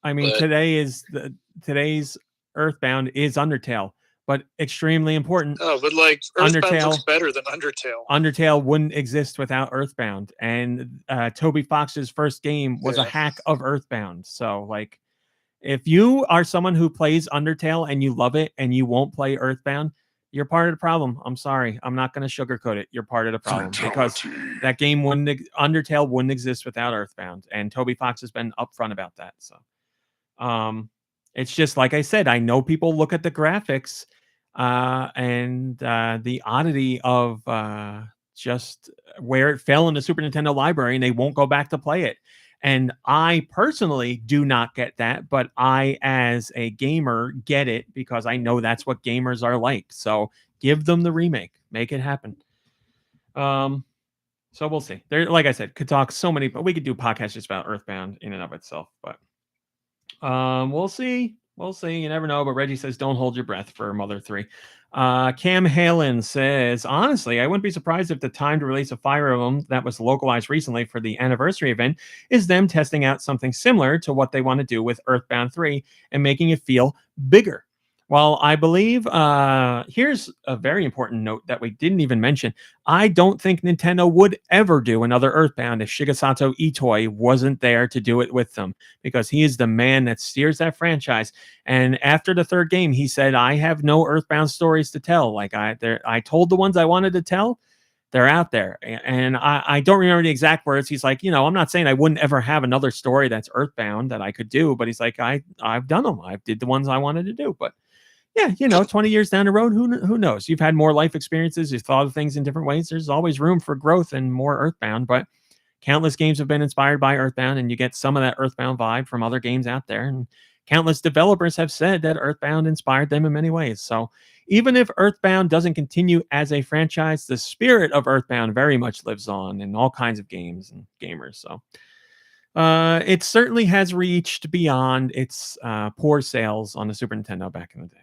I mean, today's Earthbound is Undertale, but extremely important. Oh, but like Earthbound looks better than Undertale. Undertale wouldn't exist without Earthbound, and Toby Fox's first game was a hack of Earthbound. So like, if you are someone who plays Undertale and you love it and you won't play Earthbound, you're part of the problem. I'm sorry. I'm not going to sugarcoat it. You're part of the problem because that game Undertale wouldn't exist without Earthbound, and Toby Fox has been upfront about that. So, it's just like I said. I know people look at the graphics and the oddity of just where it fell in the Super Nintendo library and they won't go back to play it. And I personally do not get that, but I, as a gamer, get it because I know that's what gamers are like. So give them the remake, make it happen. So we'll see. There, like I said, could talk so many, but we could do podcasts just about Earthbound in and of itself. But we'll see. We'll see. You never know. But Reggie says, "Don't hold your breath" for Mother 3. Cam Halen says, honestly, I wouldn't be surprised if the timed release of Fire Emblem that was localized recently for the anniversary event is them testing out something similar to what they want to do with Earthbound 3 and making it feel bigger. Well, I believe here's a very important note that we didn't even mention. I don't think Nintendo would ever do another Earthbound if Shigesato Itoi wasn't there to do it with them, because he is the man that steers that franchise. And after the third game, he said, I have no Earthbound stories to tell. Like I told the ones I wanted to tell. They're out there. And I don't remember the exact words. He's like, I'm not saying I wouldn't ever have another story that's Earthbound that I could do, but he's like, I've done them. I did the ones I wanted to do. But yeah, 20 years down the road, who knows? You've had more life experiences. You've thought of things in different ways. There's always room for growth and more Earthbound, but countless games have been inspired by Earthbound, and you get some of that Earthbound vibe from other games out there. And countless developers have said that Earthbound inspired them in many ways. So even if Earthbound doesn't continue as a franchise, the spirit of Earthbound very much lives on in all kinds of games and gamers. So it certainly has reached beyond its poor sales on the Super Nintendo back in the day.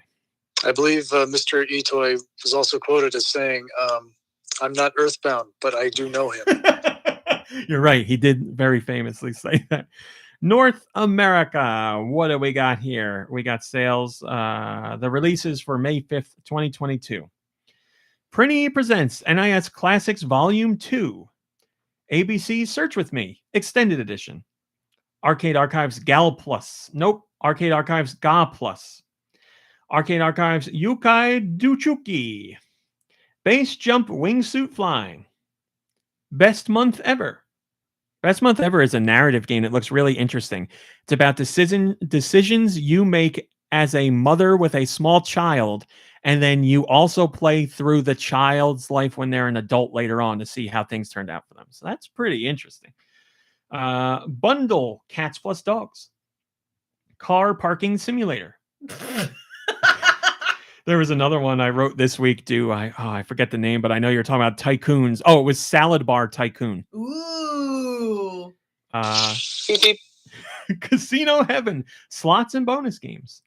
I believe Mr. Itoi was also quoted as saying, I'm not Earthbound, but I do know him. You're right. He did very famously say that. North America. What do we got here? We got sales. The releases for May 5th, 2022. Prinny presents NIS Classics Volume 2. ABC Search With Me Extended Edition. Arcade Archives Gal Plus. Nope. Arcade Archives Ga Plus. Arcade Archives Yukai Duchuki. Base Jump Wingsuit Flying. Best Month Ever. Best Month Ever is a narrative game that looks really interesting. It's about decisions you make as a mother with a small child, and then you also play through the child's life when they're an adult later on to see how things turned out for them. So that's pretty interesting. Bundle Cats Plus Dogs. Car Parking Simulator. There was another one I wrote this week, too. I forget the name, but I know you're talking about Tycoons. Oh, it was Salad Bar Tycoon. Ooh. Casino Heaven. Slots and bonus games.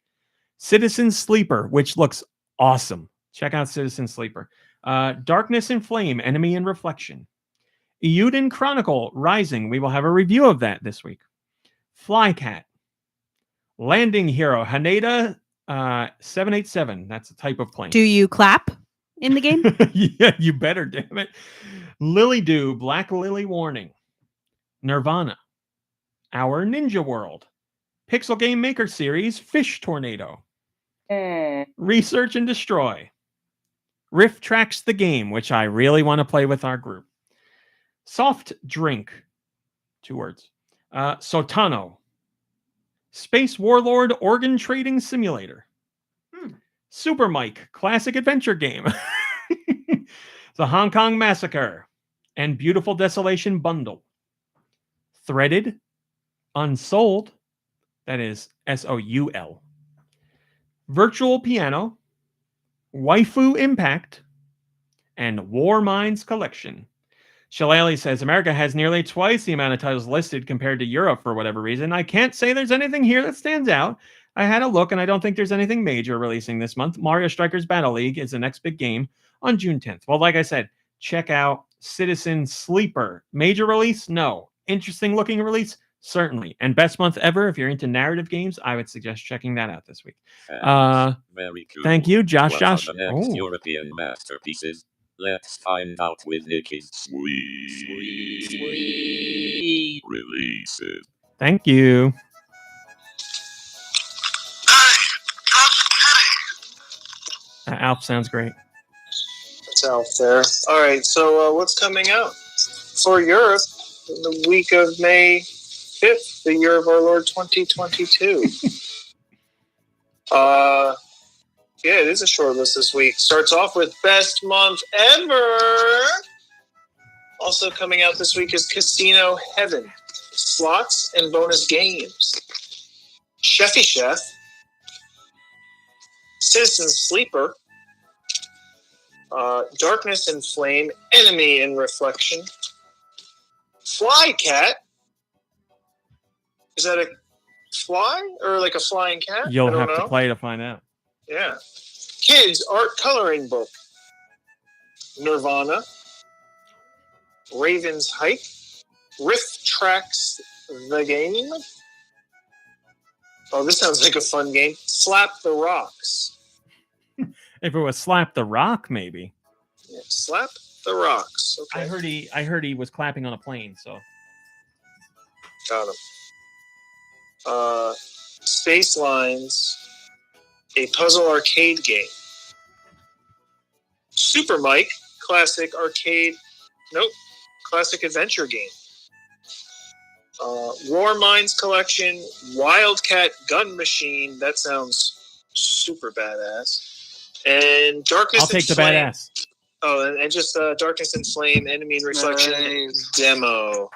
Citizen Sleeper, which looks awesome. Check out Citizen Sleeper. Darkness and Flame, Enemy and Reflection. Euden Chronicle Rising. We will have a review of that this week. Flycat. Landing Hero, Haneda 787. That's a type of plane. Do you clap in the game? Yeah, you better, damn it. Lily Dew, Black Lily Warning. Nirvana. Our Ninja World. Pixel Game Maker Series, Fish Tornado. Research and Destroy. Riff Tracks the Game, which I really want to play with our group. Soft Drink. 2 words. Sotano. Space Warlord Organ Trading Simulator. Super Mike Classic Adventure Game. The Hong Kong Massacre. And Beautiful Desolation Bundle. Threaded. Unsold. That is SOUL. Virtual Piano. Waifu Impact. And War Minds Collection. Shillelagh says, America has nearly twice the amount of titles listed compared to Europe for whatever reason. I can't say there's anything here that stands out. I had a look, and I don't think there's anything major releasing this month. Mario Strikers Battle League is the next big game on June 10th. Well, like I said, check out Citizen Sleeper. Major release? No. Interesting looking release? Certainly. And Best Month Ever, if you're into narrative games, I would suggest checking that out this week. Very cool. Thank you, Josh. What Josh. are the next European masterpieces? Let's find out with Nicky's sweet releases. Thank you. Alf sounds great. That's Alf there. All right, so what's coming out for Europe in the week of May 5th, the year of our Lord 2022? Yeah, it is a short list this week. Starts off with Best Month Ever. Also coming out this week is Casino Heaven. Slots and bonus games. Chefy Chef. Citizen Sleeper. Darkness and Flame. Enemy in Reflection. Fly Cat. Is that a fly or like a flying cat? You'll I don't have to know. play to find out. Yeah. Kids Art Coloring Book. Nirvana. Raven's Hike. Riff Tracks the Game. Oh, this sounds like a fun game. Slap the Rocks. If it was Slap the Rock, maybe. Yeah, Slap the Rocks. Okay. I heard he was clapping on a plane, so. Got him. Space Lines, a puzzle arcade game. Super Mike, classic arcade. Nope. Classic adventure game. War Mines Collection, Wildcat Gun Machine. That sounds super badass. And Darkness I'll take and the Flame. badass. Oh, and just Darkness and Flame, Enemy and Reflection demo.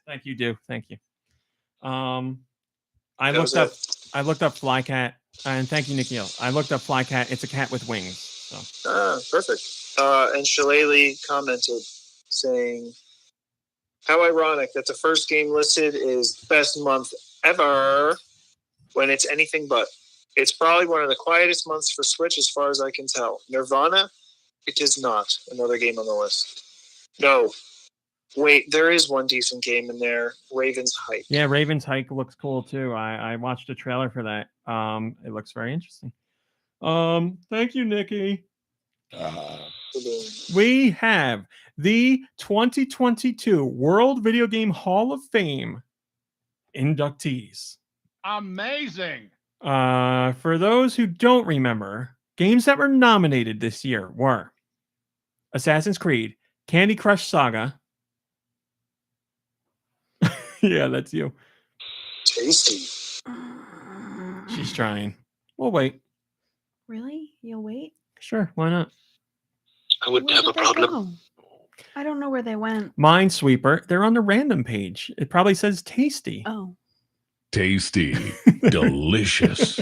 Thank you, Dew. Thank you. I That was looked up Flycat, and thank you, Nicky. I looked up Flycat. It's a cat with wings. So. Perfect. And Shillelagh commented saying, how ironic that the first game listed is best month ever when it's anything but. It's probably one of the quietest months for Switch as far as I can tell. Nirvana, it is not another game on the list. No. Wait, there is one decent game in there. Raven's Hike. Yeah, Raven's Hike looks cool too. I watched a trailer for that. It looks very interesting. Thank you, Nicky. We have the 2022 World Video Game Hall of Fame inductees. Amazing. For those who don't remember, games that were nominated this year were Assassin's Creed, Candy Crush Saga. Yeah, that's you. Tasty. She's trying. We'll wait. Really? You'll wait? Sure, why not? I wouldn't Where have a did they problem. go? I don't know where they went. Minesweeper, they're on the random page. It probably says tasty. Oh. Tasty. Delicious.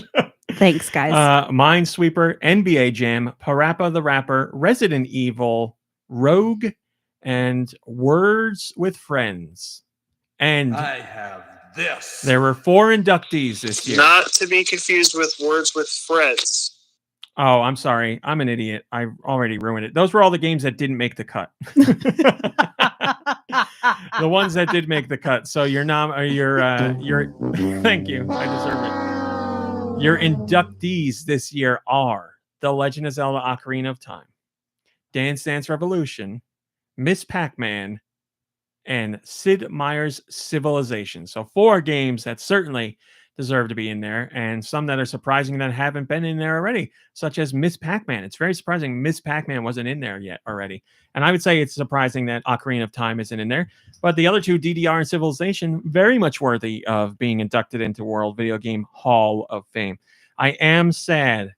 Thanks, guys. Minesweeper, NBA Jam, Parappa the Rapper, Resident Evil, Rogue, and Words with Friends. And I have this. there were 4 inductees this year. Not to be confused with Words with Friends. Oh, I'm sorry. I'm an idiot. I already ruined it. Those were all the games that didn't make the cut. The ones that did make the cut. So you're thank you. I deserve it. Your inductees this year are The Legend of Zelda Ocarina of Time, Dance Dance Revolution, Miss Pac-Man, and Sid Meier's Civilization. So 4 games that certainly deserve to be in there, and some that are surprising that haven't been in there already, such as Miss Pac-Man. It's very surprising Miss Pac-Man wasn't in there yet already. And I would say it's surprising that Ocarina of Time isn't in there. But the other 2, DDR and Civilization, very much worthy of being inducted into World Video Game Hall of Fame. I am sad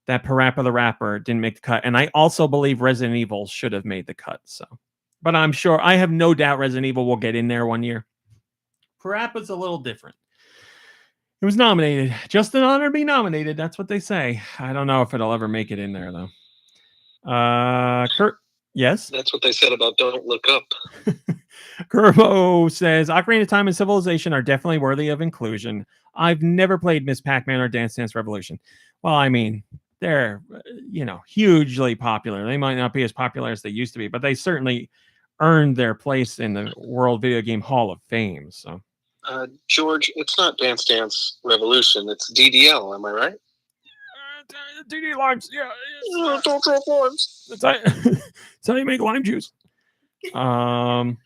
that Parappa the Rapper didn't make the cut, and I also believe Resident Evil should have made the cut. But I'm sure, I have no doubt Resident Evil will get in there one year. Parappa's a little different. It was nominated. Just an honor to be nominated. That's what they say. I don't know if it'll ever make it in there, though. Kurt, yes? That's what they said about Don't Look Up. Grobot says, Ocarina of Time and Civilization are definitely worthy of inclusion. I've never played Miss Pac-Man or Dance Dance Revolution. Well, I mean, they're, hugely popular. They might not be as popular as they used to be, but they certainly earned their place in the World Video Game Hall of Fame, so... George, it's not Dance Dance Revolution. It's DDL. Am I right? DD limes, yeah. Don't drop limes. That's how you make lime juice. Nintendo's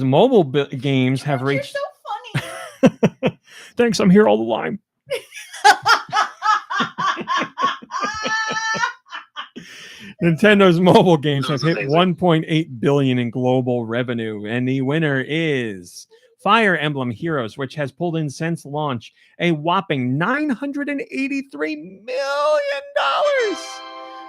mobile games have reached. You're so funny. Thanks, I'm here all the lime. Nintendo's mobile games have hit 1.8 billion in global revenue, and the winner is Fire Emblem Heroes, which has pulled in since launch a whopping $983 million.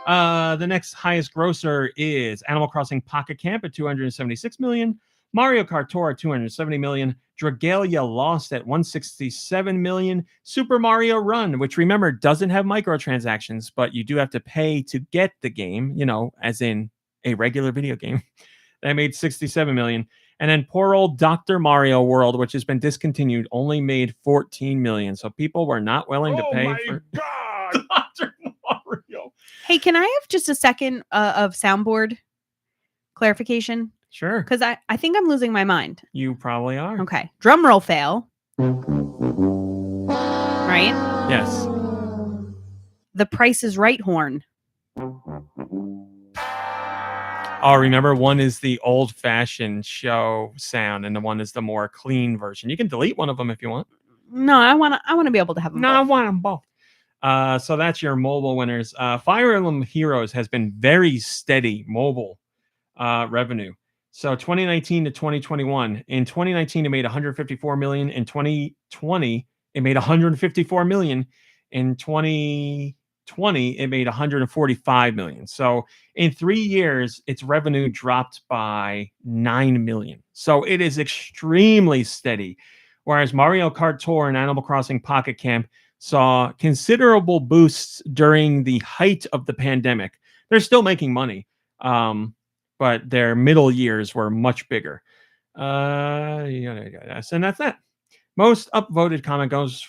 The next highest grosser is Animal Crossing Pocket Camp at 276 million, Mario Kart Tour at 270 million, Dragalia Lost at 167 million, Super Mario Run, which remember doesn't have microtransactions, but you do have to pay to get the game, as in a regular video game. That made 67 million. And then poor old Dr. Mario World, which has been discontinued, only made 14 million. So people were not willing to pay for Dr. Mario. Hey, can I have just a second of soundboard clarification? Sure. Because I think I'm losing my mind. You probably are. Okay. Drum roll fail. Right? Yes. The Price is Right horn. Oh, remember, one is the old-fashioned show sound, and the one is the more clean version. You can delete one of them if you want. No, I want to be able to have them. No, I want them both. So that's your mobile winners. Fire Emblem Heroes has been very steady mobile revenue. So 2019 to 2021. In 2019, it made 154 million. In 2020, it made 154 million. In 2020, it made 145 million. So in 3 years, its revenue dropped by 9 million. So it is extremely steady. Whereas Mario Kart Tour and Animal Crossing Pocket Camp saw considerable boosts during the height of the pandemic. They're still making money, but their middle years were much bigger. And that's that. Most upvoted comment goes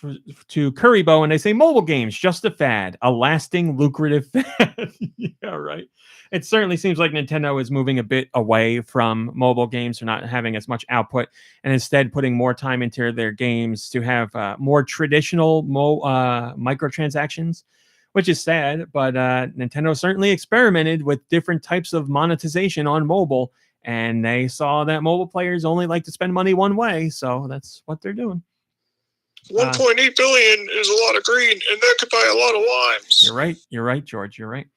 to Currybo, and they say mobile games, just a fad, a lasting, lucrative fad. Yeah, right. It certainly seems like Nintendo is moving a bit away from mobile games or not having as much output, and instead putting more time into their games to have more traditional microtransactions, which is sad. But Nintendo certainly experimented with different types of monetization on mobile, and they saw that mobile players only like to spend money one way, so that's what they're doing. 1.8 billion is a lot of green, and that could buy a lot of limes. You're right. You're right, George. You're right.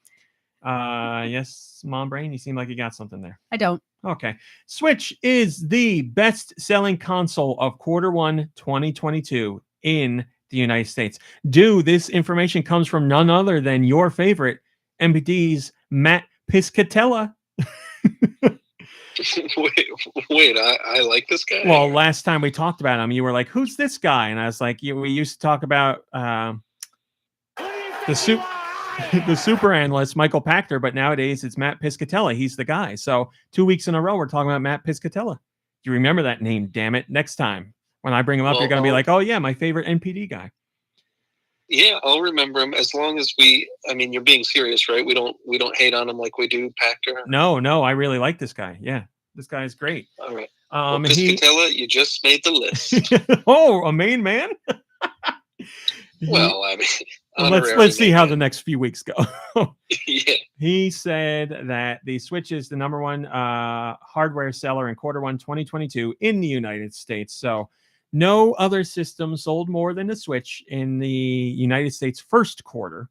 Yes, Mom Brain, you seem like you got something there. I don't. Okay. Switch is the best-selling console of Q1 2022 in the United States. This information comes from none other than your favorite MPD's Matt Piscatella. Wait, I like this guy. Well, last time we talked about him, you were like, "Who's this guy?" And I was like, "We used to talk about the super analyst Michael Pachter, but nowadays it's Matt Piscatella. He's the guy." So 2 weeks in a row, we're talking about Matt Piscatella. You remember that name? Damn it! Next time when I bring him up, you're going to be like, "Oh yeah, my favorite NPD guy." Yeah, I'll remember him as long as you're being serious, right? We don't hate on him like we do Pachter. No, I really like this guy. Yeah, this guy is great. All right. Piscatella, you just made the list. Oh, a main man? Well, let's see how the next few weeks go. Yeah. He said that the Switch is the number one hardware seller in Q1 2022 in the United States. So no other system sold more than the Switch in the United States first quarter.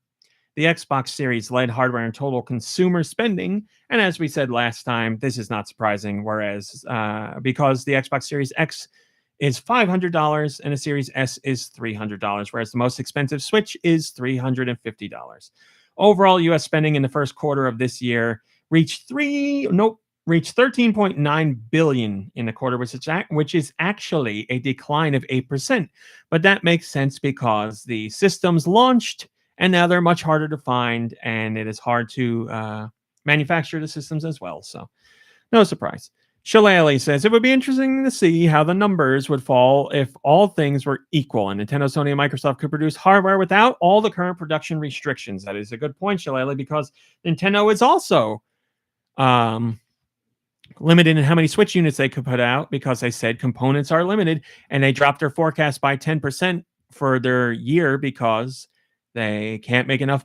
The Xbox Series led hardware and total consumer spending. And as we said last time, this is not surprising. Whereas because the Xbox Series X is $500 and the Series S is $300, whereas the most expensive Switch is $350. Overall, U.S. spending in the first quarter of this year reached 13.9 billion in the quarter, which is actually a decline of 8%. But that makes sense because the systems launched and now they're much harder to find, and it is hard to manufacture the systems as well. So no surprise. Shillelagh says, it would be interesting to see how the numbers would fall if all things were equal and Nintendo, Sony, and Microsoft could produce hardware without all the current production restrictions. That is a good point, Shillelagh, because Nintendo is also limited in how many Switch units they could put out because they said components are limited, and they dropped their forecast by 10% for their year because they can't make enough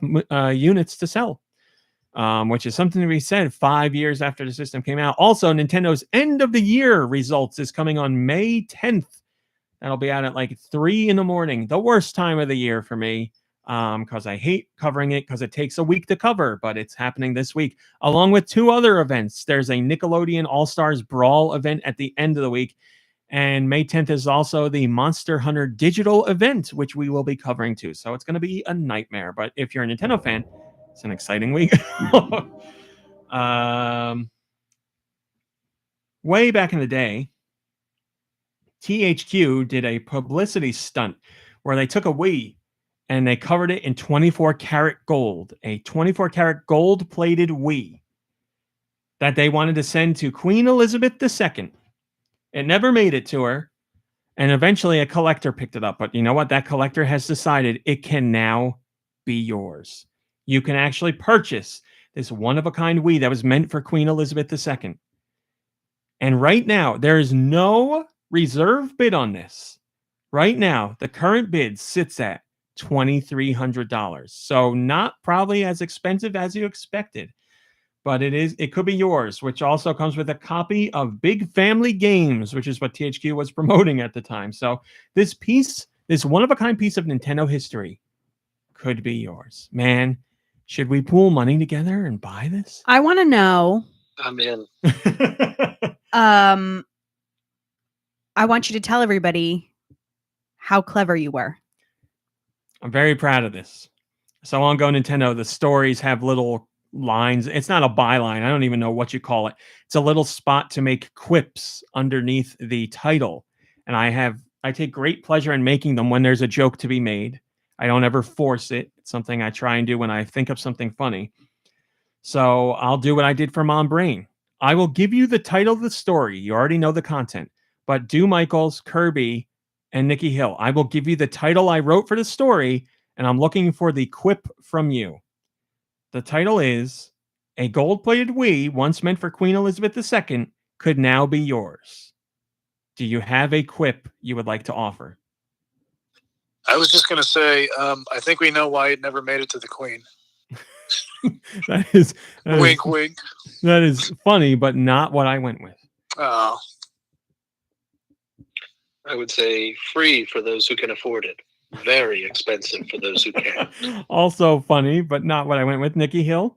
units to sell. Which is something to be said 5 years after the system came out. Also, Nintendo's end of the year results is coming on May 10th. That'll be out at like 3 a.m, the worst time of the year for me, because I hate covering it because it takes a week to cover, but it's happening this week, along with 2 other events. There's a Nickelodeon All-Stars Brawl event at the end of the week, and May 10th is also the Monster Hunter digital event, which we will be covering too. So it's going to be a nightmare, but if you're a Nintendo fan, It's an exciting week. Way back in the day, THQ did a publicity stunt where they took a Wii and they covered it in 24 karat gold, a 24 karat gold plated Wii that they wanted to send to Queen Elizabeth II. It never made it to her. And eventually a collector picked it up. But you know what? That collector has decided it can now be yours. You can actually purchase this one-of-a-kind Wii that was meant for Queen Elizabeth II. And right now, there is no reserve bid on this. Right now, the current bid sits at $2,300. So not probably as expensive as you expected. But it could be yours, which also comes with a copy of Big Family Games, which is what THQ was promoting at the time. So this one-of-a-kind piece of Nintendo history could be yours. Man, should we pool money together and buy this? I want to know. I'm in. I want you to tell everybody how clever you were. I'm very proud of this. So on GoNintendo, the stories have little lines. It's not a byline. I don't even know what you call it. It's a little spot to make quips underneath the title. And I take great pleasure in making them when there's a joke to be made. I don't ever force it. It's something I try and do when I think of something funny. So I'll do what I did for Mom Brain. I will give you the title of the story. You already know the content. But Do Michaels, Kirby, and Nicky Hill, I will give you the title I wrote for the story, and I'm looking for the quip from you. The title is A Gold-Plated Wii, once meant for Queen Elizabeth II, could now be yours. Do you have a quip you would like to offer? I was just going to say, I think we know why it never made it to the Queen. Wink, wink. That is funny, but not what I went with. Oh. I would say free for those who can afford it. Very expensive for those who can. Also funny, but not what I went with. Nicky Hill?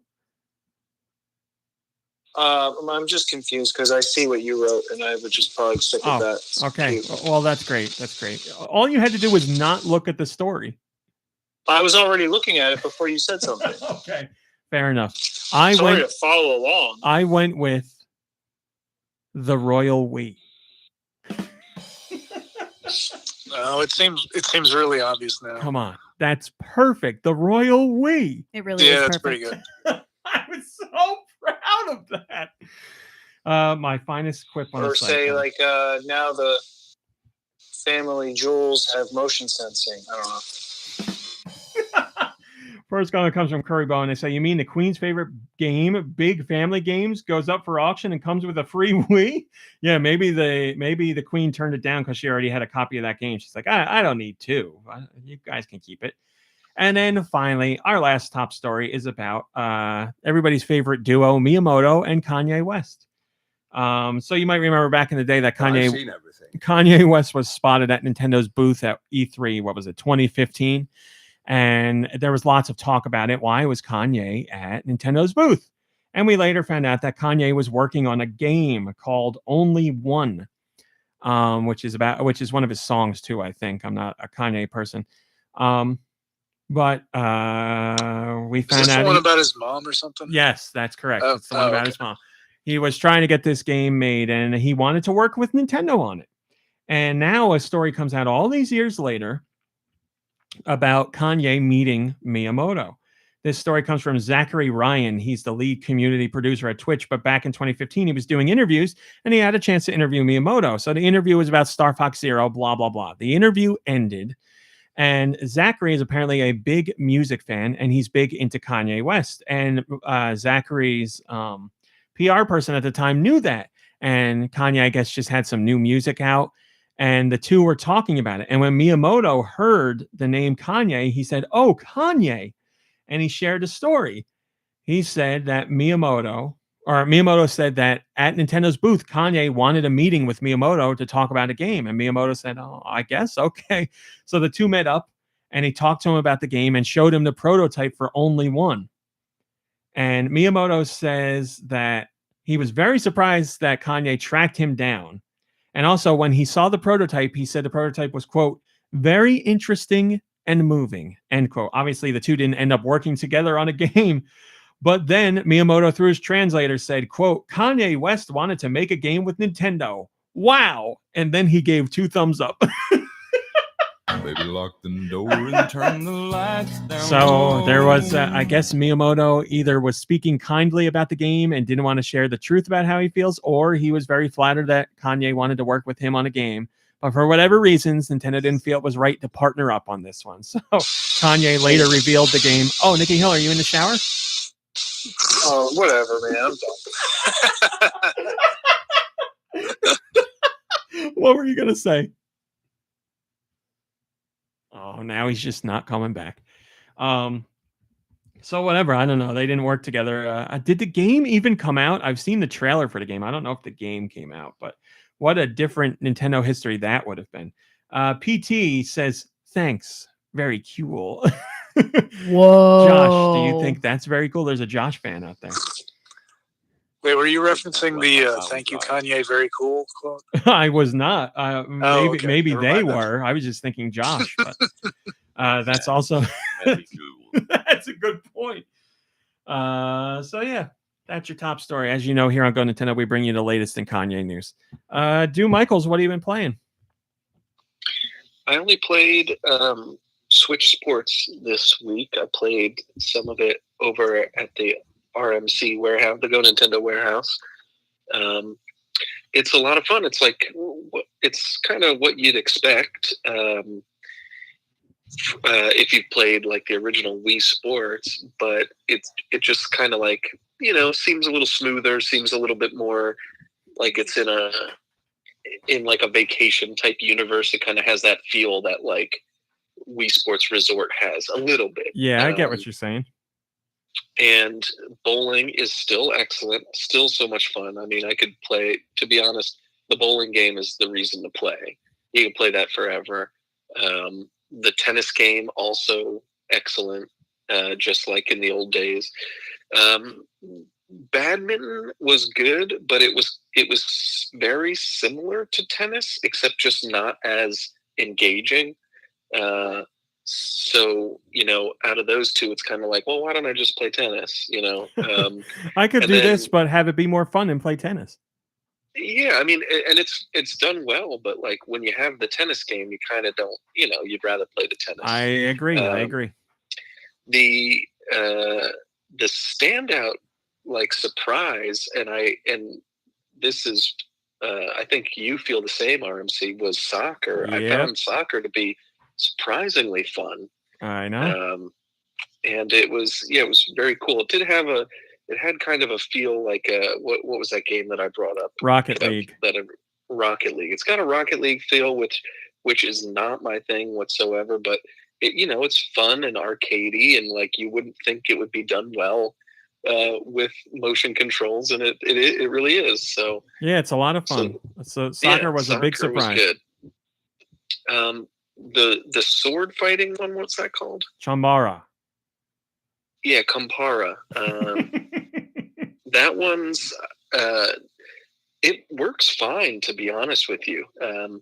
I'm just confused because I see what you wrote, and I would just probably stick with that. Okay. Well, that's great. That's great. All you had to do was not look at the story. I was already looking at it before you said something. Okay. Fair enough. Sorry to follow along. I went with the Royal Wii. Oh, it seems really obvious now. Come on. That's perfect. The Royal Wii. It really is that's perfect. pretty good. I was so proud of that. My finest quip on Or the say, site. like, now the family jewels have motion sensing. I don't know. First comment comes from Curry Bone. They say, you mean the Queen's favorite game, Big Family Games, goes up for auction and comes with a free Wii? Yeah, maybe the Queen turned it down because she already had a copy of that game. She's like, I don't need two. You guys can keep it. And then finally, our last top story is about everybody's favorite duo, Miyamoto and Kanye West. So you might remember back in the day that I've seen everything. Kanye West was spotted at Nintendo's booth at E3, 2015? And there was lots of talk about it. Why was Kanye at Nintendo's booth? And we later found out that Kanye was working on a game called Only One, which is one of his songs too, I think. I'm not a Kanye person. But we found Is this out one about his mom or something? Yes, that's correct. It's the one about his mom. He was trying to get this game made, and he wanted to work with Nintendo on it. And now a story comes out all these years later about Kanye meeting Miyamoto. This story comes from Zachary Ryan. He's the lead community producer at Twitch, but back in 2015, he was doing interviews, and he had a chance to interview Miyamoto. So the interview was about Star Fox Zero, blah, blah, blah. The interview ended, and Zachary is apparently a big music fan, and he's big into Kanye West. And Zachary's PR person at the time knew that. And Kanye, I guess, just had some new music out, and the two were talking about it. And when Miyamoto heard the name Kanye, he said, "Oh, Kanye." And he shared a story. He said that Miyamoto said that at Nintendo's booth, Kanye wanted a meeting with Miyamoto to talk about a game. And Miyamoto said, "Oh, I guess. Okay." So the two met up, and he talked to him about the game and showed him the prototype for Only One. And Miyamoto says that he was very surprised that Kanye tracked him down. And also, when he saw the prototype, he said the prototype was, quote, "very interesting and moving, end quote. Obviously, the two didn't end up working together on a game. But then Miyamoto, through his translator, said, quote, Kanye West wanted to make a game with Nintendo. Wow. And then he gave 2 thumbs up. Baby, lock the door and turn the lights down. So there was, I guess Miyamoto either was speaking kindly about the game and didn't want to share the truth about how he feels, or he was very flattered that Kanye wanted to work with him on a game. But for whatever reasons, Nintendo didn't feel it was right to partner up on this one. So Kanye later revealed the game. Oh, Nikki Hill, are you in the shower? Oh, whatever, man. I'm done. What were you going to say? Oh, now he's just not coming back. So whatever. I don't know. They didn't work together. Did the game even come out? I've seen the trailer for the game. I don't know if the game came out, but what a different Nintendo history that would have been. PT says, thanks. Very cool. Whoa. Josh, do you think that's very cool? There's a Josh fan out there. Wait, were you referencing the "Thank you, Kanye, very cool" quote? I was not. Maybe Never they mind then. were. I was just thinking Josh, but that's also that's a good point. So yeah, that's your top story. As you know, here on Go Nintendo, we bring you the latest in Kanye news. Do Michaels, what have you been playing? I only played Switch Sports this week. I played some of it over at the RMC warehouse, the Go Nintendo warehouse. It's a lot of fun. It's like, it's kind of what you'd expect if you played like the original Wii Sports, but it just kind of like, seems a little smoother, seems a little bit more like it's in like a vacation type universe. It kind of has that feel that like Wii Sports Resort has a little bit. Yeah, I get what you're saying. And bowling is still excellent, still so much fun. I mean, I could play, to be honest, the bowling game is the reason to play. You can play that forever. The tennis game, also excellent, just like in the old days. Badminton was good, but it was very similar to tennis, except just not as engaging. So, out of those two, it's kind of like, well, why don't I just play tennis? I could do this, but have it be more fun and play tennis. Yeah, I mean, and it's done well, but like when you have the tennis game, you kind of don't, you'd rather play the tennis. I agree. The standout like surprise, and this is, I think you feel the same, RMC, was soccer. Yep. I found soccer to be surprisingly fun. I know. And it was very cool. It had kind of a feel like what was that game that I brought up? Rocket League. Rocket League. It's got a Rocket League feel, which is not my thing whatsoever, but it's fun and arcadey, and like you wouldn't think it would be done well with motion controls, and it really is. So yeah, it's a lot of fun. So soccer was a big surprise. Was good. The sword fighting one, what's that called? Chambara. Yeah, Campara. That one's it works fine, to be honest with you. And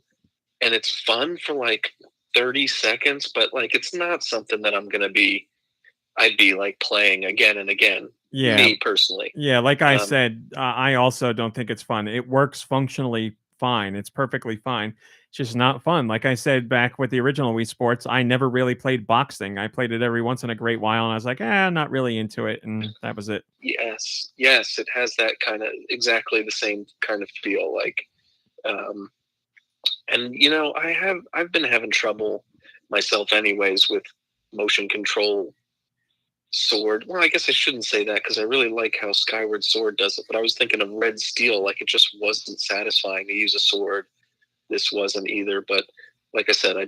it's fun for like 30 seconds, but like it's not something that I'd be like playing again and again. Yeah. Me personally. Yeah, like I said, I also don't think it's fun. It works functionally fine. It's perfectly fine. It's just not fun. Like I said back with the original Wii Sports, I never really played boxing. I played it every once in a great while, and I was like, not really into it, and that was it. Yes, it has that kind of exactly the same kind of feel. Like, and I've been having trouble myself, anyways, with motion control sword. Well, I guess I shouldn't say that because I really like how Skyward Sword does it, but I was thinking of Red Steel. Like, it just wasn't satisfying to use a sword. This wasn't either, but like I said, I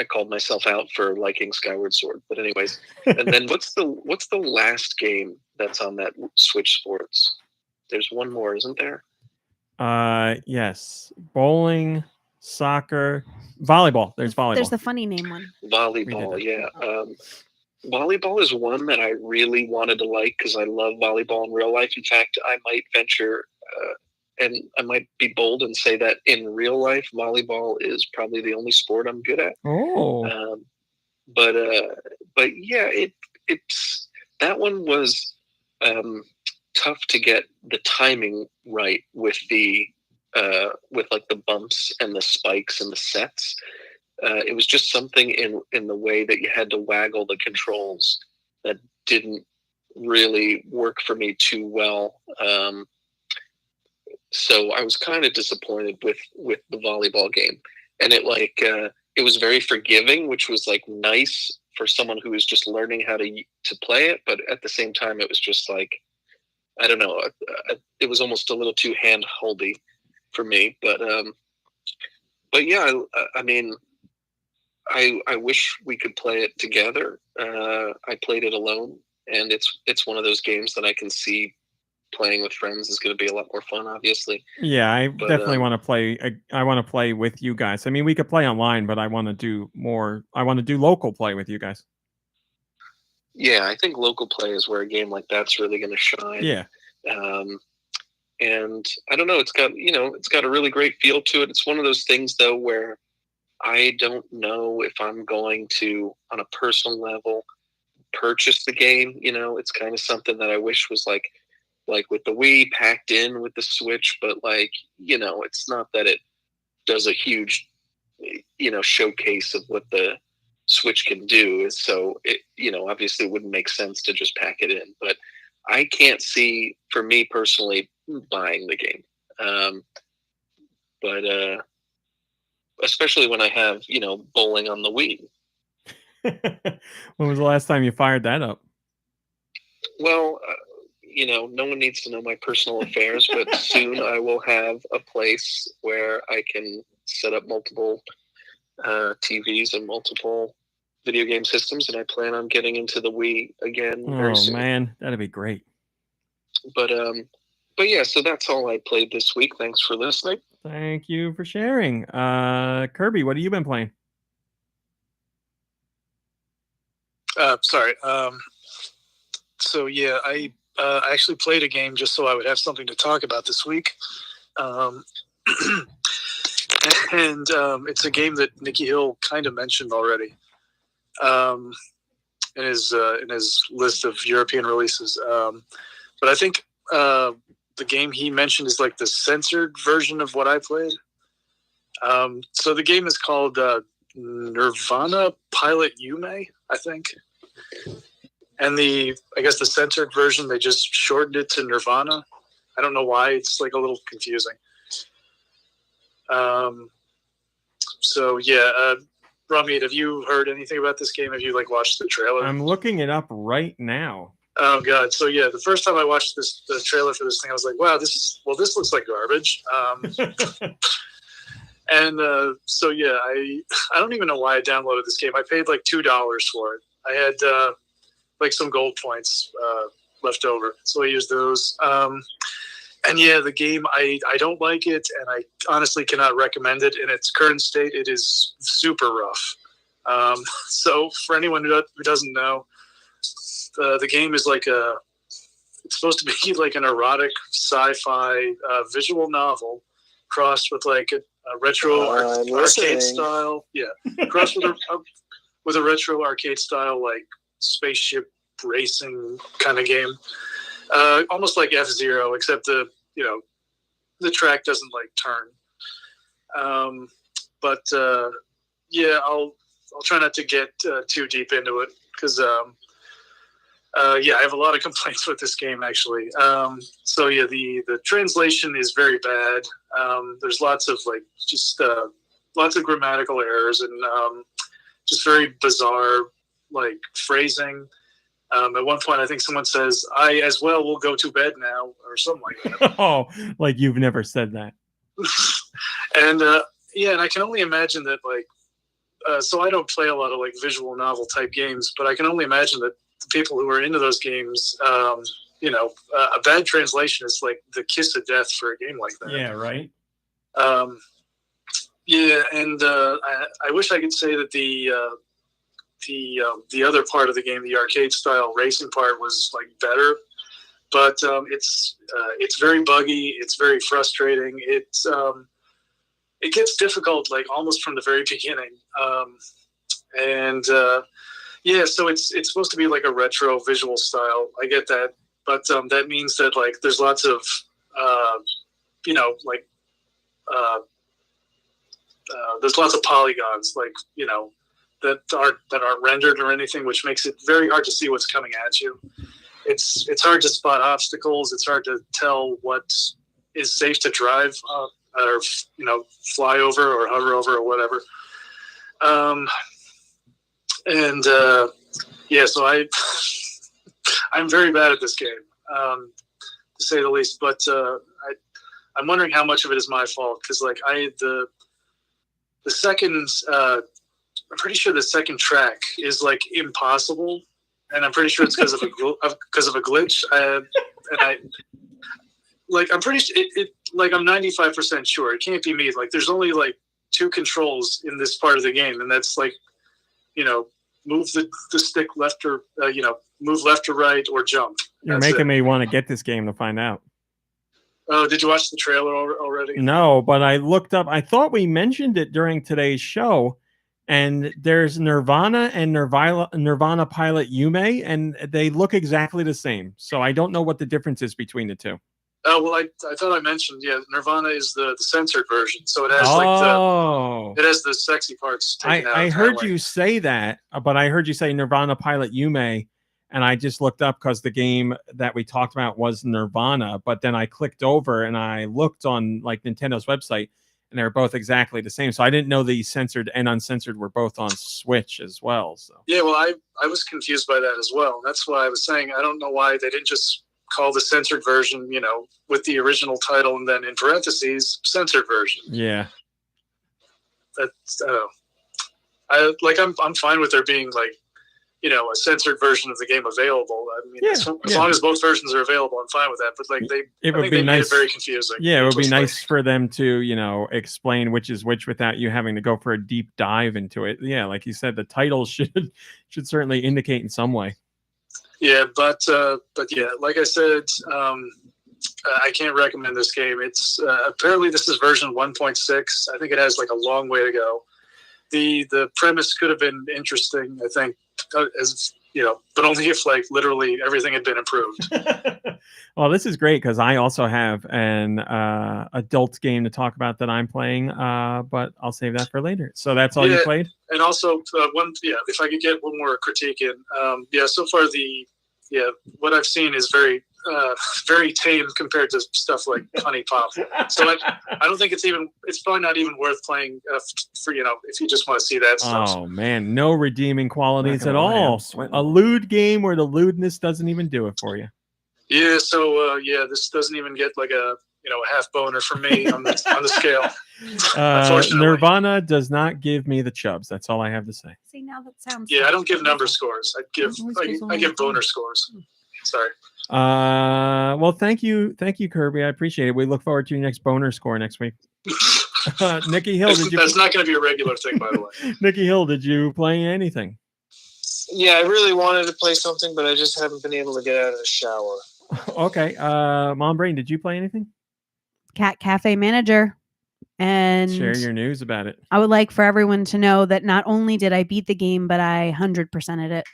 called myself out for liking Skyward Sword. But anyways, and then what's the last game that's on that Switch Sports? There's one more, isn't there? Yes, bowling, soccer, volleyball. There's volleyball. There's the funny name one. Volleyball, yeah. Volleyball is one that I really wanted to like because I love volleyball in real life. In fact, I might venture and I might be bold and say that in real life, volleyball is probably the only sport I'm good at. Oh. but yeah, it's that one was tough to get the timing right with like the bumps and the spikes and the sets. It was just something in the way that you had to waggle the controls that didn't really work for me too well. So I was kind of disappointed with the volleyball game, and it was very forgiving, which was like nice for someone who was just learning how to play it. But at the same time, it was just like, I don't know, it was almost a little too hand-holdy for me. But yeah, I mean, I wish we could play it together. I played it alone, and it's one of those games that I can see playing with friends is going to be a lot more fun, obviously. Yeah, I definitely want to play. I want to play with you guys. I mean, we could play online, but I want to do more. I want to do local play with you guys. Yeah, I think local play is where a game like that's really going to shine. Yeah. And I don't know, it's got a really great feel to it. It's one of those things though where I don't know if I'm going to, on a personal level, purchase the game. It's kind of something that I wish was like with the Wii packed in with the Switch, but it's not that it does a huge, showcase of what the Switch can do. So it, obviously it wouldn't make sense to just pack it in, but I can't see, for me personally, buying the game. But especially when I have, bowling on the Wii. When was the last time you fired that up? Well, no one needs to know my personal affairs, but soon I will have a place where I can set up multiple TVs and multiple video game systems, and I plan on getting into the Wii again very soon. Man, that'd be great. But yeah, so that's all I played this week. Thanks for listening. Thank you for sharing. Kirby, what have you been playing? Sorry. So yeah, I actually played a game just so I would have something to talk about this week. And it's a game that Nicky Hill kind of mentioned already in his list of European releases. But I think the game he mentioned is like the censored version of what I played. So the game is called Nirvana Pilot Yume, I think. And I guess the censored version, they just shortened it to Nirvana. I don't know why. It's like a little confusing. So yeah, Ramit, have you heard anything about this game? Have you watched the trailer? I'm looking it up right now. Oh god! So yeah, the first time I watched the trailer for this thing, I was like, "Wow, this looks like garbage." And so yeah, I don't even know why I downloaded this game. I paid like $2 for it. I had some gold points left over, so I used those. And yeah, the game, I don't like it, and I honestly cannot recommend it in its current state. It is super rough. So for anyone who doesn't know, the game is it's supposed to be like an erotic sci-fi visual novel crossed with like a retro arcade style. Yeah, crossed with a retro arcade style like spaceship racing kind of game. Almost like F-Zero, except the track doesn't turn. But yeah, I'll try not to get too deep into it because yeah, I have a lot of complaints with this game actually. So yeah, the translation is very bad. There's lots of lots of grammatical errors and just very bizarre phrasing. At one point, I think someone says, "I as well will go to bed now," or something like that. Oh, like you've never said that. And yeah, and I can only imagine that so I don't play a lot of visual novel type games, but I can only imagine that the people who are into those games, a bad translation is like the kiss of death for a game like that. Yeah, right. Yeah, and I wish I could say that the other part of the game, the arcade style racing part, was better, but it's very buggy. It's very frustrating. It gets difficult almost from the very beginning, and Yeah, so it's supposed to be like a retro visual style. I get that, but that means that like there's lots of like there's lots of polygons, like that aren't rendered or anything, which makes it very hard to see what's coming at you. It's hard to spot obstacles. It's hard to tell what is safe to drive or fly over or hover over or whatever. So I'm very bad at this game, to say the least. But I'm wondering how much of it is my fault, because like the second, I'm pretty sure the second track is like impossible, and I'm pretty sure it's because of a glitch. I'm pretty sure I'm 95% sure it can't be me. Like there's only like 2 controls in this part of the game, and that's like move the stick left or move left or right or jump. You're making me want to get this game to find out. Oh, did you watch the trailer already? No, but I looked up. I thought we mentioned it during today's show, and there's Nirvana and Nirvana Pilot Yume, and they look exactly the same. So I don't know what the difference is between the two. Oh, well, I thought I mentioned, Nirvana is the censored version, so it has it has the sexy parts taken out. I heard you say that, but I heard you say Nirvana Pilot Yume, and I just looked up because the game that we talked about was Nirvana, but then I clicked over and I looked on like Nintendo's website, and they're both exactly the same. So I didn't know the censored and uncensored were both on Switch as well. So yeah, well, I was confused by that as well. That's why I was saying I don't know why they didn't just call the censored version, with the original title and then in parentheses censored version. Yeah, that's I'm fine with there being like a censored version of the game available. I mean, as long as both versions are available, I'm fine with that. But like it would be nice. Made it very confusing. Yeah, it would be nice for them to explain which is which without you having to go for a deep dive into it. Yeah, like you said, the title should certainly indicate in some way. Yeah, but yeah, like I said, I can't recommend this game. It's apparently this is version 1.6. I think it has like a long way to go. The premise could have been interesting, I think, as but only if like literally everything had been improved. Well, this is great because I also have an adult game to talk about that I'm playing, but I'll save that for later. So that's all you played? And also if I could get one more critique in, so far what I've seen is very very tame compared to stuff like Honey Pop. So I don't think it's probably not even worth playing for if you just want to see that stuff. Oh man, no redeeming qualities at all. A lewd game where the lewdness doesn't even do it for you. Yeah, so this doesn't even get like a half boner from me on the scale. Nirvana does not give me the chubs. That's all I have to say. See, now that sounds. Yeah, I don't give number scores. I give boner scores. Sorry. Well, thank you, Kirby. I appreciate it. We look forward to your next boner score next week. Nicky Hill, that's not going to be a regular thing, by the way. Nicky Hill, did you play anything? Yeah, I really wanted to play something, but I just haven't been able to get out of the shower. Okay. Mom Brain, did you play anything? Cat Cafe Manager. And share your news about it. I would like for everyone to know that not only did I beat the game, but I 100%ed it.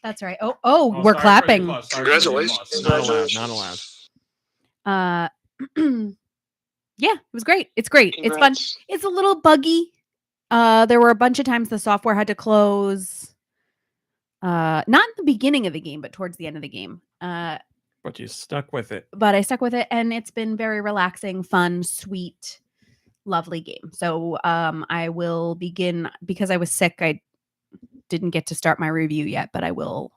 That's right. Oh, we're clapping. Congratulations. Not allowed. Yeah, it was great. It's great. Congrats. It's fun. It's a little buggy. There were a bunch of times the software had to close. Not at the beginning of the game, but towards the end of the game. But you stuck with it. But I stuck with it, and it's been very relaxing, fun, sweet, lovely game. So I will begin, because I was sick, I didn't get to start my review yet, but I will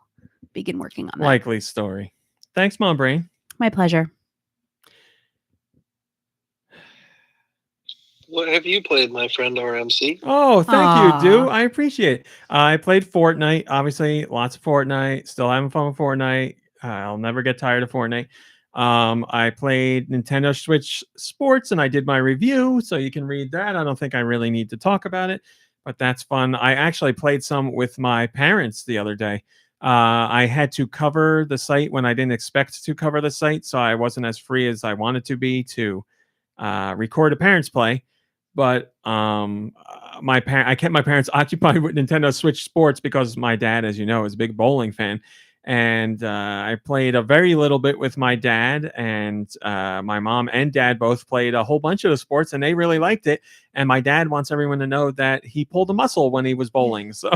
begin working on that. Likely story. Thanks, Mom Brain. My pleasure. What have you played, my friend RMC? Oh, thank you, Deux. I appreciate it. I played Fortnite, obviously, lots of Fortnite. Still having fun with Fortnite. I'll never get tired of Fortnite. I played Nintendo Switch Sports, and I did my review, so you can read that. I don't think I really need to talk about it, but that's fun. I actually played some with my parents the other day. I had to cover the site when I didn't expect to cover the site, so I wasn't as free as I wanted to be to record a parents' play. But I kept my parents occupied with Nintendo Switch Sports because my dad, as you know, is a big bowling fan. And I played a very little bit with my dad, and my mom and dad both played a whole bunch of the sports, and they really liked it. And my dad wants everyone to know that he pulled a muscle when he was bowling. So,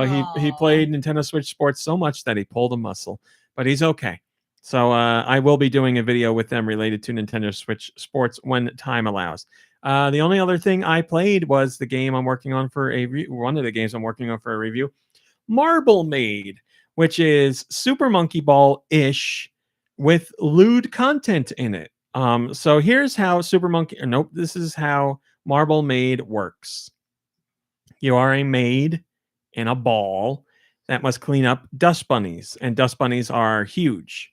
he played Nintendo Switch Sports so much that he pulled a muscle, but he's okay. So I will be doing a video with them related to Nintendo Switch Sports when time allows. The only other thing I played was the game I'm working on for one of the games I'm working on for a review. Marble Maid, which is Super Monkey Ball-ish with lewd content in it. So here's how this is how Marble Maid works. You are a maid in a ball that must clean up dust bunnies, and dust bunnies are huge.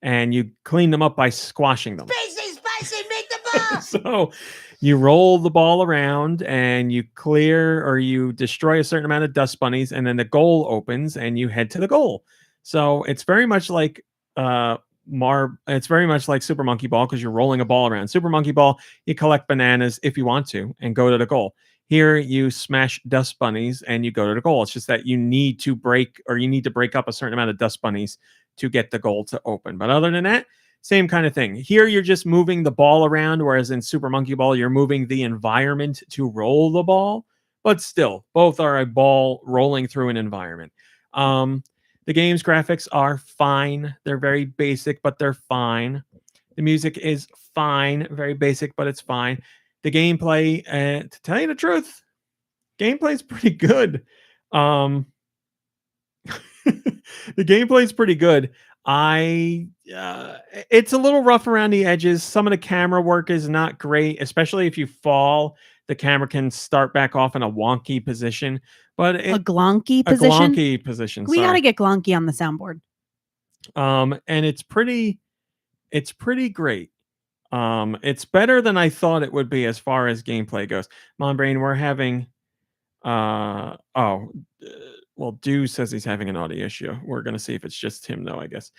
And you clean them up by squashing them. Spicy, make the ball! So you roll the ball around and you clear or you destroy a certain amount of dust bunnies, and then the goal opens and you head to the goal. So it's very much like it's very much like Super Monkey Ball because you're rolling a ball around. Super Monkey Ball, you collect bananas if you want to and go to the goal. Here you smash dust bunnies and you go to the goal. It's just that you need to break up a certain amount of dust bunnies to get the goal to open. But other than that, same kind of thing. Here you're just moving the ball around, whereas in Super Monkey Ball, you're moving the environment to roll the ball. But still, both are a ball rolling through an environment. The game's graphics are fine. They're very basic, but they're fine. The music is fine. Very basic, but it's fine. The gameplay, to tell you the truth, gameplay is pretty good. The gameplay is pretty good. It's a little rough around the edges. Some of the camera work is not great, especially if you fall. The camera can start back off in a wonky position, but a glonky position. A glonky position. We got to get glonky on the soundboard. And it's pretty great. It's better than I thought it would be as far as gameplay goes. Brain, we're having Deux says he's having an audio issue. We're gonna see if it's just him though, I guess.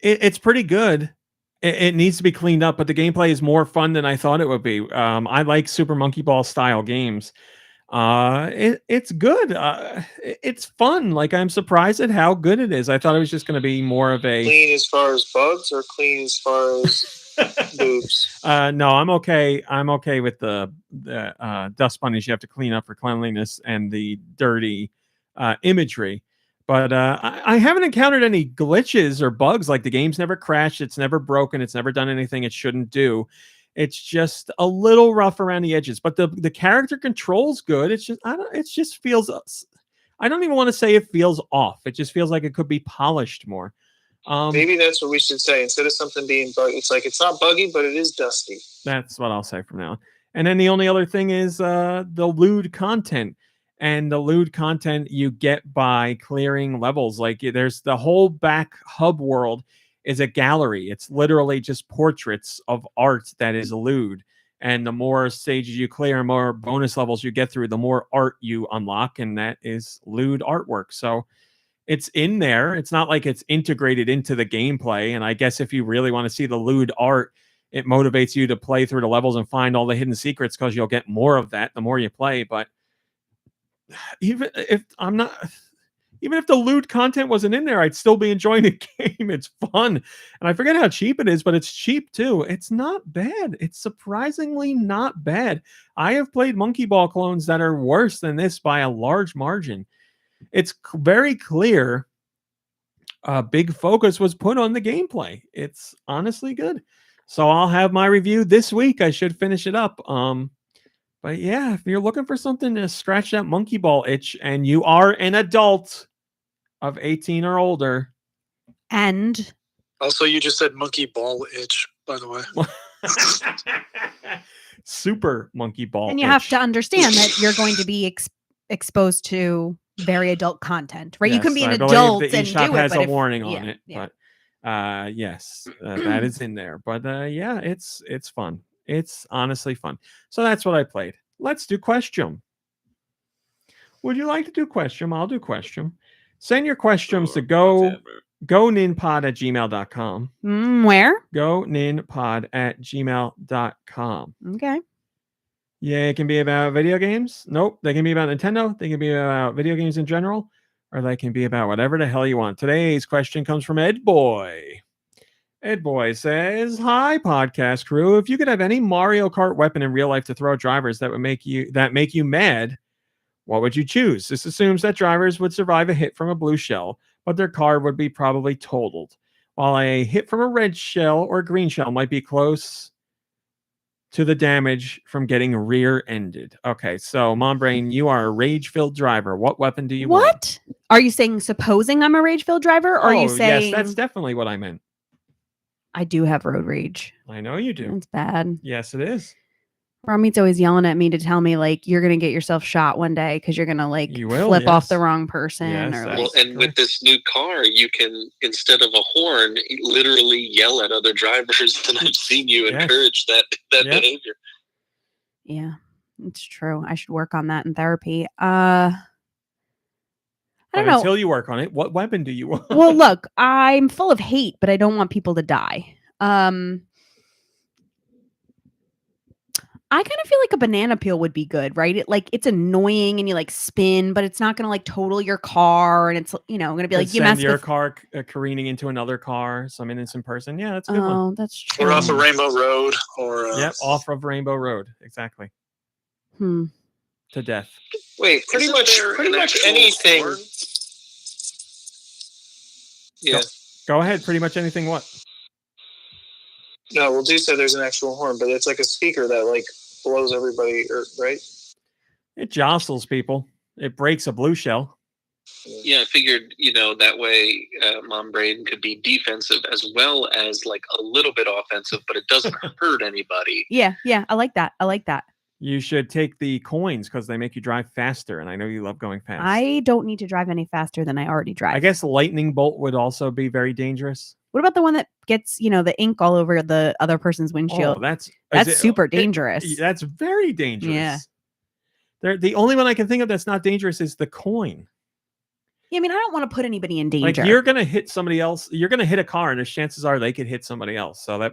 It's pretty good. It needs to be cleaned up, but the gameplay is more fun than I thought it would be. I like Super Monkey Ball style games. It's good. It's fun. Like, I'm surprised at how good it is. I thought it was just going to be more of a clean as far as bugs or clean as far as boobs. No, I'm okay. I'm okay with the dust bunnies you have to clean up for cleanliness and the dirty imagery. But I haven't encountered any glitches or bugs. Like, the game's never crashed. It's never broken. It's never done anything it shouldn't do. It's just a little rough around the edges, but the character control's good. It just feels. I don't even want to say it feels off. It just feels like it could be polished more. Maybe that's what we should say instead of something being buggy. It's like it's not buggy, but it is dusty. That's what I'll say from now on. And then the only other thing is the lewd content. And the lewd content you get by clearing levels. Like, there's the whole back hub world is a gallery. It's literally just portraits of art that is lewd. And the more stages you clear, more bonus levels you get through, the more art you unlock. And that is lewd artwork. So it's in there. It's not like it's integrated into the gameplay. And I guess if you really want to see the lewd art, it motivates you to play through the levels and find all the hidden secrets because you'll get more of that the more you play. But even if the lewd content wasn't in there, I'd still be enjoying the game. It's fun. And I forget how cheap it is, but it's cheap too. It's not bad. It's surprisingly not bad. I have played Monkey Ball clones that are worse than this by a large margin. It's very clear a big focus was put on the gameplay. It's honestly good. So I'll have my review this week. I should finish it up. But yeah, if you're looking for something to scratch that monkey ball itch and you are an adult of 18 or older. And also, you just said monkey ball itch, by the way. Super monkey ball and you itch. have to understand that you're going to be exposed to very adult content, right? Yes, you can be an I adult the and eShop do it. has but a warning on it. Yeah. But yes, that is in there. But yeah, it's fun. It's honestly fun. So that's what I played. Let's do Questyum. Would you like to do Questyum? I'll do Questyum. Send your questions to goninpod@gmail.com. Where? Goninpod@gmail.com. Okay. Yeah, it can be about video games. Nope. They can be about Nintendo. They can be about video games in general, or they can be about whatever the hell you want. Today's question comes from Ed Boy. Ed Boy says, "Hi, podcast crew. If you could have any Mario Kart weapon in real life to throw at drivers that make you mad, what would you choose? This assumes that drivers would survive a hit from a blue shell, but their car would be probably totaled, while a hit from a red shell or green shell might be close to the damage from getting rear-ended." Okay, so Mom Brain, you are a rage-filled driver. What weapon do you want? What? Are you saying supposing I'm a rage-filled driver? Or are you saying yes, that's definitely what I meant. I do have road rage? I know you do. It's bad. Yes, it is. Romeo's always yelling at me to tell me like you're gonna get yourself shot one day because you're gonna like flip off the wrong person or like. Well, and with this new car, you can, instead of a horn, literally yell at other drivers, and I've seen you encourage that behavior. Yeah, it's true. I should work on that in therapy. I don't know. Until you work on it, what weapon do you want? Well, look, I'm full of hate, but I don't want people to die. I kind of feel like a banana peel would be good, right? It's annoying and you like spin, but it's not going to like total your car, and it's going to be like you send mess your with car careening into another car, some innocent person. Yeah, that's a good one. Oh, that's true. Or off a Rainbow Road, or Yep, off of Rainbow Road, exactly. To death. Wait, pretty much anything. horn? Yeah. Go ahead. Pretty much anything. What? No, well, Deux said there's an actual horn, but it's like a speaker that like blows everybody, right? It jostles people. It breaks a blue shell. Yeah, I figured, that way Mom Brain could be defensive as well as like a little bit offensive, but it doesn't hurt anybody. Yeah, I like that. You should take the coins because they make you drive faster, and I know you love going fast. I don't need to drive any faster than I already drive. I guess lightning bolt would also be very dangerous. What about the one that gets, the ink all over the other person's windshield? Oh, that's super dangerous. That's very dangerous. Yeah. The only one I can think of that's not dangerous is the coin. Yeah, I mean, I don't want to put anybody in danger. Like you're gonna hit somebody else. You're gonna hit a car, and there's chances are they could hit somebody else. So that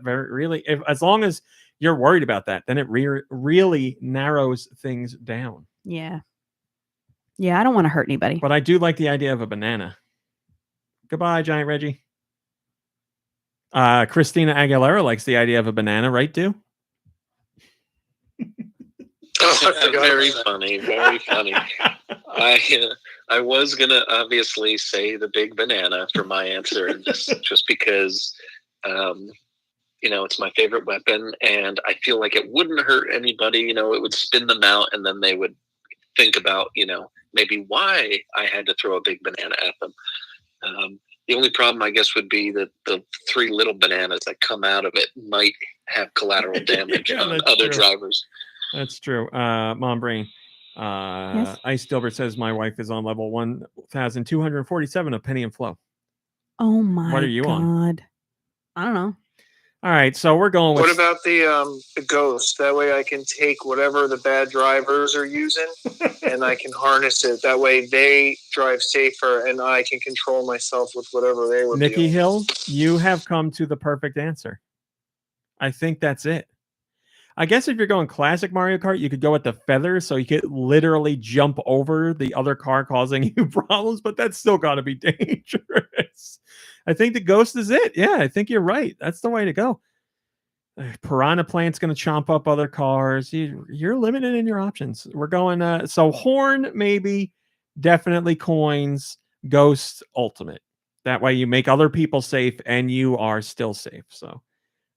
as long as you're worried about that, then it really narrows things down. Yeah. Yeah, I don't want to hurt anybody. But I do like the idea of a banana. Goodbye, Giant Reggie. Christina Aguilera likes the idea of a banana, right, Deux? Very funny, very funny. I was gonna obviously say the big banana for my answer, and just because it's my favorite weapon, and I feel like it wouldn't hurt anybody. It would spin them out, and then they would think about maybe why I had to throw a big banana at them. The only problem, I guess, would be that the 3 little bananas that come out of it might have collateral damage on other drivers. That's true. Mom Brain. Yes? Ice Dilbert says my wife is on level 1,247 of Penny and Flow. Oh my God. What are you on? I don't know. All right, so we're going with... What about the ghost? That way I can take whatever the bad drivers are using and I can harness it. That way they drive safer and I can control myself with whatever they were Nicky doing. Hill, you have come to the perfect answer. I think that's it. I guess if you're going classic Mario Kart, you could go with the feather, so you could literally jump over the other car causing you problems, but that's still got to be dangerous. I think the ghost is it. Yeah, I think you're right. That's the way to go. Piranha Plant's going to chomp up other cars. You're limited in your options. We're going, so horn, maybe, definitely coins, ghost, ultimate. That way you make other people safe and you are still safe. So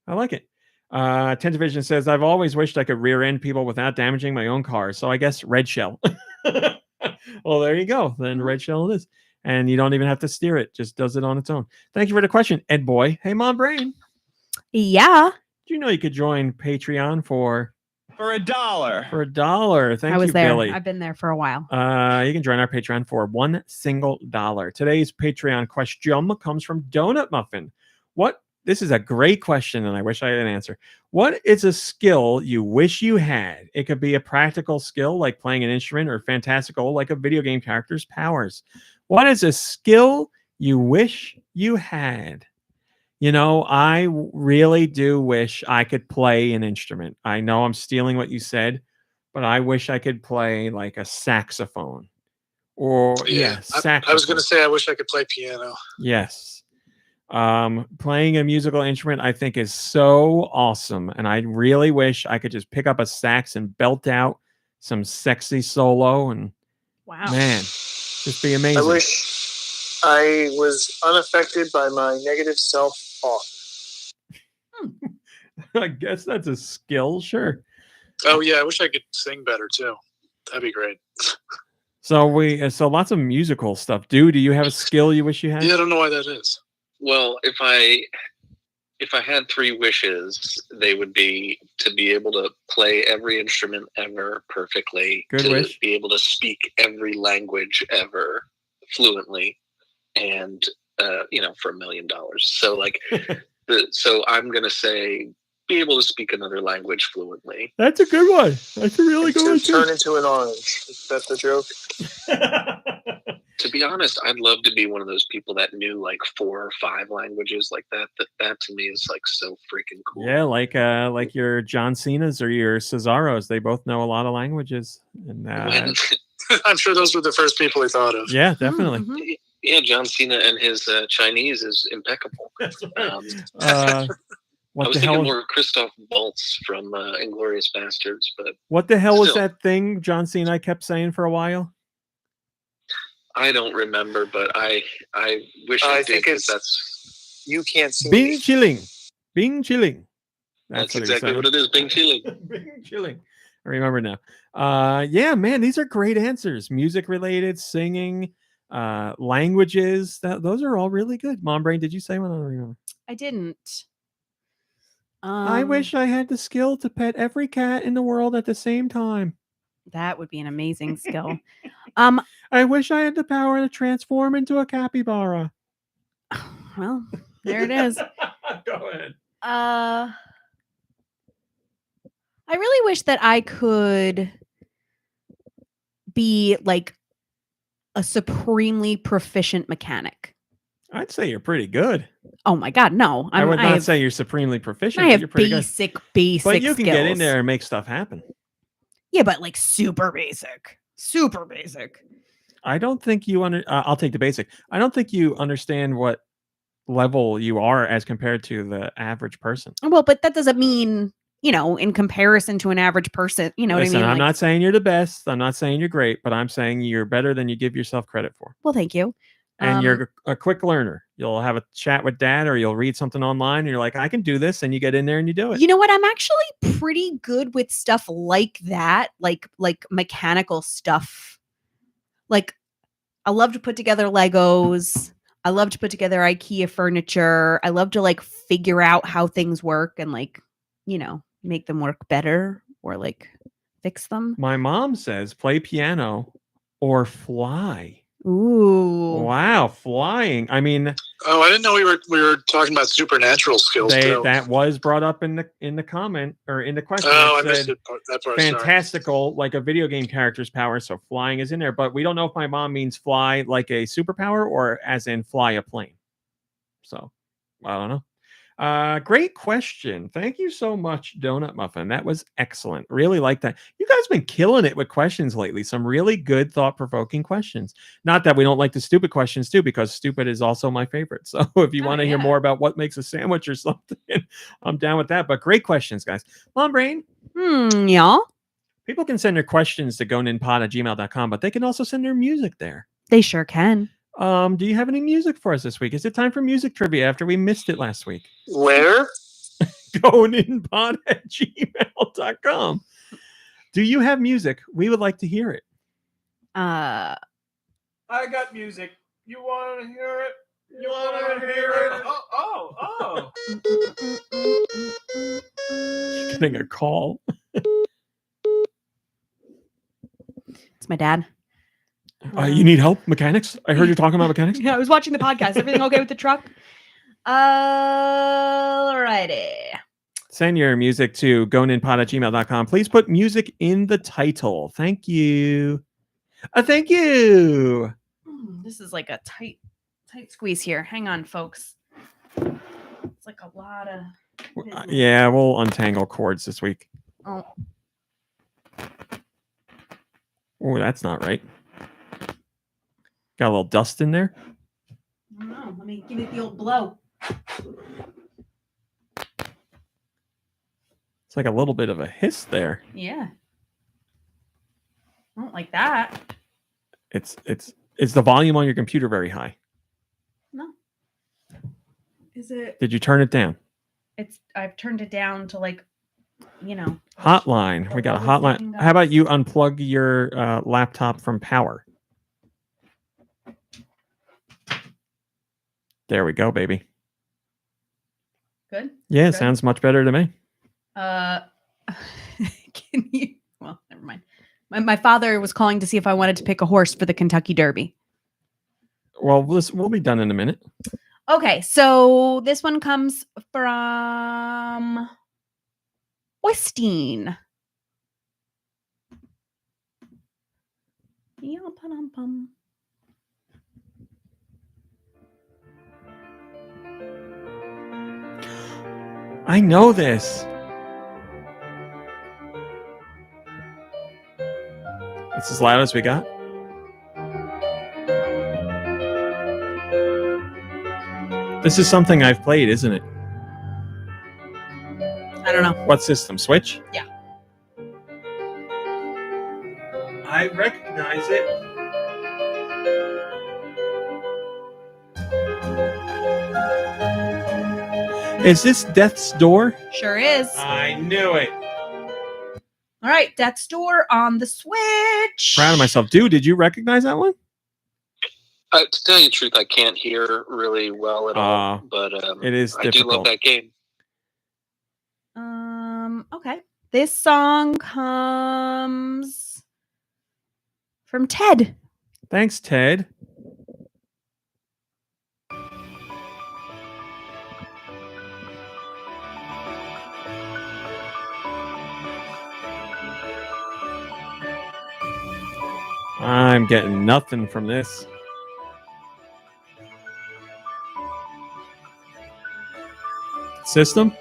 I like it. Tentavision says, I've always wished I could rear end people without damaging my own car. So I guess red shell. Well, there you go. Then red shell it is. And you don't even have to steer it. Just does it on its own. Thank you for the question, Ed Boy. Hey, Mom Brain. Yeah. Do you know you could join Patreon for $1? For $1. Thank I was you, there. Billy. I've been there for a while. You can join our Patreon for $1 single. Today's Patreon question comes from DonutMuffin. This is a great question, and I wish I had an answer. What is a skill you wish you had? It could be a practical skill like playing an instrument, or fantastical like a video game character's powers. What is a skill you wish you had? I really do wish I could play an instrument. I know I'm stealing what you said, but I wish I could play like a saxophone. Or saxophone. I was going to say I wish I could play piano. Yes. Playing a musical instrument I think is so awesome, and I really wish I could just pick up a sax and belt out some sexy solo, and man, just be amazing. I wish I was unaffected by my negative self-talk. I guess that's a skill, sure. Oh yeah, I wish I could sing better too. That'd be great. So lots of musical stuff. Do you have a skill you wish you had? Yeah, I don't know why that is. Well, if I had 3 wishes, they would be to be able to play every instrument ever perfectly, Good wish. be able to speak every language ever fluently, and for $1 million. So like, so I'm gonna say be able to speak another language fluently. That's a good one. That's a really good one. Turn into an orange. Is that the joke? To be honest, I'd love to be one of those people that knew like 4 or 5 languages like that. That to me is like so freaking cool. Yeah, like your John Cena's or your Cesaros. They both know a lot of languages. And I'm sure those were the first people he thought of. Yeah, definitely. Yeah, John Cena and his Chinese is impeccable. I was thinking more Christoph Waltz from Inglourious Bastards, but what the hell was that thing John Cena kept saying for a while? I don't remember, but I wish I did, because that's you can't see Bing chilling. Bing chilling. That's exactly what it is. Bing chilling. Bing chilling. I remember now. Yeah, man, these are great answers. Music related, singing, languages. Those are all really good. Mom Brain, did you say one? I don't remember. I didn't. I wish I had the skill to pet every cat in the world at the same time. That would be an amazing skill. I wish I had the power to transform into a capybara. Well, there it is. Go ahead. I really wish that I could be like a supremely proficient mechanic. I'd say you're pretty good. Oh my God, no! I would not say you're supremely proficient. I have you're pretty basic, but you can skills. get in there and make stuff happen. Yeah, but like super basic. I don't think you I'll take the basic. I don't think you understand what level you are as compared to the average person. Well, but that doesn't mean, in comparison to an average person, you know Listen, what I mean? I'm not saying you're the best. I'm not saying you're great, but I'm saying you're better than you give yourself credit for. Well, thank you. And you're a quick learner. You'll have a chat with dad, or you'll read something online and you're like, I can do this. And you get in there and you do it. You know what? I'm actually pretty good with stuff like that, like mechanical stuff. Like, I love to put together Legos. I love to put together IKEA furniture. I love to like figure out how things work and like, make them work better or like fix them. My mom says play piano or fly. Ooh. Wow, flying. I mean, oh, I didn't know we were talking about supernatural skills. That was brought up in the comment or in the question. Oh, I missed that part. Fantastical, like a video game character's power. So flying is in there, but we don't know if my mom means fly like a superpower or as in fly a plane. So I don't know. Great question. Thank you so much, DonutMuffin. That was excellent. Really like that. You guys been killing it with questions lately. Some really good, thought-provoking questions. Not that we don't like the stupid questions too, because stupid is also my favorite. So if you want to hear more about what makes a sandwich or something, I'm down with that. But great questions, guys. Mom Brain. Yeah. People can send their questions to goninpod@gmail.com, but they can also send their music there. They sure can. Do you have any music for us this week? Is it time for music trivia after we missed it last week? Where? goninpod@gmail.com. Do you have music? We would like to hear it. I got music. You want to hear it? You want to hear it? Oh. Getting a call. It's my dad. You need help? Mechanics? I heard you talking about mechanics. Yeah, I was watching the podcast. Everything okay with the truck? Alrighty. Send your music to goninpod@gmail.com. Please put music in the title. Thank you. Thank you. This is like a tight squeeze here. Hang on, folks. It's like a lot of business. Yeah, we'll untangle cords this week. Oh. Oh, that's not right. Got a little dust in there. I don't know. Let me give it the old blow. It's like a little bit of a hiss there. Yeah. I don't like that. Is the volume on your computer very high? No. Is it? Did you turn it down? I've turned it down to like, Hotline. We got a hotline. How about you unplug your laptop from power? There we go, baby. Good? Yeah, Good? sounds much better to me. Can you? Well, never mind. My father was calling to see if I wanted to pick a horse for the Kentucky Derby. Well, we'll be done in a minute. Okay, so this one comes from Questyum. I know this. It's as loud as we got. This is something I've played, isn't it? I don't know. What system? Switch? Yeah. I recognize it. Is this Death's Door? Sure is. I knew it. All right, Death's Door on the Switch. Proud of myself. Dude, did you recognize that one? To tell you the truth, I can't hear really well at all, but it is I do love difficult. that game. Okay. This song comes from Ted. Thanks, Ted. I'm getting nothing from this. System?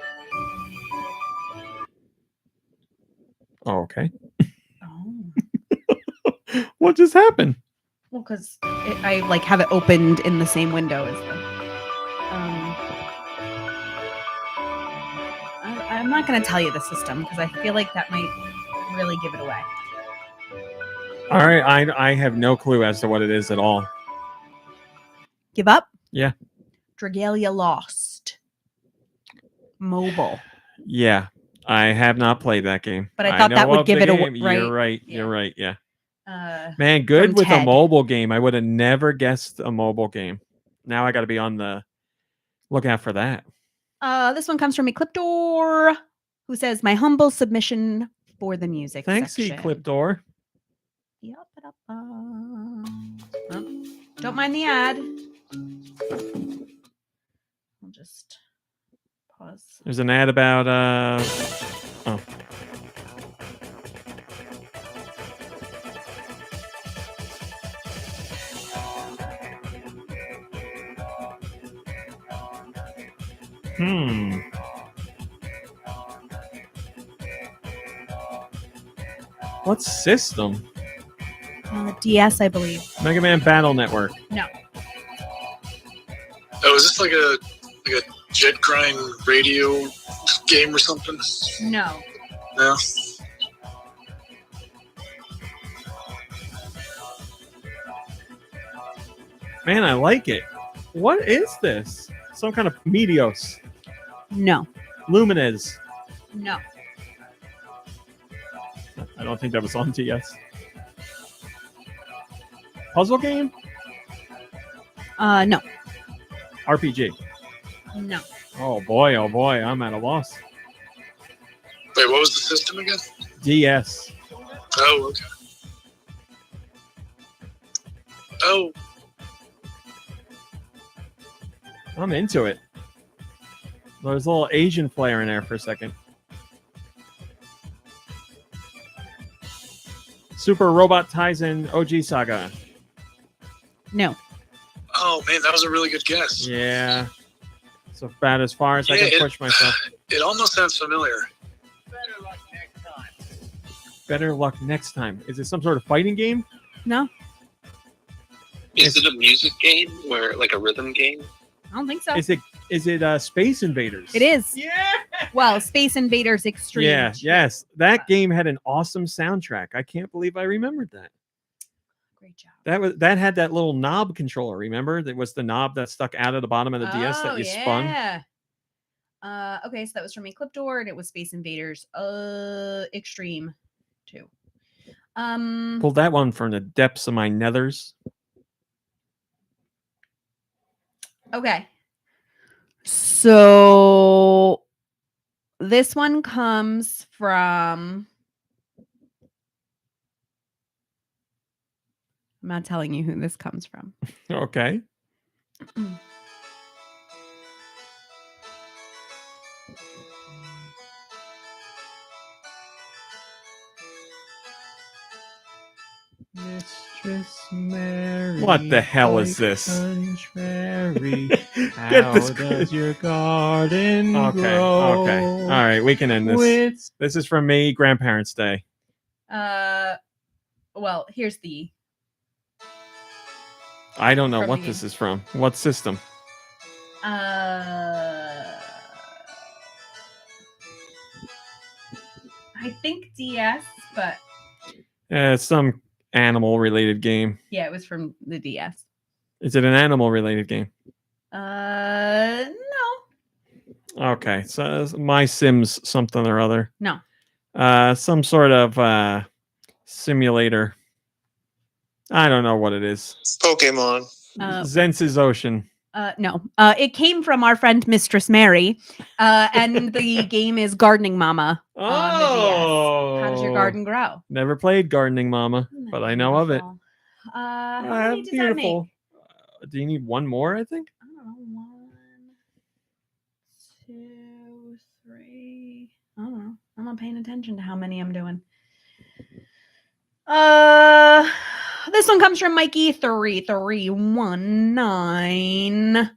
Oh, okay. What just happened? Well, because I like have it opened in the same window as them. I'm not going to tell you the system because I feel like that might really give it away. All right, I have no clue as to what it is at all. Give up? Yeah. Dragalia Lost. Mobile. Yeah, I have not played that game. But I thought that would give it away. You're right. Yeah. You're right. Yeah. From Man, good with a Ted. mobile game. I would have never guessed a mobile game. Now I got to be on the lookout for that. This one comes from Ecliptor, who says, "My humble submission for the music." Thanks, section. Ecliptor. Oh, don't mind the ad. I'll just pause. There's an ad about oh. What system? DS, I believe. Mega Man Battle Network. No. Oh, is this like a jet grind radio game or something? No. No. Man, I like it. What is this? Some kind of Meteos. No. Lumines. No. I don't think that was on DS. Puzzle game? No. RPG. No. Oh boy, I'm at a loss. Wait, what was the system again? DS. Oh, okay. Oh, I'm into it. There's a little Asian flair in there for a second. Super Robot Taisen OG Saga. No. oh man, that was a really good guess. Yeah. It's about as far as I Yeah, can push myself. It almost sounds familiar. Better luck next time. Is it some sort of fighting game? No, Is it a music game where like a rhythm game? I don't think so. Is it Space Invaders? It is. Yeah. Well, Space Invaders Extreme. Yeah. Yes. That game had an awesome soundtrack. I can't believe I remembered that. Great job. That had that little knob controller. Remember? That was the knob that stuck out of the bottom of the DS that you spun. Yeah. Okay, so that was from Ecliptor, and it was Space Invaders Extreme 2. Pulled that one from the depths of my nethers. Okay. So this one comes from. I'm not telling you who this comes from. Okay. Mistress Mary. What the hell is this? Mary, Get this. does your garden Okay. grow? Okay. All right. We can end this. With- This is from me, Grandparents' Day. Well, here's the. I don't know From what the this game. is from. What system? I think DS, but It's some animal-related game. yeah, it was from the DS. Is it an animal-related game? No. Okay. So it's My Sims something or other. No. Some sort of simulator. I don't know what it is. Pokemon. Zen's Ocean. No. It came from our friend Mistress Mary, and the game is Gardening Mama on the DS. How does your garden grow? Never played Gardening Mama, but I know of it. How many does that make? Beautiful. Do you need one more, I think? I don't know. 1, 2, 3. I don't know. I'm not paying attention to how many I'm doing. This one comes from Mikey 3319.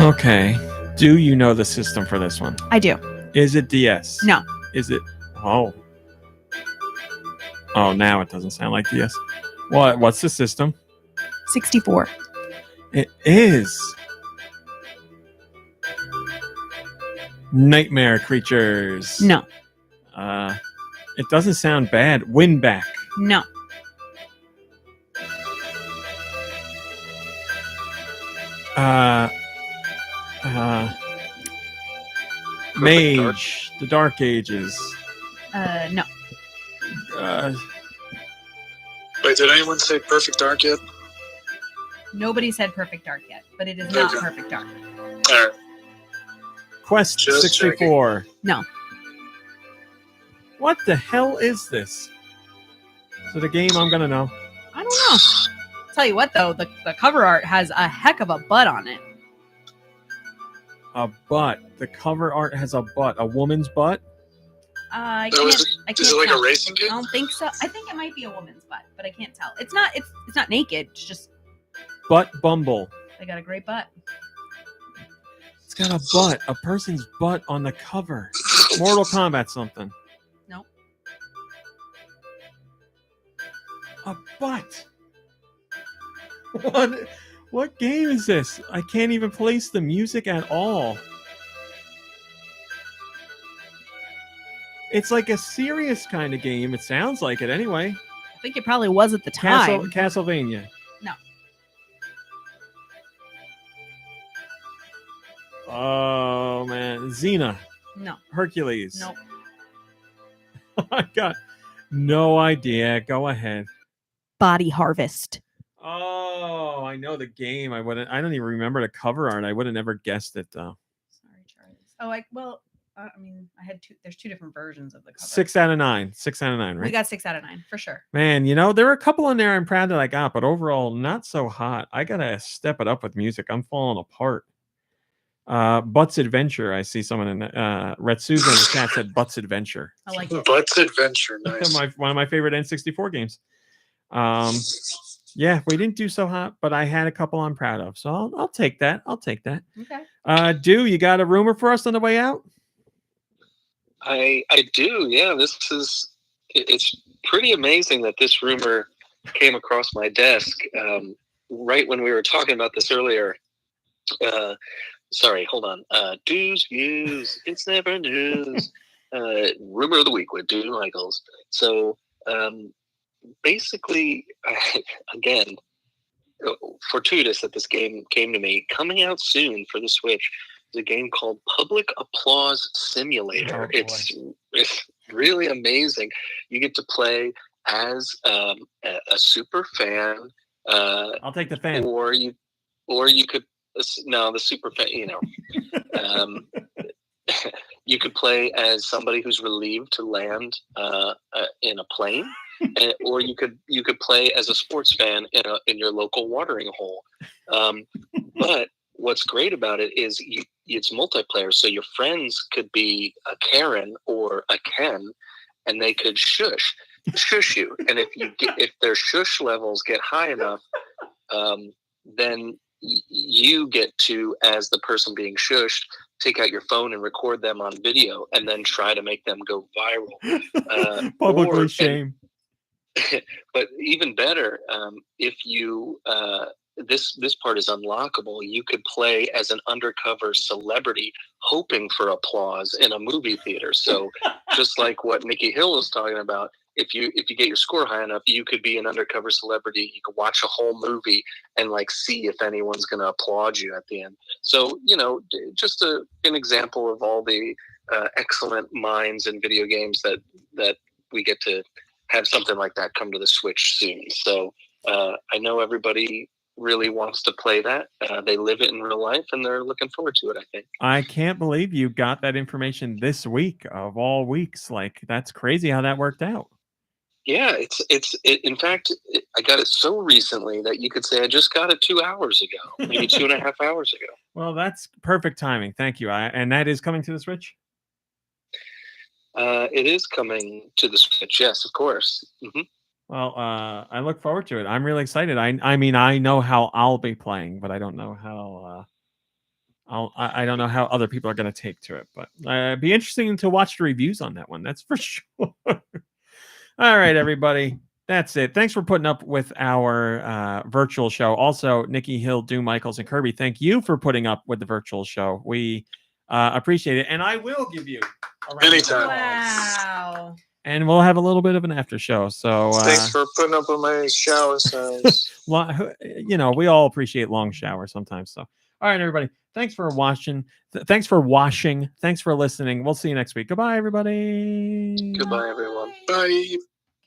Okay. Do you know the system for this one? I do. Is it DS? No. Is it? Oh. Oh, now it doesn't sound like DS. What's the system? 64. It is. Nightmare Creatures. No. It doesn't sound bad. Windback. No. Mage. The Dark Ages. No. Wait, did anyone say Perfect Dark yet? Nobody said Perfect Dark yet, but it is not Okay. Perfect Dark. All right. Quest Just 64. No. What the hell is this? Is it a game I'm gonna know? I don't know. Tell you what, though, the cover art has a heck of a butt on it. A butt. The cover art has a butt. A woman's butt? I Oh, can't. is I can't it like a tell. racing game? I don't think so. I think it might be a woman's butt, but I can't tell. It's not. It's not naked. It's just Butt Bumble. they got a great butt. It's got a butt. A person's butt on the cover. Mortal Kombat something. Nope. A butt. What game is this? I can't even place the music at all. It's like a serious kind of game. It sounds like it anyway. I think it probably was at the time. Castlevania. No. Oh man, Xena. No. Hercules. Nope. I got no idea. Go ahead. Body Harvest. Oh, I know the game. I don't even remember the cover art. I would have never guessed it though. Sorry, Charlie. Oh, I mean, I had two. There's two different versions of the cover. 6 out of 9. 6 out of 9, right? We got 6 out of 9 for sure. Man, there were a couple in there I'm proud that I got, but overall not so hot. I gotta step it up with music. I'm falling apart. Butts Adventure. I see someone in Red Susan in the chat said Butts Adventure. I like it. Butts Adventure, nice. One of my favorite N64 games. Yeah, we didn't do so hot, but I had a couple I'm proud of, so I'll take that. I'll take that. Okay. Do you got a rumor for us on the way out? I do. Yeah, it's pretty amazing that this rumor came across my desk right when we were talking about this earlier. Sorry, hold on. Dues, views, it's never news. Rumor of the week with Dude Michaels. So basically, again, fortuitous that this game came to me. Coming out soon for the Switch is a game called Public Applause Simulator. It's really amazing. You get to play as a super fan. I'll take the fan. Or you could the super fan. You know, you could play as somebody who's relieved to land in a plane. Or you could play as a sports fan in your local watering hole. But what's great about it is it's multiplayer, so your friends could be a Karen or a Ken, and they could shush you. And if their shush levels get high enough, then you get to, as the person being shushed, take out your phone and record them on video, and then try to make them go viral. Publicly shame. But even better, if you this part is unlockable. You could play as an undercover celebrity hoping for applause in a movie theater. So just like what Nikki Hill was talking about, if you get your score high enough, you could be an undercover celebrity. You could watch a whole movie and see if anyone's going to applaud you at the end. So, just an example of all the excellent minds in video games that we get to have something like that come to the Switch soon. So I know everybody really wants to play that. They live it in real life, and they're looking forward to it, I think. I can't believe you got that information this week of all weeks. That's crazy how that worked out. Yeah, in fact, I got it so recently that you could say I just got it 2 hours ago, maybe 2.5 hours ago. Well, that's perfect timing. Thank you. And that is coming to the Switch? It is coming to the Switch, yes, of course. Mm-hmm. Well, I look forward to it. I'm really excited. I mean, I know how I'll be playing, but I don't know how I don't know how other people are going to take to it. But it'd be interesting to watch the reviews on that one. That's for sure. All right, everybody. That's it. Thanks for putting up with our virtual show. Also, Nikki Hill, Do Michaels, and Kirby, thank you for putting up with the virtual show. We appreciate it. And I will give you a round anytime. Wow. And we'll have a little bit of an after show. So thanks for putting up with my shower size. Well, we all appreciate long showers sometimes. So, all right, everybody. Thanks for watching. Thanks for washing. Thanks for listening. We'll see you next week. Goodbye, everybody. Goodbye, everyone. Bye.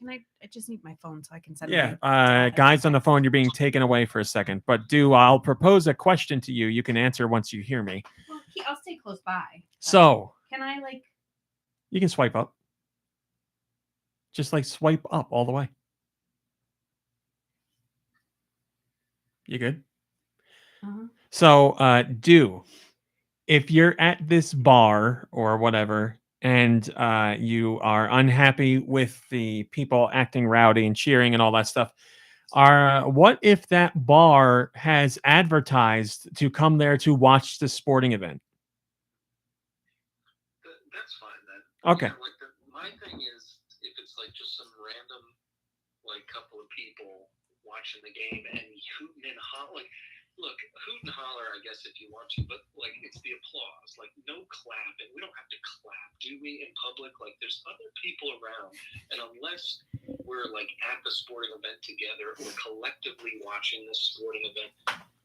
I just need my phone so I can send. Yeah, guys on the phone, you're being taken away for a second. But I'll propose a question to you. You can answer once you hear me. Well, I'll stay close by. So, can I you can swipe up. Just swipe up all the way. You good? Uh-huh. So, if you're at this bar or whatever, and you are unhappy with the people acting rowdy and cheering and all that stuff, what if that bar has advertised to come there to watch the sporting event? That's fine then. Okay. Yeah, my thing is, if it's just some random couple of people watching the game and hooting and hollering. Look, hoot and holler, I guess, if you want to, but it's the applause. No clapping. We don't have to clap, do we, in public? There's other people around, and unless we're at the sporting event together or collectively watching this sporting event,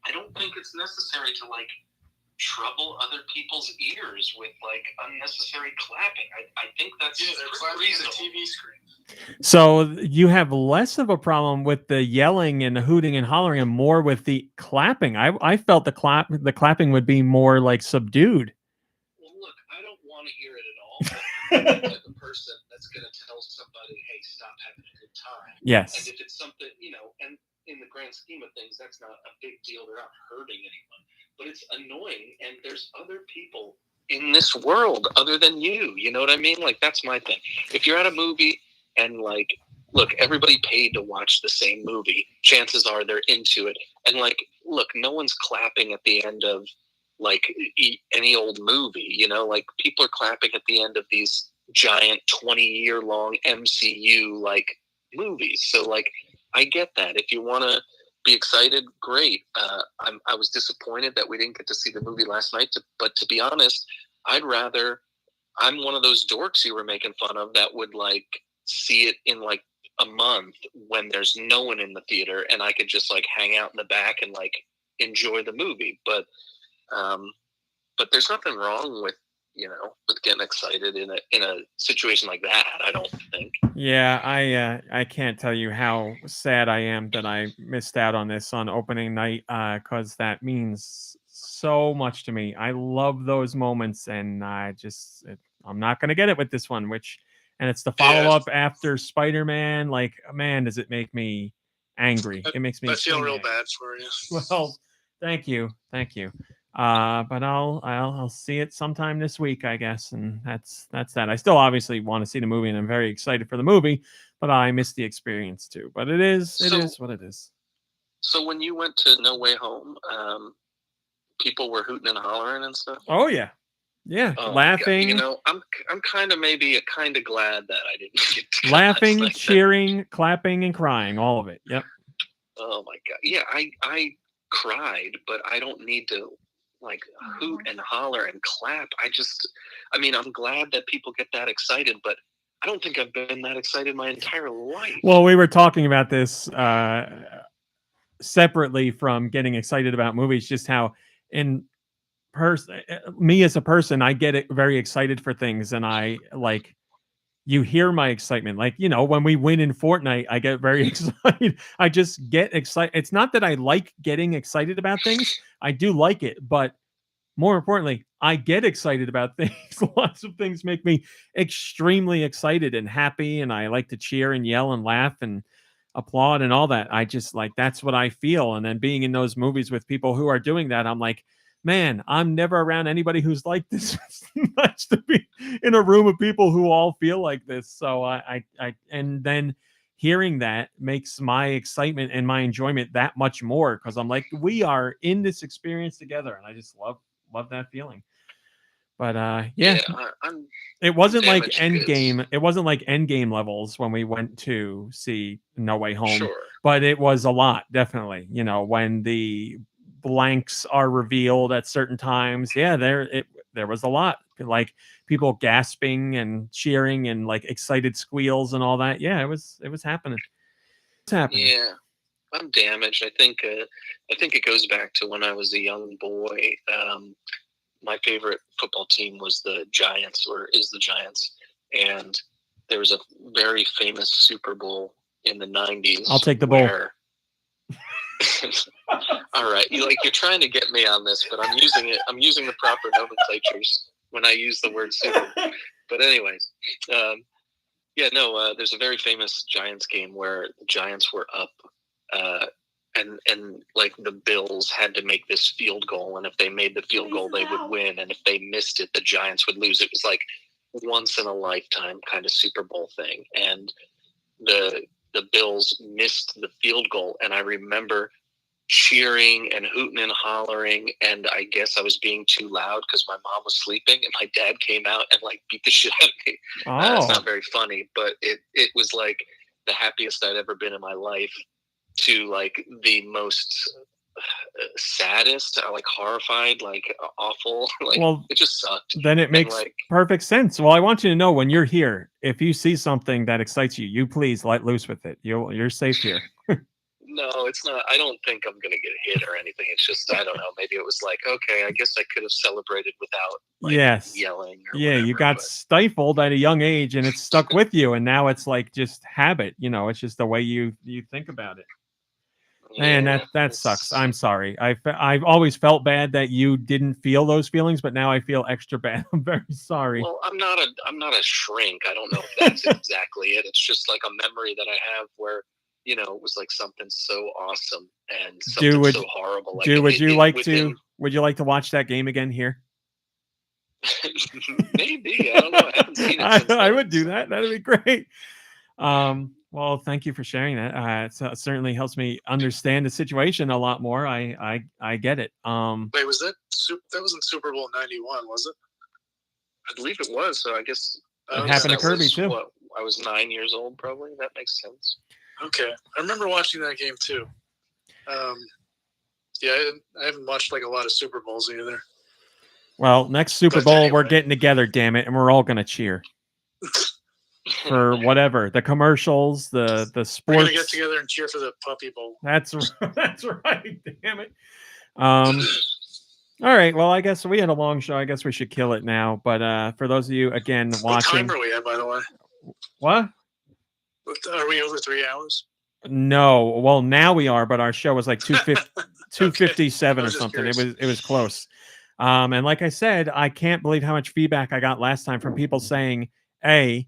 I don't think it's necessary to trouble other people's ears with unnecessary clapping. I think that's pretty reasonable. TV screen. So you have less of a problem with the yelling and the hooting and hollering and more with the clapping. I felt the clapping would be more subdued. Well, look, I don't want to hear it at all. But I'm the type of person that's going to tell somebody, hey, stop having a good time. Yes. And if it's something, and in the grand scheme of things, that's not a big deal. They're not hurting anyone, but it's annoying. And there's other people in this world other than you. You know what I mean? Like, that's my thing. If you're at a movie and like, look, everybody paid to watch the same movie. Chances are they're into it. And like, look, no one's clapping at the end of like any old movie, you know, like people are clapping at the end of these giant 20-year long MCU like movies. So like, I get that. If you want to be excited, great. I was disappointed that we didn't get to see the movie last night, but to be honest, I'm one of those dorks you were making fun of that would like see it in like a month when there's no one in the theater and I could just like hang out in the back and like enjoy the movie. But there's nothing wrong with, you know, with getting excited in a situation like that, I don't think. Yeah, I can't tell you how sad I am that I missed out on this on opening night, because that means so much to me. I love those moments, and I'm not gonna get it with this one. And it's the follow up after Spider-Man. Like, man, does it make me angry? It makes me. I feel real angry. bad for you. Well, thank you. But I'll see it sometime this week, I guess, and that's that. I still obviously want to see the movie, and I'm very excited for the movie, but I missed the experience too. But it is what it is. So when you went to No Way Home, people were hooting and hollering and stuff. Oh yeah, laughing. You know, I'm kind of glad that I didn't get to laughing, like cheering, clapping, and crying, all of it. Yep. Oh my god, yeah, I cried, but I don't need to like hoot and holler and clap. I'm glad that people get that excited, but I don't think I've been that excited my entire life. Well, we were talking about this separately from getting excited about movies, just how me as a person, I get very excited for things, and I like, you hear my excitement. Like, you know, when we win in Fortnite, I get very excited. I just get excited. It's not that I like getting excited about things. I do like it, but more importantly, I get excited about things. Lots of things make me extremely excited and happy, and I like to cheer and yell and laugh and applaud and all that. I just like, that's what I feel. And then being in those movies with people who are doing that, I'm like, man, I'm never around anybody who's like this. It's nice to be in a room of people who all feel like this. So and then hearing that makes my excitement and my enjoyment that much more, because I'm like, we are in this experience together, and I just love that feeling. But it wasn't like Endgame. It wasn't like Endgame levels when we went to see No Way Home. Sure. But it was a lot, definitely. You know, when the blanks are revealed at certain times, there was a lot, like people gasping and cheering and like excited squeals and all that. Yeah, it was happening. It's happening. Yeah, I'm damaged. I think it goes back to when I was a young boy. My favorite football team was the Giants, or is the Giants, and there was a very famous Super Bowl in the 90s. I'll take the bowl. All right, you're trying to get me on this, but I'm using the proper nomenclatures when I use the word Super. But anyways, there's a very famous Giants game where the Giants were up, and like the Bills had to make this field goal, and if they made the field goal, they would win, and if they missed it, the Giants would lose. It was like once in a lifetime kind of Super Bowl thing, and the Bills missed the field goal, and I remember cheering and hooting and hollering, and I guess I was being too loud because my mom was sleeping, and my dad came out and like beat the shit out of me. It's not very funny, but it was like the happiest I'd ever been in my life, to like the most saddest, like horrified, like awful, like, well, it just sucked. Then it makes perfect sense. Well, I want you to know, when you're here, if you see something that excites you, you please let loose with it. You're safe here. No, it's not. I don't think I'm gonna get hit or anything. It's just, I don't know. Maybe it was like, okay, I guess I could have celebrated without yelling. Or whatever, you got stifled at a young age, and it's stuck with you, and now it's like just habit. You know, it's just the way you think about it. Man, that sucks. I'm sorry. I've always felt bad that you didn't feel those feelings, but now I feel extra bad. I'm very sorry. Well, I'm not a shrink. I don't know if that's exactly it. It's just like a memory that I have where you know, it was like something so awesome and something so horrible. Like, would you like to watch that game again here? Maybe, I don't know. I haven't seen it since I would do that. That'd be great. Well, thank you for sharing that. It certainly helps me understand the situation a lot more. I get it. Wait, was that wasn't Super Bowl 91, was it? I believe it was. So I guess it happened to Kirby too. What, I was 9 years old, probably. That makes sense. Okay, I remember watching that game too. Yeah, I haven't watched like a lot of Super Bowls either. Well, next Super Bowl, we're getting together, damn it, and we're all gonna cheer for whatever the commercials, the sports. We're gonna get together and cheer for the Puppy Bowl. That's right, damn it. All right, well, I guess we had a long show. I guess we should kill it now. But for those of you again watching, what time are we at, by the way? What? Are we over 3 hours? No, well now we are, but our show was like 257 or something. Curious. It was close. And like I said, I can't believe how much feedback I got last time from people saying, A,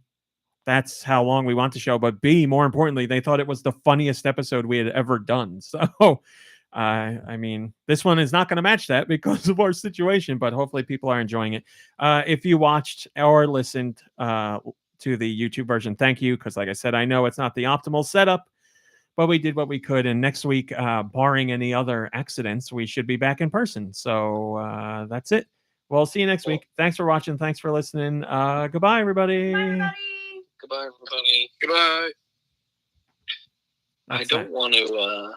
that's how long we want the show, but B, more importantly, they thought it was the funniest episode we had ever done. So, I mean, this one is not going to match that because of our situation, but hopefully people are enjoying it. If you watched or listened to the YouTube version, thank you, because like I said, I know it's not the optimal setup, but we did what we could. And next week, barring any other accidents, we should be back in person. So that's it. We'll see you next week. Thanks for watching. Thanks for listening. Goodbye, everybody. Bye, everybody. Goodbye, everybody. Goodbye. I don't want to